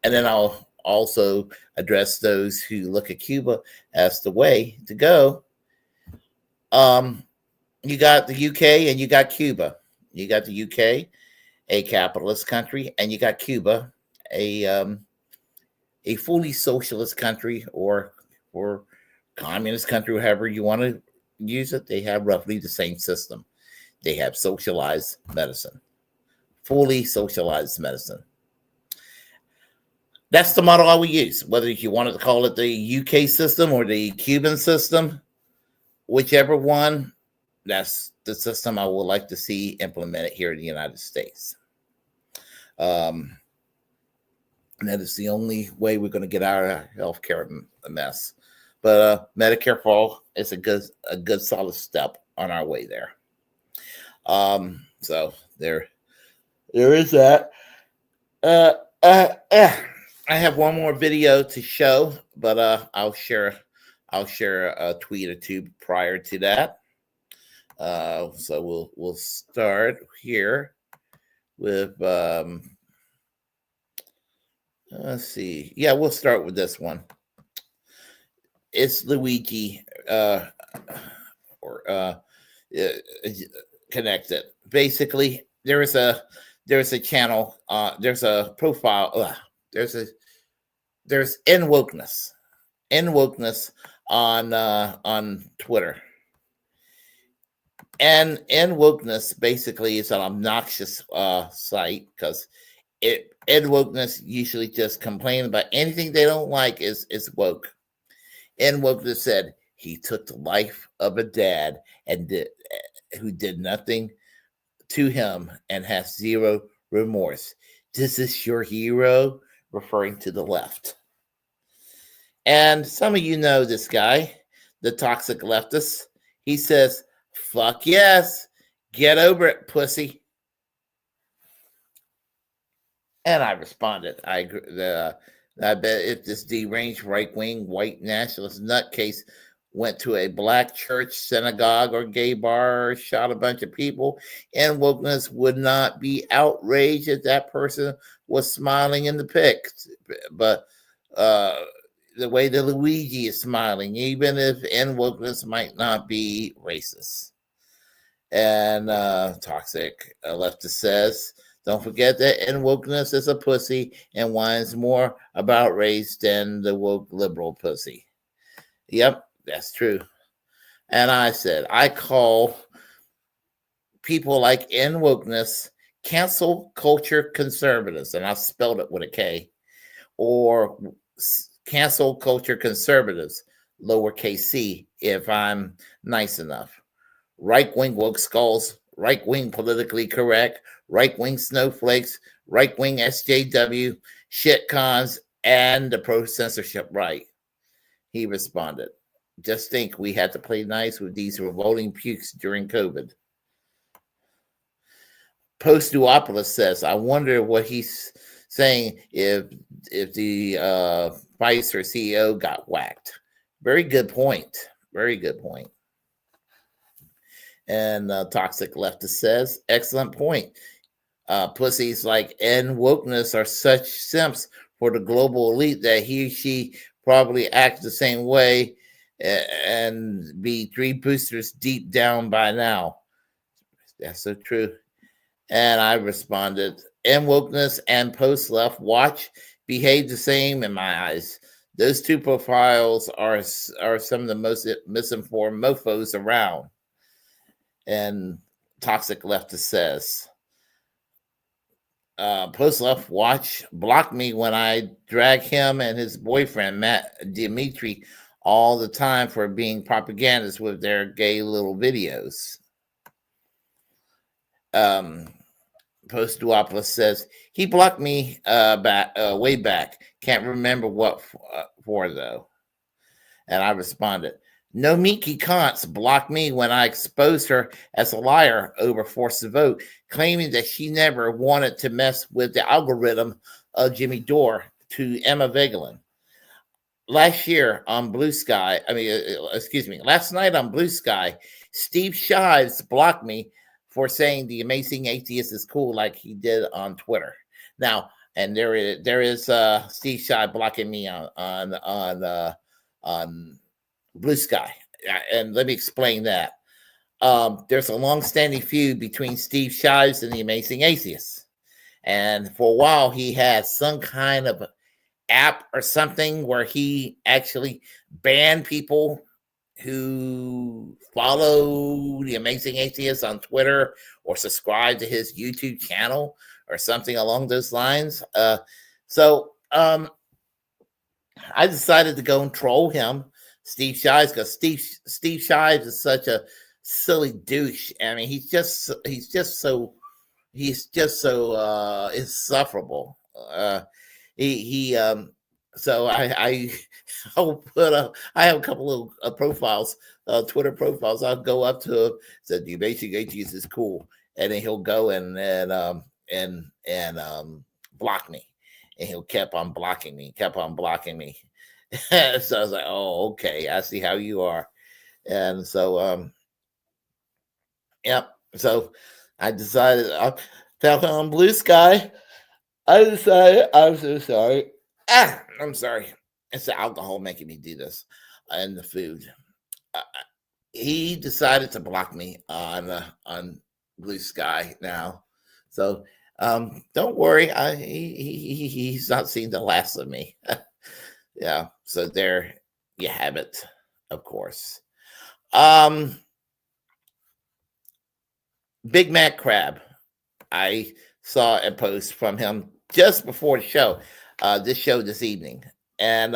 then I'll also address those who look at Cuba as the way to go. You got the UK and you got Cuba. You got the UK, a capitalist country, and you got Cuba, a fully socialist country or communist country, however you want to use it. They have roughly the same system. They have socialized medicine, fully socialized medicine. That's the model I would use, whether you wanted to call it the UK system or the Cuban system, whichever one. That's the system I would like to see implemented here in the United States. And that is the only way we're going to get out of our healthcare mess. But Medicare for all is a good solid step on our way there. So there is that. I have one more video to show, but I'll share a tweet or two prior to that. So we'll start here with let's see. Yeah, we'll start with this one. It's Luigi connected. Basically, there's a channel, there's a profile, there's N-Wokeness on Twitter. And N-Wokeness basically is an obnoxious site because N-Wokeness usually just complain about anything they don't like is woke. N-Wokeness said he took the life of a dad who did nothing to him and has zero remorse. This is your hero, referring to the left. And some of you know this guy, the toxic leftist. He says, fuck yes, get over it, pussy. And I responded, I agree. I bet if this deranged right-wing white nationalist nutcase went to a black church, synagogue, or gay bar, or shot a bunch of people, and wokeness would not be outraged if that person was smiling in the pic. But the way that Luigi is smiling, even if wokeness might not be racist. And toxic leftist says, don't forget that wokeness is a pussy and whines more about race than the woke liberal pussy. Yep, that's true. And I said, I call people like wokeness cancel culture conservatives, and I spelled it with a K, or cancel culture conservatives, lowercase c, if I'm nice enough. Right-wing woke skulls, right-wing politically correct, right-wing snowflakes, right-wing SJW, shitcons, and the pro-censorship right. He responded, just think we had to play nice with these revolting pukes during COVID. Post-Duopolis says, I wonder what he's saying if the vice or CEO got whacked. Very good point. Very good point. And Toxic Leftist says, excellent point. Pussies like wokeness are such simps for the global elite that he or she probably acts the same way and be 3 boosters deep down by now. That's so true. And I responded, wokeness and post-left watch behave the same in my eyes. Those two profiles are some of the most misinformed mofos around. And Toxic Leftist says, post-left watch block me when I drag him and his boyfriend, Matt Dimitri, all the time for being propagandists with their gay little videos. Post-Duopolis says, he blocked me way back. Can't remember what for, though. And I responded, no Miki Kantz blocked me when I exposed her as a liar over Force to Vote, claiming that she never wanted to mess with the algorithm of Jimmy Dore to Emma Vigeland. last year on Blue Sky, last night on Blue Sky, Steve Shives blocked me for saying the Amazing Atheist is cool, like he did on Twitter. Now, and there is Steve Shives blocking me on Blue Sky, and let me explain that. There's a long-standing feud between Steve Shives and the Amazing Atheist, and for a while he had some kind of app or something where he actually banned people who follow the Amazing Atheist on Twitter or subscribe to his YouTube channel or something along those lines. So I decided to go and troll him, Steve Shives, because Steve Shives is such a silly douche. I mean, he's just so insufferable. So I'll put up. I have a couple of profiles, Twitter profiles. I'll go up to him, said the Amazing Atheist is cool, and then he'll go and block me, and he'll kept on blocking me. So I was like, oh, okay, I see how you are, and so yep. So I decided I found on Blue Sky. I decided I'm so sorry. I'm sorry. It's the alcohol making me do this, and the food. He decided to block me on Blue Sky now, so don't worry. He's not seen the last of me. Yeah. So there you have it. Of course. Big Mac Crab. I saw a post from him just before the show, this evening. And,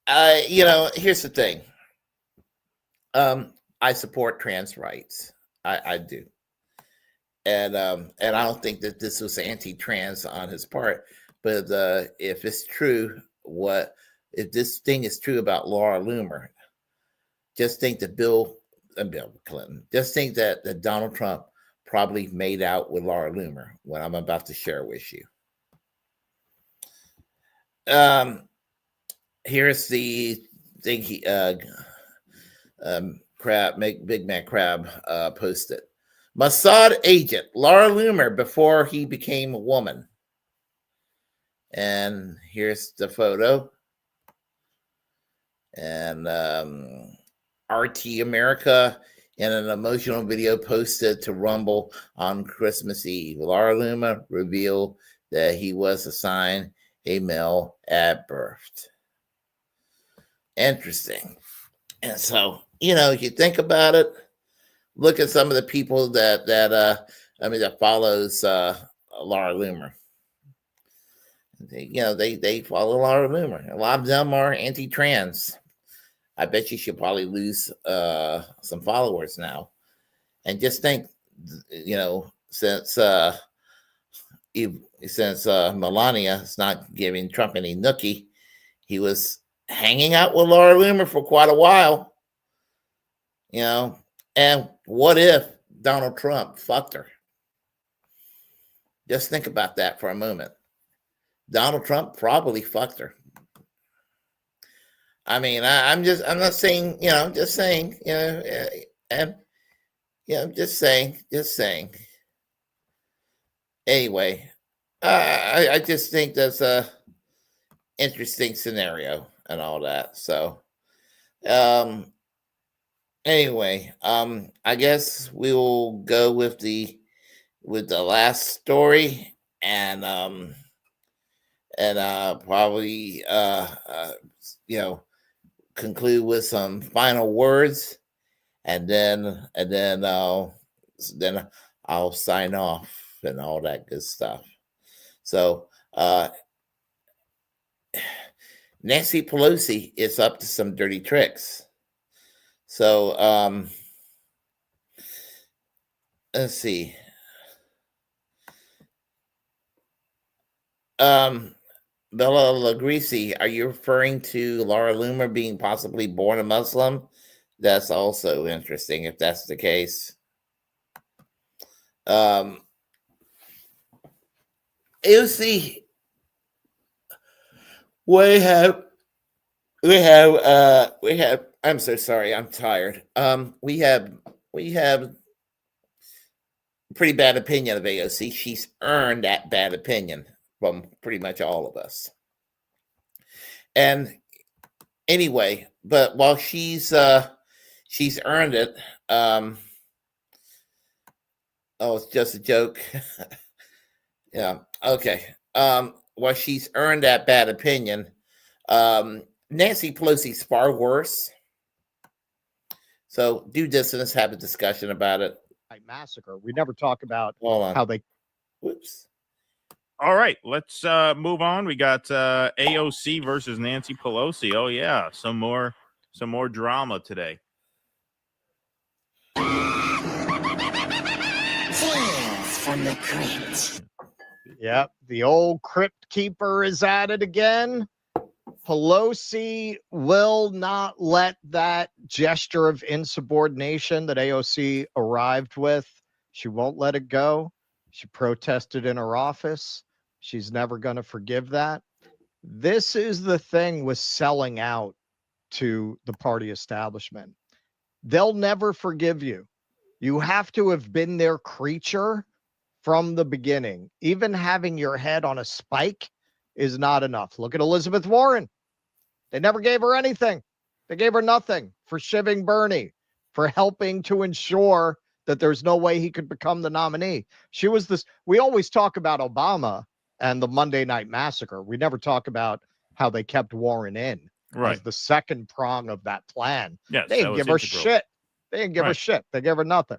here's the thing. I support trans rights. I do. And I don't think that this was anti-trans on his part, but if it's true, if this thing is true about Laura Loomer, just think that Bill Clinton, just think that Donald Trump probably made out with Laura Loomer, what I'm about to share with you. Here's the thing Big Man Crab posted. Mossad agent Laura Loomer before he became a woman. And here's the photo. And RT America in an emotional video posted to Rumble on Christmas Eve. Laura Loomer revealed that he was assigned a male at birth. Interesting. And so, you think about it, look at some of the people that follows Laura Loomer. They follow Laura Loomer. A lot of them are anti-trans. I bet you should probably lose some followers now. And just think, since Melania is not giving Trump any nookie, he was hanging out with Laura Loomer for quite a while. And what if Donald Trump fucked her? Just think about that for a moment. Donald Trump probably fucked her. I mean, I'm not saying, just saying, just saying. Anyway, I just think that's a interesting scenario and all that. So, anyway, I guess we will go with the last story and probably conclude with some final words, and then I'll sign off and all that good stuff. So Nancy Pelosi is up to some dirty tricks. So let's see. Bella Lagrisi, are you referring to Laura Loomer being possibly born a Muslim? That's also interesting if that's the case. Ilse Wahab We have I'm so sorry, I'm tired. We have pretty bad opinion of AOC. She's earned that bad opinion from pretty much all of us. And anyway, but while she's earned it, oh, it's just a joke. Yeah, okay. While she's earned that bad opinion, Nancy Pelosi's far worse. So do this and let's have a discussion about it. Massacre. We never talk about Hold on. how they. Whoops. All right, let's move on. We got AOC versus Nancy Pelosi. Oh yeah, some more drama today. Tales from the crypt. Yep, the old crypt keeper is at it again. Pelosi will not let that gesture of insubordination that AOC arrived with, she won't let it go. She protested in her office. She's never going to forgive that. This is the thing with selling out to the party establishment. They'll never forgive you. You have to have been their creature from the beginning. Even having your head on a spike is not enough. Look at Elizabeth Warren. They never gave her anything. They gave her nothing for shivving Bernie, for helping to ensure that there's no way he could become the nominee. She was this. We always talk about Obama and the Monday Night Massacre. We never talk about how they kept Warren in as the second prong of that plan. Yes, they didn't give her shit. They didn't give her shit. They gave her nothing.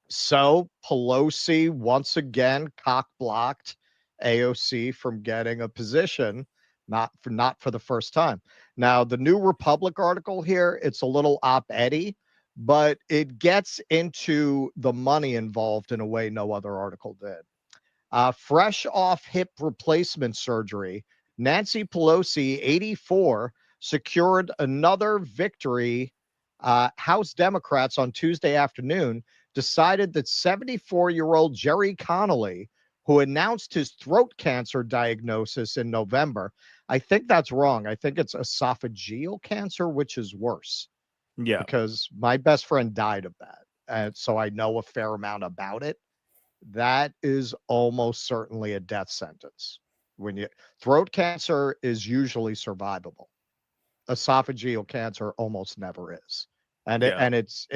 So Pelosi once again cock-blocked AOC from getting a position, not for the first time. Now, the New Republic article here, it's a little op-edy, but it gets into the money involved in a way no other article did. Fresh off hip replacement surgery, Nancy Pelosi, 84, secured another victory. House Democrats on Tuesday afternoon decided that 74-year-old Jerry Connolly, who announced his throat cancer diagnosis in November, I think that's wrong. I think it's esophageal cancer, which is worse. Yeah. Because my best friend died of that. And so I know a fair amount about it. That is almost certainly a death sentence. Throat cancer is usually survivable. Esophageal cancer almost never is. And it's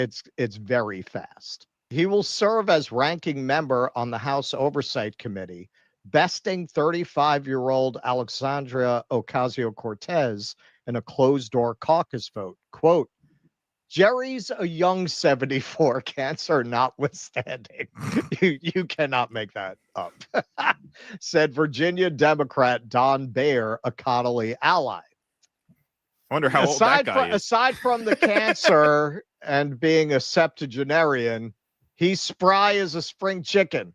very fast. He will serve as ranking member on the House Oversight Committee, besting 35-year-old Alexandria Ocasio-Cortez in a closed-door caucus vote. Quote, Jerry's a young 74, cancer notwithstanding. You cannot make that up, said Virginia Democrat Don Baer, a Connolly ally. I wonder how old that guy is. Aside from the cancer and being a septuagenarian, he's spry as a spring chicken.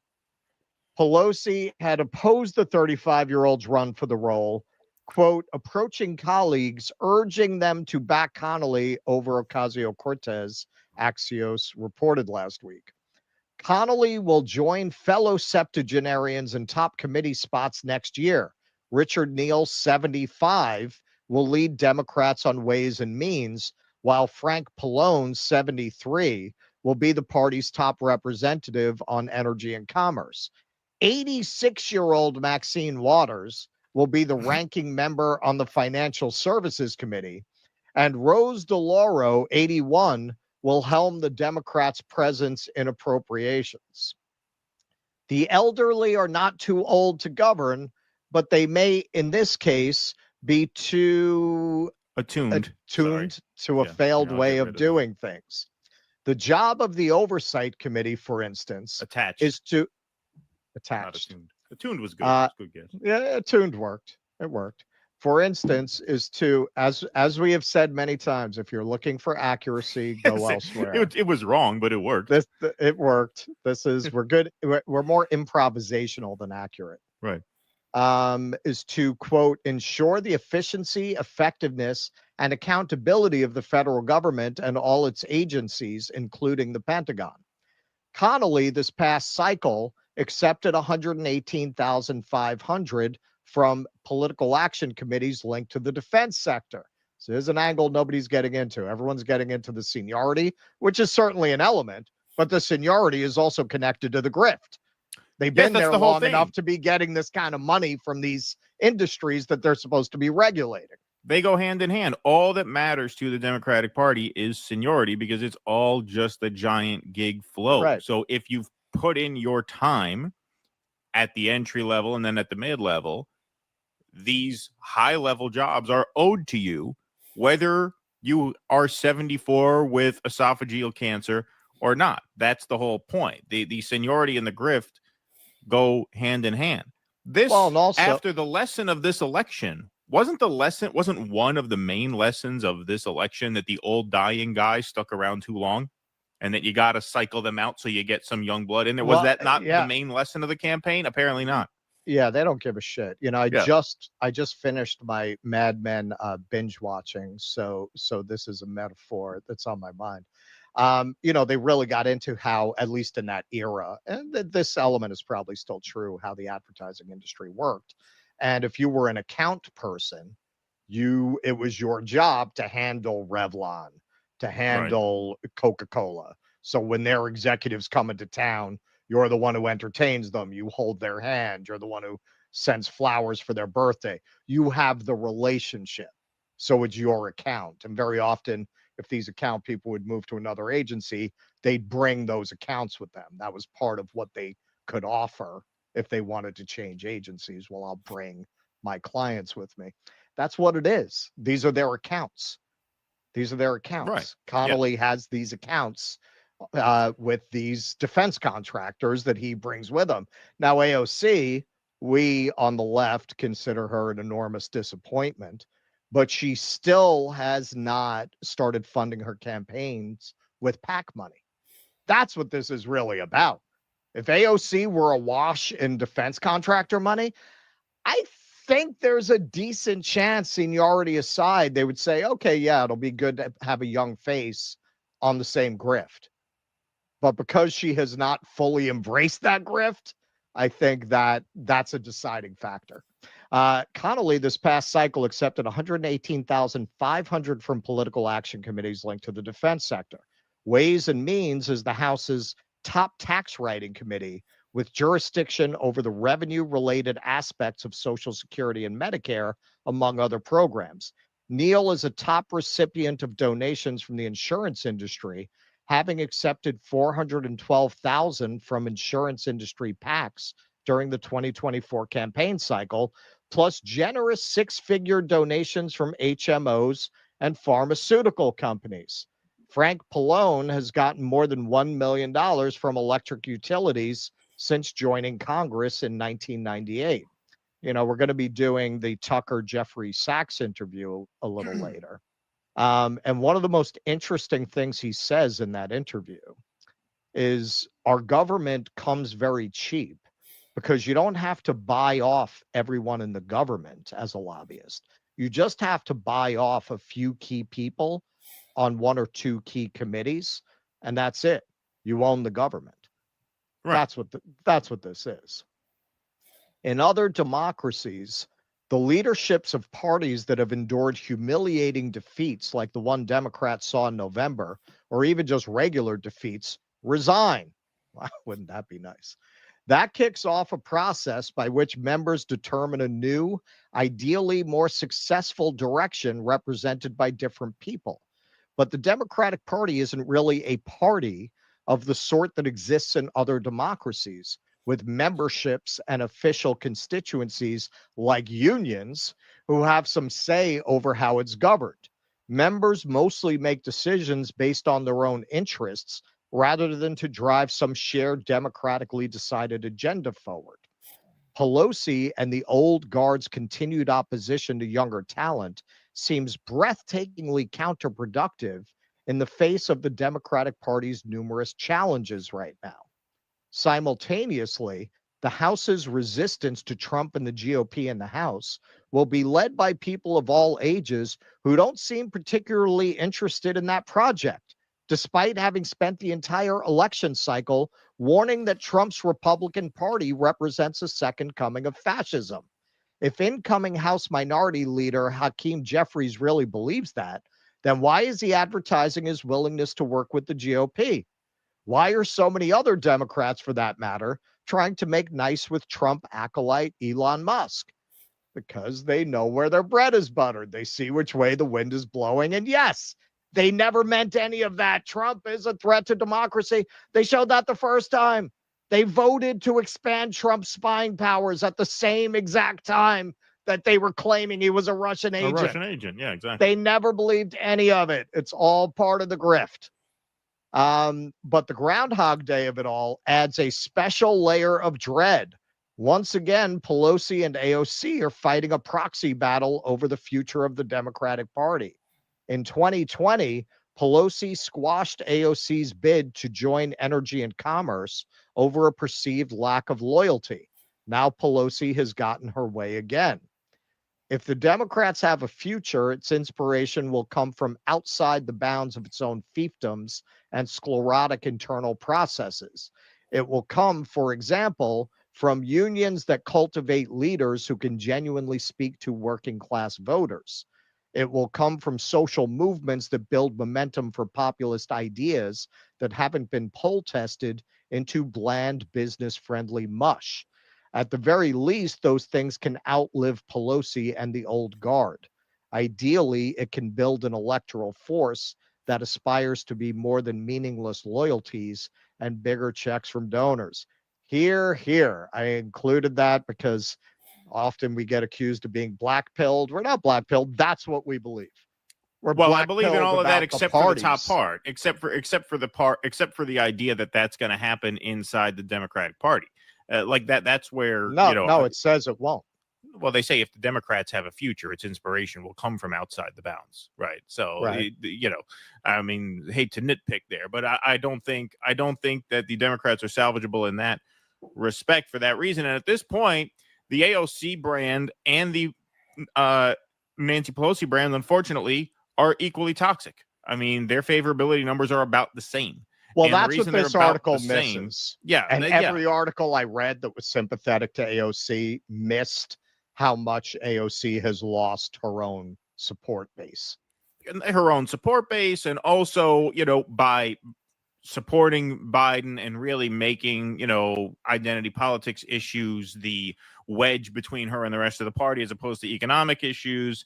Pelosi had opposed the 35-year-old's run for the role, quote, approaching colleagues, urging them to back Connolly over Ocasio-Cortez, Axios reported last week. Connolly will join fellow septuagenarians in top committee spots next year. Richard Neal, 75, will lead Democrats on Ways and Means, while Frank Pallone, 73, will be the party's top representative on Energy and Commerce. 86-year-old Maxine Waters will be the ranking member on the Financial Services Committee, and Rose DeLauro, 81, will helm the Democrats' presence in appropriations. The elderly are not too old to govern, but they may, in this case, be too attuned to a failed way of doing things. The job of the Oversight Committee, for instance, is to attached. Attuned was good. That's a good guess. Yeah, attuned worked. It worked. For instance, is to, as we have said many times, if you're looking for accuracy, go elsewhere. It was wrong, but it worked. It worked. We're good. We're more improvisational than accurate. Right. Is to, quote, ensure the efficiency, effectiveness, and accountability of the federal government and all its agencies, including the Pentagon. Connolly, this past cycle, accepted $118,500 from political action committees linked to the defense sector. So there's an angle nobody's getting into. Everyone's getting into the seniority, which is certainly an element, but the seniority is also connected to the grift. They've been there long enough to be getting this kind of money from these industries that they're supposed to be regulating. They go hand in hand. All that matters to the Democratic Party is seniority because it's all just a giant gig flow. Right. So if you've put in your time at the entry level and then at the mid level, these high level jobs are owed to you, whether you are 74 with esophageal cancer or not. That's the whole point. The seniority and the grift go hand in hand. This, well, and also, after the lesson of this election, wasn't one of the main lessons of this election that the old dying guy stuck around too long and that you got to cycle them out so you get some young blood in there? Was that not the main lesson of the campaign? Apparently not. Yeah, they don't give a shit. You know, I just finished my Mad Men binge watching, so this is a metaphor that's on my mind. You know, they really got into how, at least in that era, and this element is probably still true, how the advertising industry worked. And if you were an account person, it was your job to handle Revlon, to handle Coca-Cola. So when their executives come into town, you're the one who entertains them. You hold their hand. You're the one who sends flowers for their birthday. You have the relationship. So it's your account. And very often, if these account people would move to another agency, they'd bring those accounts with them. That was part of what they could offer if they wanted to change agencies. Well, I'll bring my clients with me. That's what it is. These are their accounts. These are their accounts. Right. Connolly has these accounts with these defense contractors that he brings with him. Now, AOC, we on the left consider her an enormous disappointment, but she still has not started funding her campaigns with PAC money. That's what this is really about. If AOC were awash in defense contractor money, I think there's a decent chance, seniority aside, they would say, okay, yeah, it'll be good to have a young face on the same grift. But because she has not fully embraced that grift, I think that's a deciding factor. Connolly, this past cycle, accepted $118,500 from political action committees linked to the defense sector. Ways and Means is the House's top tax writing committee with jurisdiction over the revenue-related aspects of Social Security and Medicare, among other programs. Neal is a top recipient of donations from the insurance industry, having accepted $412,000 from insurance industry PACs during the 2024 campaign cycle, plus generous six-figure donations from HMOs and pharmaceutical companies. Frank Pallone has gotten more than $1 million from electric utilities since joining Congress in 1998. You know, we're going to be doing the Tucker Jeffrey Sachs interview a little later. And one of the most interesting things he says in that interview is our government comes very cheap because you don't have to buy off everyone in the government as a lobbyist. You just have to buy off a few key people on one or two key committees, and that's it. You own the government. Right. That's what this is. In other democracies, the leaderships of parties that have endured humiliating defeats like the one Democrats saw in November, or even just regular defeats, resign. Wow, wouldn't that be nice? That kicks off a process by which members determine a new, ideally more successful direction represented by different people. But the Democratic Party isn't really a party of the sort that exists in other democracies, with memberships and official constituencies like unions who have some say over how it's governed. Members mostly make decisions based on their own interests rather than to drive some shared democratically decided agenda forward. Pelosi and the old guard's continued opposition to younger talent seems breathtakingly counterproductive in the face of the Democratic Party's numerous challenges right now. Simultaneously, the House's resistance to Trump and the GOP in the House will be led by people of all ages who don't seem particularly interested in that project, despite having spent the entire election cycle warning that Trump's Republican Party represents a second coming of fascism. If incoming House Minority Leader Hakeem Jeffries really believes that, then why is he advertising his willingness to work with the GOP? Why are so many other Democrats, for that matter, trying to make nice with Trump acolyte Elon Musk? Because they know where their bread is buttered. They see which way the wind is blowing. And yes, they never meant any of that. Trump is a threat to democracy. They showed that the first time. They voted to expand Trump's spying powers at the same exact time that they were claiming he was a Russian agent. A Russian agent, yeah, exactly. They never believed any of it. It's all part of the grift. But the Groundhog Day of it all adds a special layer of dread. Once again, Pelosi and AOC are fighting a proxy battle over the future of the Democratic Party. In 2020, Pelosi squashed AOC's bid to join Energy and Commerce over a perceived lack of loyalty. Now Pelosi has gotten her way again. If the Democrats have a future, its inspiration will come from outside the bounds of its own fiefdoms and sclerotic internal processes. It will come, for example, from unions that cultivate leaders who can genuinely speak to working class voters. It will come from social movements that build momentum for populist ideas that haven't been poll tested into bland, business-friendly mush. At the very least, those things can outlive Pelosi and the old guard. Ideally, it can build an electoral force that aspires to be more than meaningless loyalties and bigger checks from donors. Here. I included that because often we get accused of being black-pilled. We're not black-pilled. That's what we believe. Well, I believe in all of that except for the top parties. part, except for the idea that that's going to happen inside the Democratic Party. Like that. That's where No, it says it won't. Well, they say if the Democrats have a future, its inspiration will come from outside the bounds, right? So, Right. I mean, hate to nitpick there, but I don't think that the Democrats are salvageable in that respect for that reason. And at this point, the AOC brand and the Nancy Pelosi brand, unfortunately, are equally toxic. I mean, their favorability numbers are about the same. Well, And the that's what reason they're this about article the same- misses. Yeah, And yeah. every article I read that was sympathetic to AOC missed how much AOC has lost her own support base. Her own support base, and also, by supporting Biden and really making, identity politics issues the wedge between her and the rest of the party as opposed to economic issues.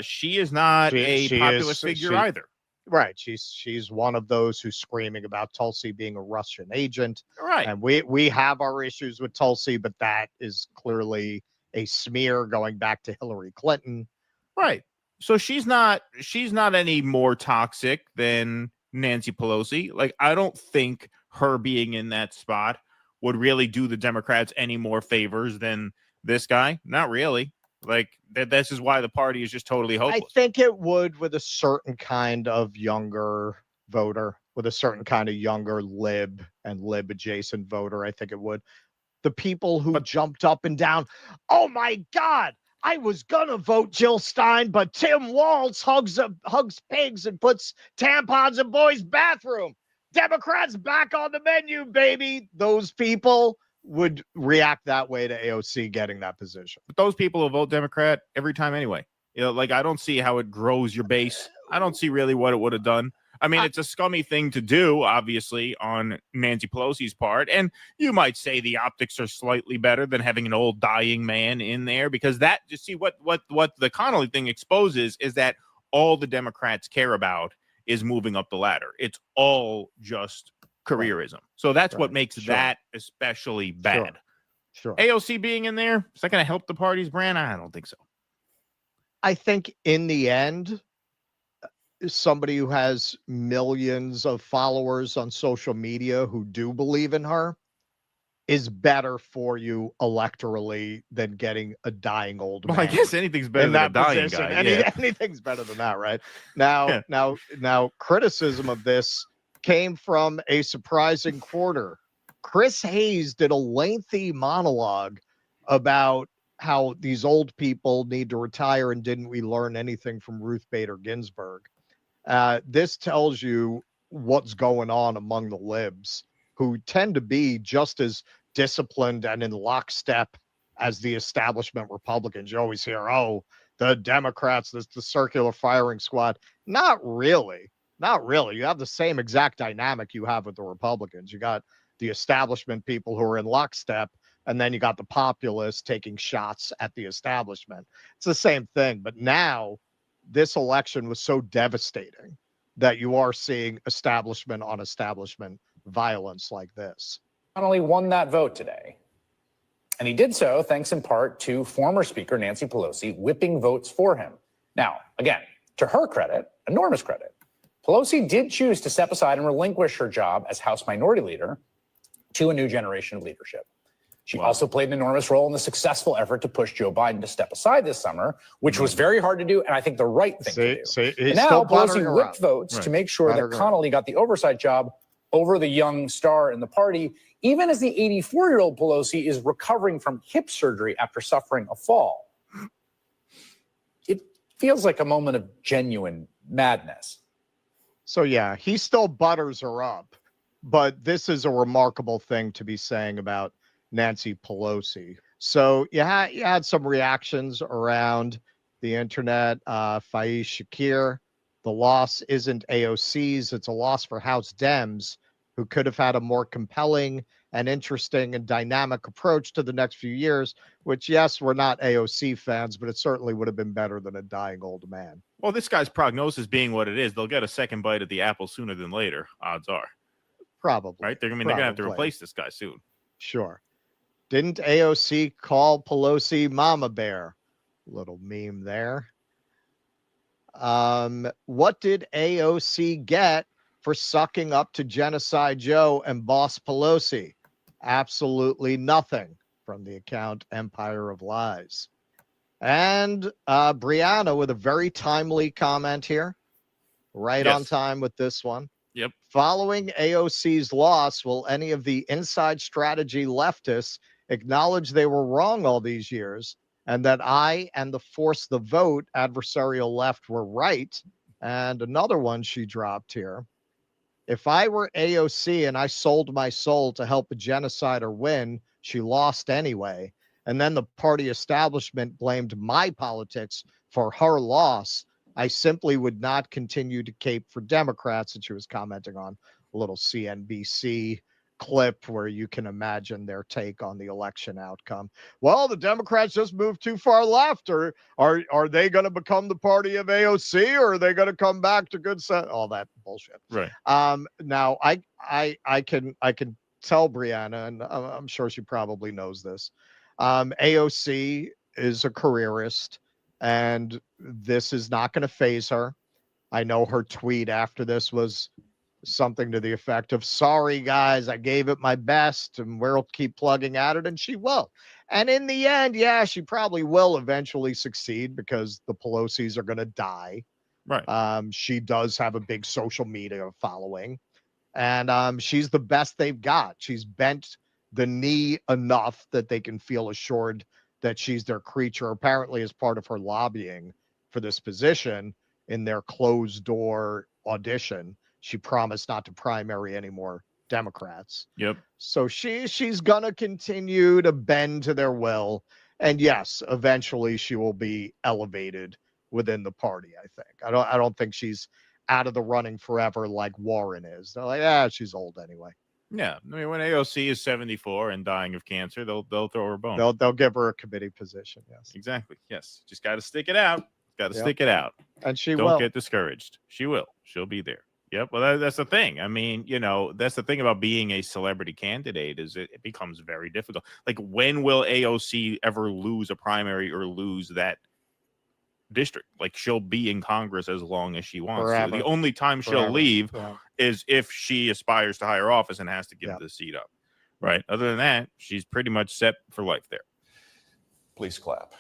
She is not a populist figure either. Right. She's one of those who's screaming about Tulsi being a Russian agent. Right. And we have our issues with Tulsi, but that is clearly a smear going back to Hillary Clinton. Right. So she's not any more toxic than Nancy Pelosi. Like, I don't think her being in that spot would really do the Democrats any more favors than this guy. Not really. Like, this is why the party is just totally hopeless. I think it would with a certain kind of younger voter, with a certain kind of younger lib and lib adjacent voter. I think it would. The people who jumped up and down, oh my God, I was gonna vote Jill Stein, but Tim Walz hugs pigs and puts tampons in boys' bathroom. Democrats back on the menu, baby. Those people would react that way to AOC getting that position. But those people will vote Democrat every time anyway. Like, I don't see how it grows your base. I don't see really what it would have done. I mean, it's a scummy thing to do, obviously, on Nancy Pelosi's part. And you might say the optics are slightly better than having an old dying man in there, because that, just see what the Connolly thing exposes is that all the Democrats care about is moving up the ladder. It's all just careerism. So that's what makes that especially bad. Sure. AOC being in there, is that going to help the party's brand? I don't think so. I think in the end, somebody who has millions of followers on social media who do believe in her is better for you electorally than getting a dying old man. Well, I guess anything's better than a dying guy. Anything's better than that, right? Now, criticism of this came from a surprising quarter. Chris Hayes did a lengthy monologue about how these old people need to retire, and didn't we learn anything from Ruth Bader Ginsburg? This tells you what's going on among the libs, who tend to be just as disciplined and in lockstep as the establishment Republicans. You always hear, oh, the Democrats, this the circular firing squad. Not really. Not really. You have the same exact dynamic you have with the Republicans. You got the establishment people who are in lockstep, and then you got the populists taking shots at the establishment. It's the same thing. But now this election was so devastating that you are seeing establishment on establishment violence like this. Connolly won that vote today. And he did so thanks in part to former Speaker Nancy Pelosi whipping votes for him. Now, again, to her credit, enormous credit, Pelosi did choose to step aside and relinquish her job as House Minority Leader to a new generation of leadership. She also played an enormous role in the successful effort to push Joe Biden to step aside this summer, which was very hard to do, and I think the right thing to do. And now Pelosi whipped votes to make sure that Connolly got the oversight job over the young star in the party, even as the 84-year-old Pelosi is recovering from hip surgery after suffering a fall. It feels like a moment of genuine madness. So, yeah, he still butters her up, but this is a remarkable thing to be saying about Nancy Pelosi. So you had some reactions around the internet. Faiz Shakir, the loss isn't AOC's, it's a loss for House Dems, who could have had a more compelling and interesting and dynamic approach to the next few years, which, yes, we're not AOC fans, but it certainly would have been better than a dying old man. Well, this guy's prognosis being what it is, they'll get a second bite at the apple sooner than later, odds are. Probably. Right? They're going to have to replace this guy soon. Sure. Didn't AOC call Pelosi Mama Bear? Little meme there. What did AOC get for sucking up to Genocide Joe and Boss Pelosi? Absolutely nothing, from the account Empire of Lies. And Brianna with a very timely comment here. Right on time with this one. Yep. Following AOC's loss, will any of the inside strategy leftists acknowledge they were wrong all these years and that I and the force the vote adversarial left were right? And another one she dropped here. If I were AOC and I sold my soul to help a genocider win, she lost anyway. And then the party establishment blamed my politics for her loss, I simply would not continue to cape for Democrats. And she was commenting on a little CNBC clip where you can imagine their take on the election outcome. Well, the Democrats just moved too far left, or are they going to become the party of AOC, or are they going to come back to good sense? All that bullshit. Right. Now I can tell Brianna, and I'm sure she probably knows this. AOC is a careerist, and this is not going to faze her. I know her tweet after this was something to the effect of, sorry guys, I gave it my best and we'll keep plugging at it, and she will. And in the end, yeah, she probably will eventually succeed because the Pelosi's are going to die. Right. She does have a big social media following, and she's the best they've got. She's bent the knee enough that they can feel assured that she's their creature, apparently as part of her lobbying for this position in their closed door audition. She promised not to primary any more Democrats. Yep. So she's going to continue to bend to their will. And yes, eventually she will be elevated within the party, I think. I don't think she's out of the running forever like Warren is. They're like, yeah, she's old anyway. Yeah. I mean, when AOC is 74 and dying of cancer, they'll throw her a bone. They'll give her a committee position. Yes. Exactly. Yes. Just got to stick it out. Got to stick it out. And she Don't will. get discouraged. She will. She'll be there. Yep. Well, that's the thing. I mean, that's the thing about being a celebrity candidate is it becomes very difficult. Like, when will AOC ever lose a primary or lose that district? Like, she'll be in Congress as long as she wants to. The only time she'll leave is if she aspires to higher office and has to give the seat up. Right. Other than that, she's pretty much set for life there. Please clap.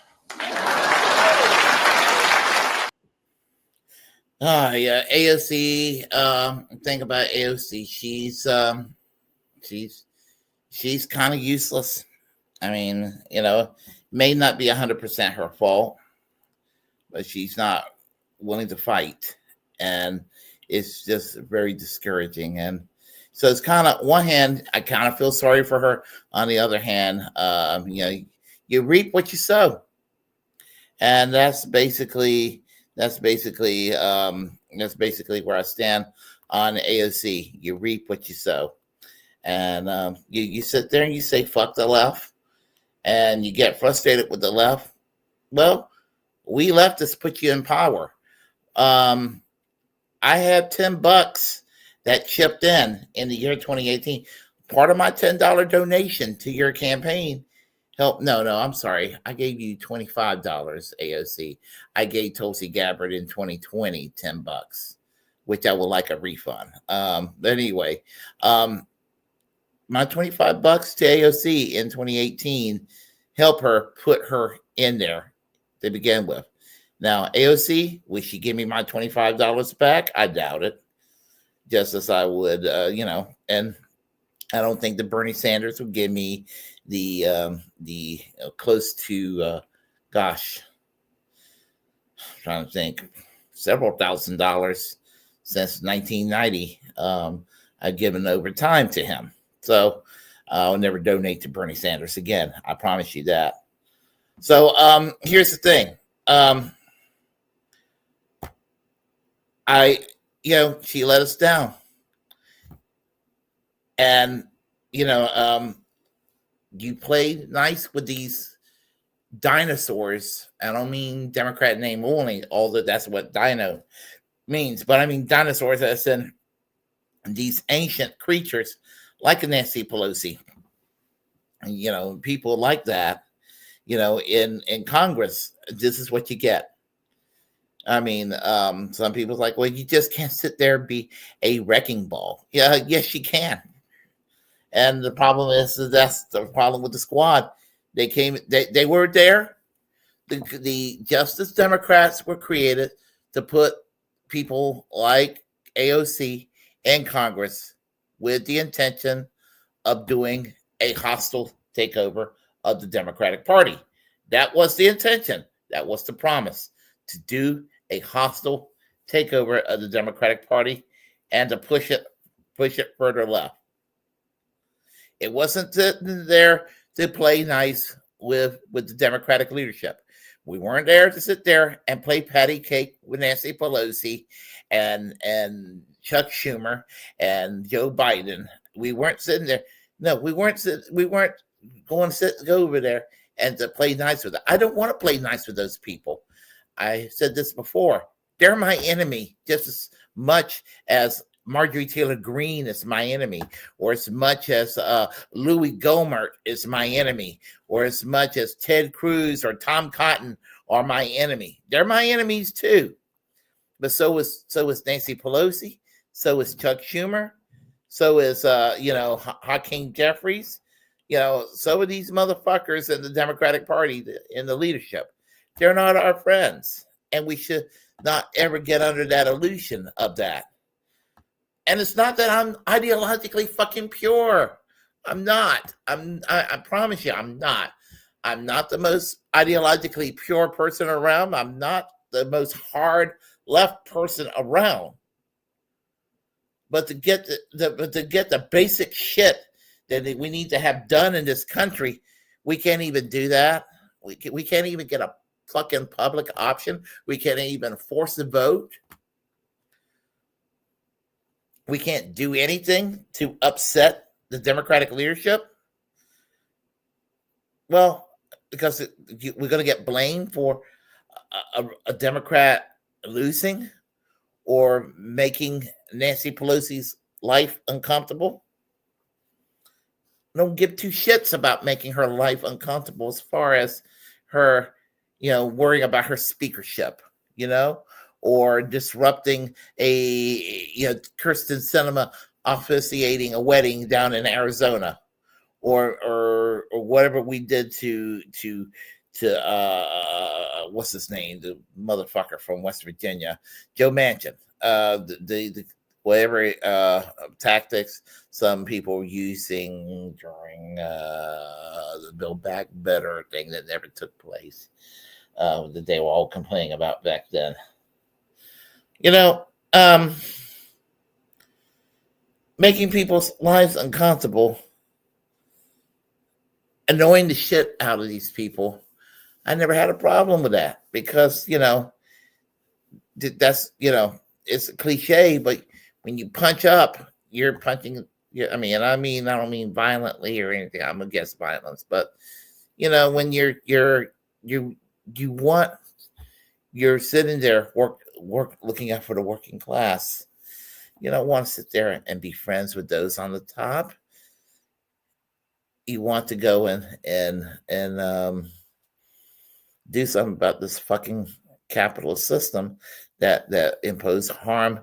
Yeah, AOC. Think about AOC. She's kind of useless. I mean, may not be 100% her fault, but she's not willing to fight, and it's just very discouraging. And so it's kind of, one hand, I kind of feel sorry for her. On the other hand, You reap what you sow, and that's basically where I stand on AOC. You reap what you sow, and you sit there and you say fuck the left, and you get frustrated with the left. Well, we leftists put you in power. I had $10 that chipped in the year 2018. Part of my $10 donation to your campaign helped. No, I'm sorry. I gave you $25, AOC. I gave Tulsi Gabbard in 2020 $10, which I would like a refund. But anyway, my $25 to AOC in 2018 helped her put her in there to begin with. Now, AOC, will she give me my $25 back? I doubt it. Just as I would, and I don't think that Bernie Sanders would give me the close to, I'm trying to think, several $1,000s since 1990. I've given over time to him. So I'll never donate to Bernie Sanders again. I promise you that. So here's the thing. She let us down. And, you play nice with these dinosaurs. I don't mean Democrat name only, although that's what dino means. But I mean dinosaurs as in these ancient creatures like Nancy Pelosi. People like that, in Congress. This is what you get. I mean, some people's like, well, you just can't sit there and be a wrecking ball. Yeah, yes, you can. And the problem is that's the problem with the squad. They were there. The Justice Democrats were created to put people like AOC in Congress with the intention of doing a hostile takeover of the Democratic Party. That was the intention. That was the promise, to do a hostile takeover of the Democratic Party and to push it further left. It wasn't there to play nice with the Democratic leadership. We weren't there to sit there and play patty cake with Nancy Pelosi and Chuck Schumer and Joe Biden. We weren't sitting there. No, we weren't going to go over there and to play nice with them. I don't want to play nice with those people. I said this before. They're my enemy just as much as Marjorie Taylor Greene is my enemy, or as much as Louis Gohmert is my enemy, or as much as Ted Cruz or Tom Cotton are my enemy. They're my enemies too. But so is Nancy Pelosi. So is Chuck Schumer. So is Hakeem Jeffries. So are these motherfuckers in the Democratic Party in the leadership. They're not our friends, and we should not ever get under that illusion of that. And it's not that I'm ideologically fucking pure. I'm not. I promise you, I'm not. I'm not the most ideologically pure person around. I'm not the most hard left person around. But to get the basic shit that we need to have done in this country, we can't even do that. We can't even get a fucking public option. We can't even force a vote. We can't do anything to upset the Democratic leadership. Well, because we're going to get blamed for a Democrat losing or making Nancy Pelosi's life uncomfortable. Don't give two shits about making her life uncomfortable as far as her, worrying about her speakership, or disrupting Kirsten Sinema officiating a wedding down in Arizona, or whatever we did to what's his name, the motherfucker from West Virginia, Joe Manchin, the whatever tactics some people were using during the Build Back Better thing that never took place, that they were all complaining about back then. Making people's lives uncomfortable annoying the shit out of these people, I never had a problem with that because, that's, it's a cliche, but when you punch up, you're punching. I don't mean violently or anything. I'm against violence, but when you're sitting there work looking out for the working class, you don't want to sit there and be friends with those on the top. You want to go and do something about this fucking capitalist system that impose harm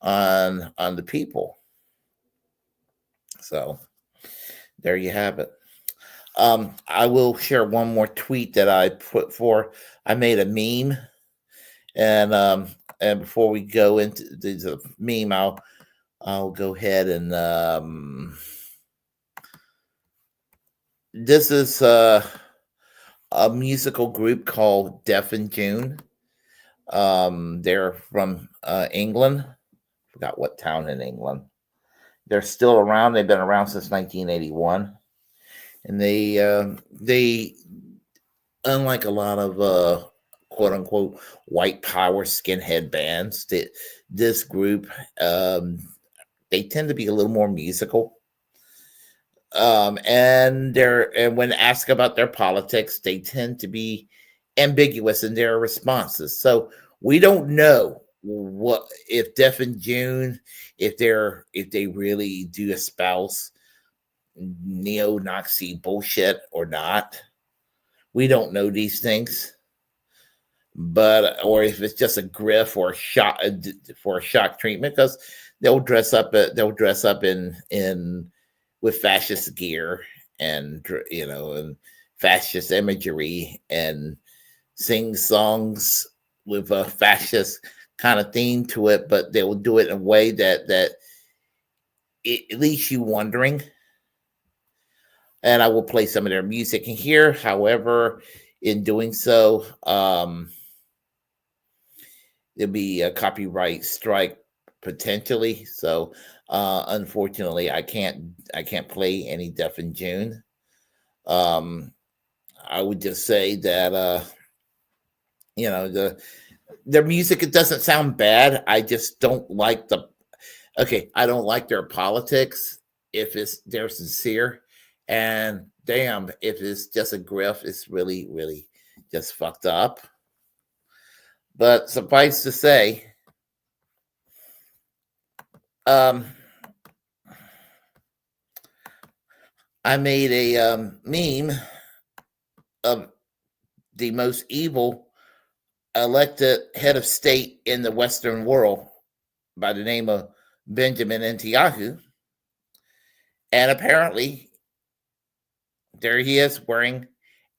on the people. So there you have it. I will share one more tweet that I I made a meme, and before we go into the meme, I'll go ahead and this is a musical group called Deaf in June. They're from England. Forgot what town in England. They're still around. They've been around since 1981, and they unlike a lot of quote unquote white power skinhead bands, this group they tend to be a little more musical. And when asked about their politics, they tend to be ambiguous in their responses. So we don't know what if Deaf in June, if they really do espouse neo-Nazi bullshit or not. We don't know these things, or if it's just a grift or a shock treatment, because they'll dress up in with fascist gear and and fascist imagery and sing songs with a fascist kind of theme to it, but they will do it in a way that it leaves you wondering. And I will play some of their music in here. However, in doing so, there'll be a copyright strike potentially. So unfortunately, I can't play any Deaf in June. I would just say that their music, it doesn't sound bad. I just don't like I don't like their politics if they're sincere, and damn, if it's just a grift, it's really, really just fucked up. But suffice to say, I made a meme of the most evil elected head of state in the Western world by the name of Benjamin Netanyahu. And apparently, there he is wearing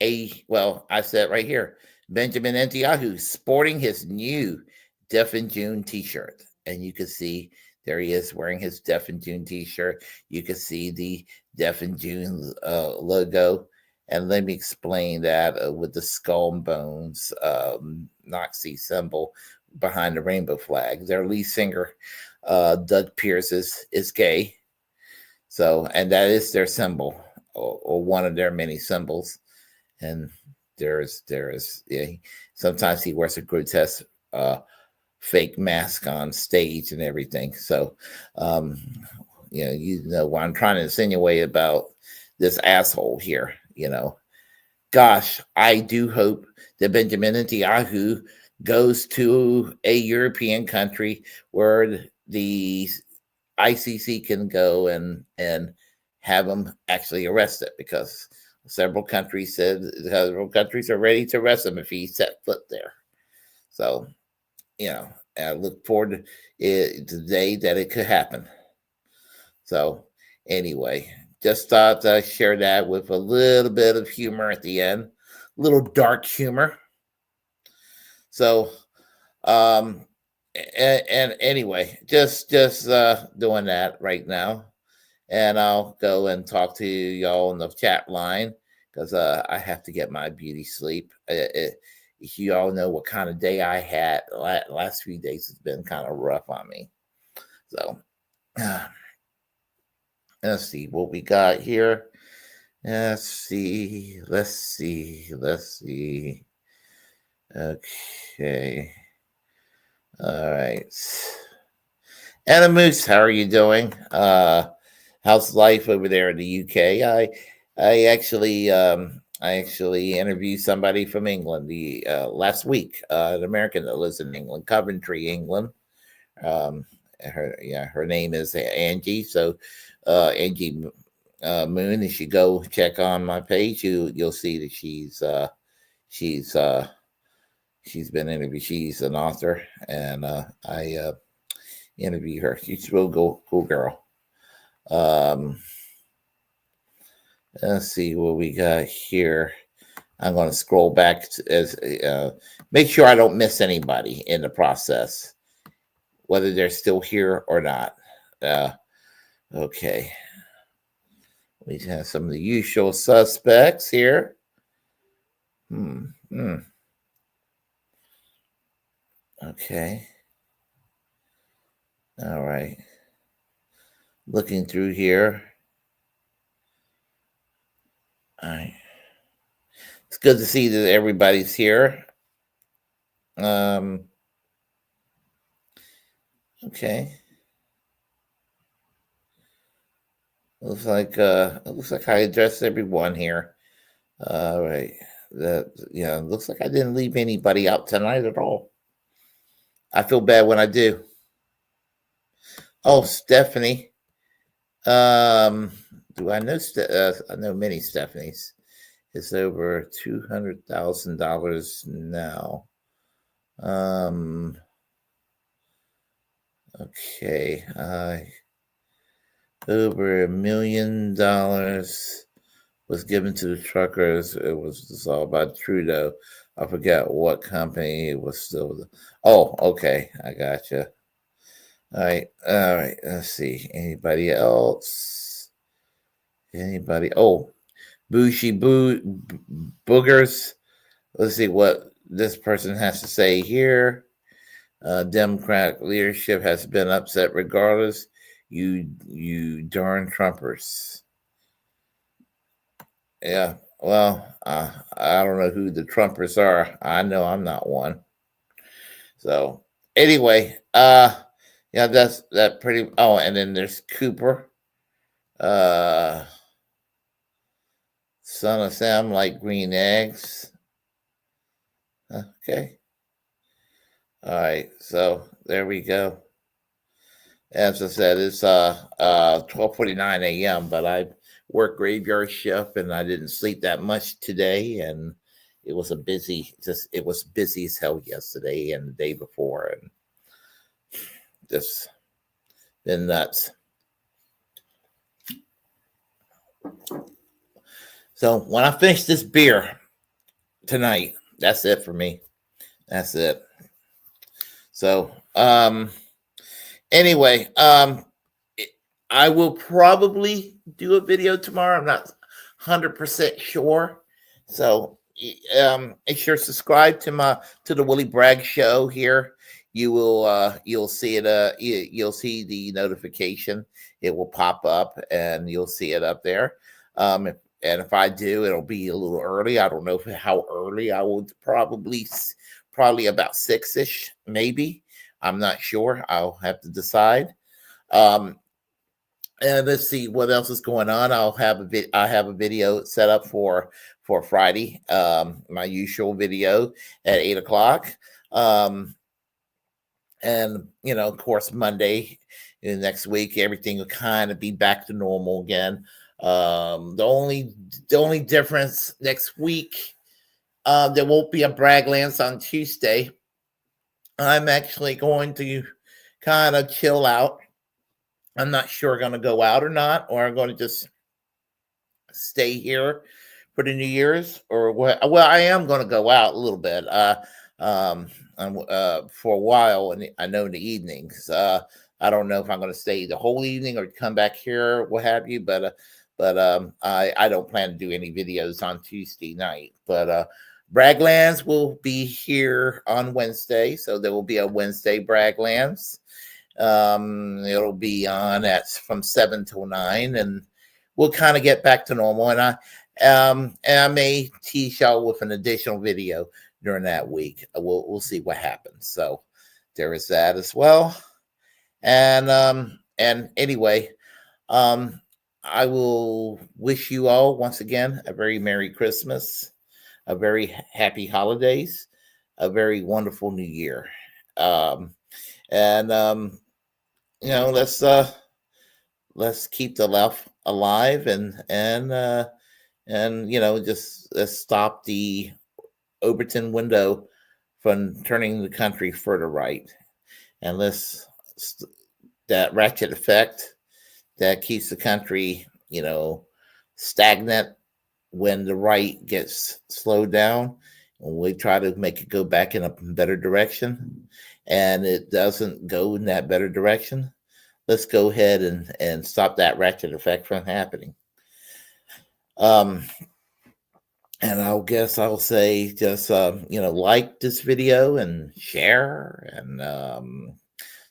I said right here, Benjamin Netanyahu sporting his new Deaf in June t-shirt. And you can see there he is wearing his Deaf in June t-shirt. You can see the Deaf in June logo. And let me explain that with the skull and bones Nazi symbol behind the rainbow flag. Their lead singer, Doug Pierce, is gay. So, and that is their symbol, or one of their many symbols. And sometimes he wears a grotesque fake mask on stage and everything. So, what I'm trying to insinuate about this asshole here. Gosh, I do hope that Benjamin Netanyahu goes to a European country where the ICC can go and have him actually arrested, because several countries are ready to arrest him if he set foot there. So, I look forward to the day that it could happen. So, anyway. Just thought I'd share that with a little bit of humor at the end, a little dark humor. So, and anyway, just doing that right now, and I'll go and talk to y'all in the chat line because I have to get my beauty sleep. You all know what kind of day I had. Last few days has been kind of rough on me. So. Let's see what we got here. Let's see. Okay. All right. Anna Moose, how are you doing? How's life over there in the UK? I actually interviewed somebody from England the last week, an American that lives in England, Coventry, England. Her name is Angie. So Angie Moon, if you go check on my page, you'll see that she's been interviewed. She's an author, and I interview her. She's a real cool girl. Let's see what we got here. I'm going to scroll back as make sure I don't miss anybody in the process, whether they're still here or not. Okay. We have some of the usual suspects here. Okay. All right. Looking through here. All right. It's good to see that everybody's here. Okay. Looks like I addressed everyone here. All right. Looks like I didn't leave anybody out tonight at all. I feel bad when I do. Oh, Stephanie. Do I know? I know many Stephanies. It's over $200,000 now. Okay. Over $1 million was given to the truckers. It was dissolved by Trudeau. I forget what company it was still. Oh, okay. I gotcha. All right. Let's see. Anybody else? Anybody? Oh, boogers. Let's see what this person has to say here. Democratic leadership has been upset regardless. You darn Trumpers. Yeah. Well, I don't know who the Trumpers are. I know I'm not one. So anyway, that's that pretty. Oh, and then there's Cooper. Son of Sam like green eggs. Okay. All right. So there we go. As I said, it's 12:49 a.m. But I work graveyard shift and I didn't sleep that much today, and it was busy as hell yesterday and the day before, and just been nuts. So when I finish this beer tonight, that's it for me. That's it. So anyway, I will probably do a video tomorrow. I'm not 100% sure. So make sure to subscribe to the Willy Bragg show here. You'll see it. You'll see the notification. It will pop up, and you'll see it up there. And if I do, it'll be a little early. I don't know how early. I will probably about 6ish, maybe. I'm not sure. I'll have to decide. And let's see what else is going on. I have a video set up for Friday. My usual video at 8:00. And of course, Monday next week, everything will kind of be back to normal again. The only difference next week, there won't be a Bragglands on Tuesday. I'm actually going to kind of chill out. I'm not sure I'm going to go out or not, or I'm going to just stay here for the New Year's, or what? Well, I am going to go out a little bit for a while, and I know in the evenings. I don't know if I'm going to stay the whole evening or come back here, what have you, but I don't plan to do any videos on Tuesday night. But Bragglands will be here on Wednesday, so there will be a Wednesday Bragglands. It'll be on from 7 till 9, and we'll kind of get back to normal. And I may tease y'all with an additional video during that week. We'll see what happens. So there is that as well. And anyway, I will wish you all once again a very Merry Christmas, a very happy holidays, a very wonderful New Year. You know, let's keep the left alive and you know, just let's stop the Overton window from turning the country further right, and that ratchet effect that keeps the country, you know, stagnant when the right gets slowed down, and we try to make it go back in a better direction, and it doesn't go in that better direction. Let's go ahead and stop that ratchet effect from happening. And I'll say just, you know, like this video and share and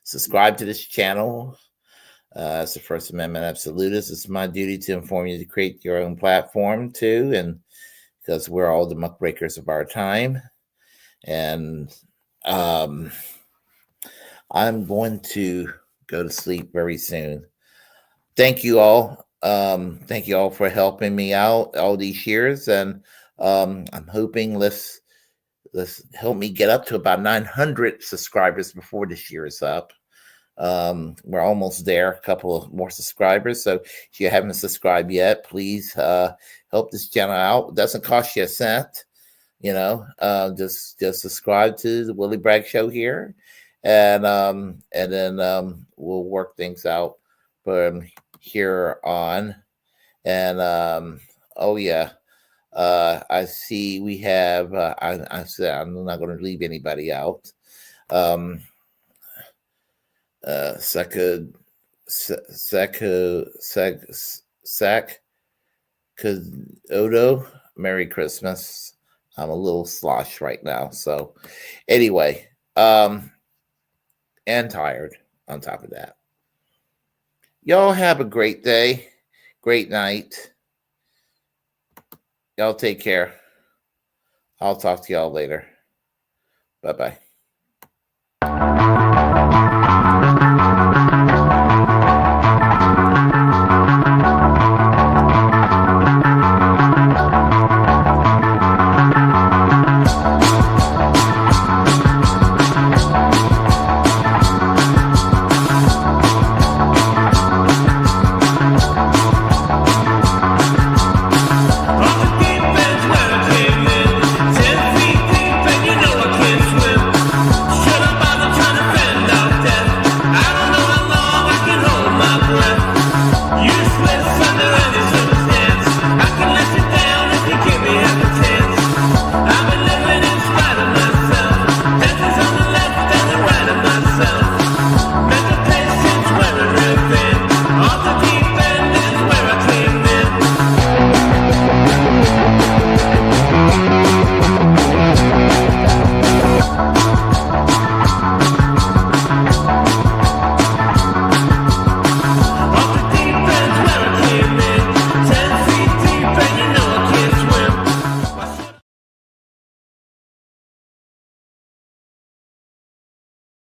subscribe to this channel. As the First Amendment absolutist, it's my duty to inform you to create your own platform too. And because we're all the muckrakers of our time. And I'm going to go to sleep very soon. Thank you all. Thank you all for helping me out all these years. And I'm hoping let's help me get up to about 900 subscribers before this year is up. We're almost there, a couple of more subscribers. So if you haven't subscribed yet, please help this channel out. It doesn't cost you a cent, you know. Just subscribe to the Willy Bragg Show here, and then we'll work things out from here on. And oh yeah, I see we have. I said I'm not going to leave anybody out. Odo, Merry Christmas. I'm a little slosh right now. So anyway, and tired on top of that. Y'all have a great day, great night. Y'all take care. I'll talk to y'all later. Bye-bye.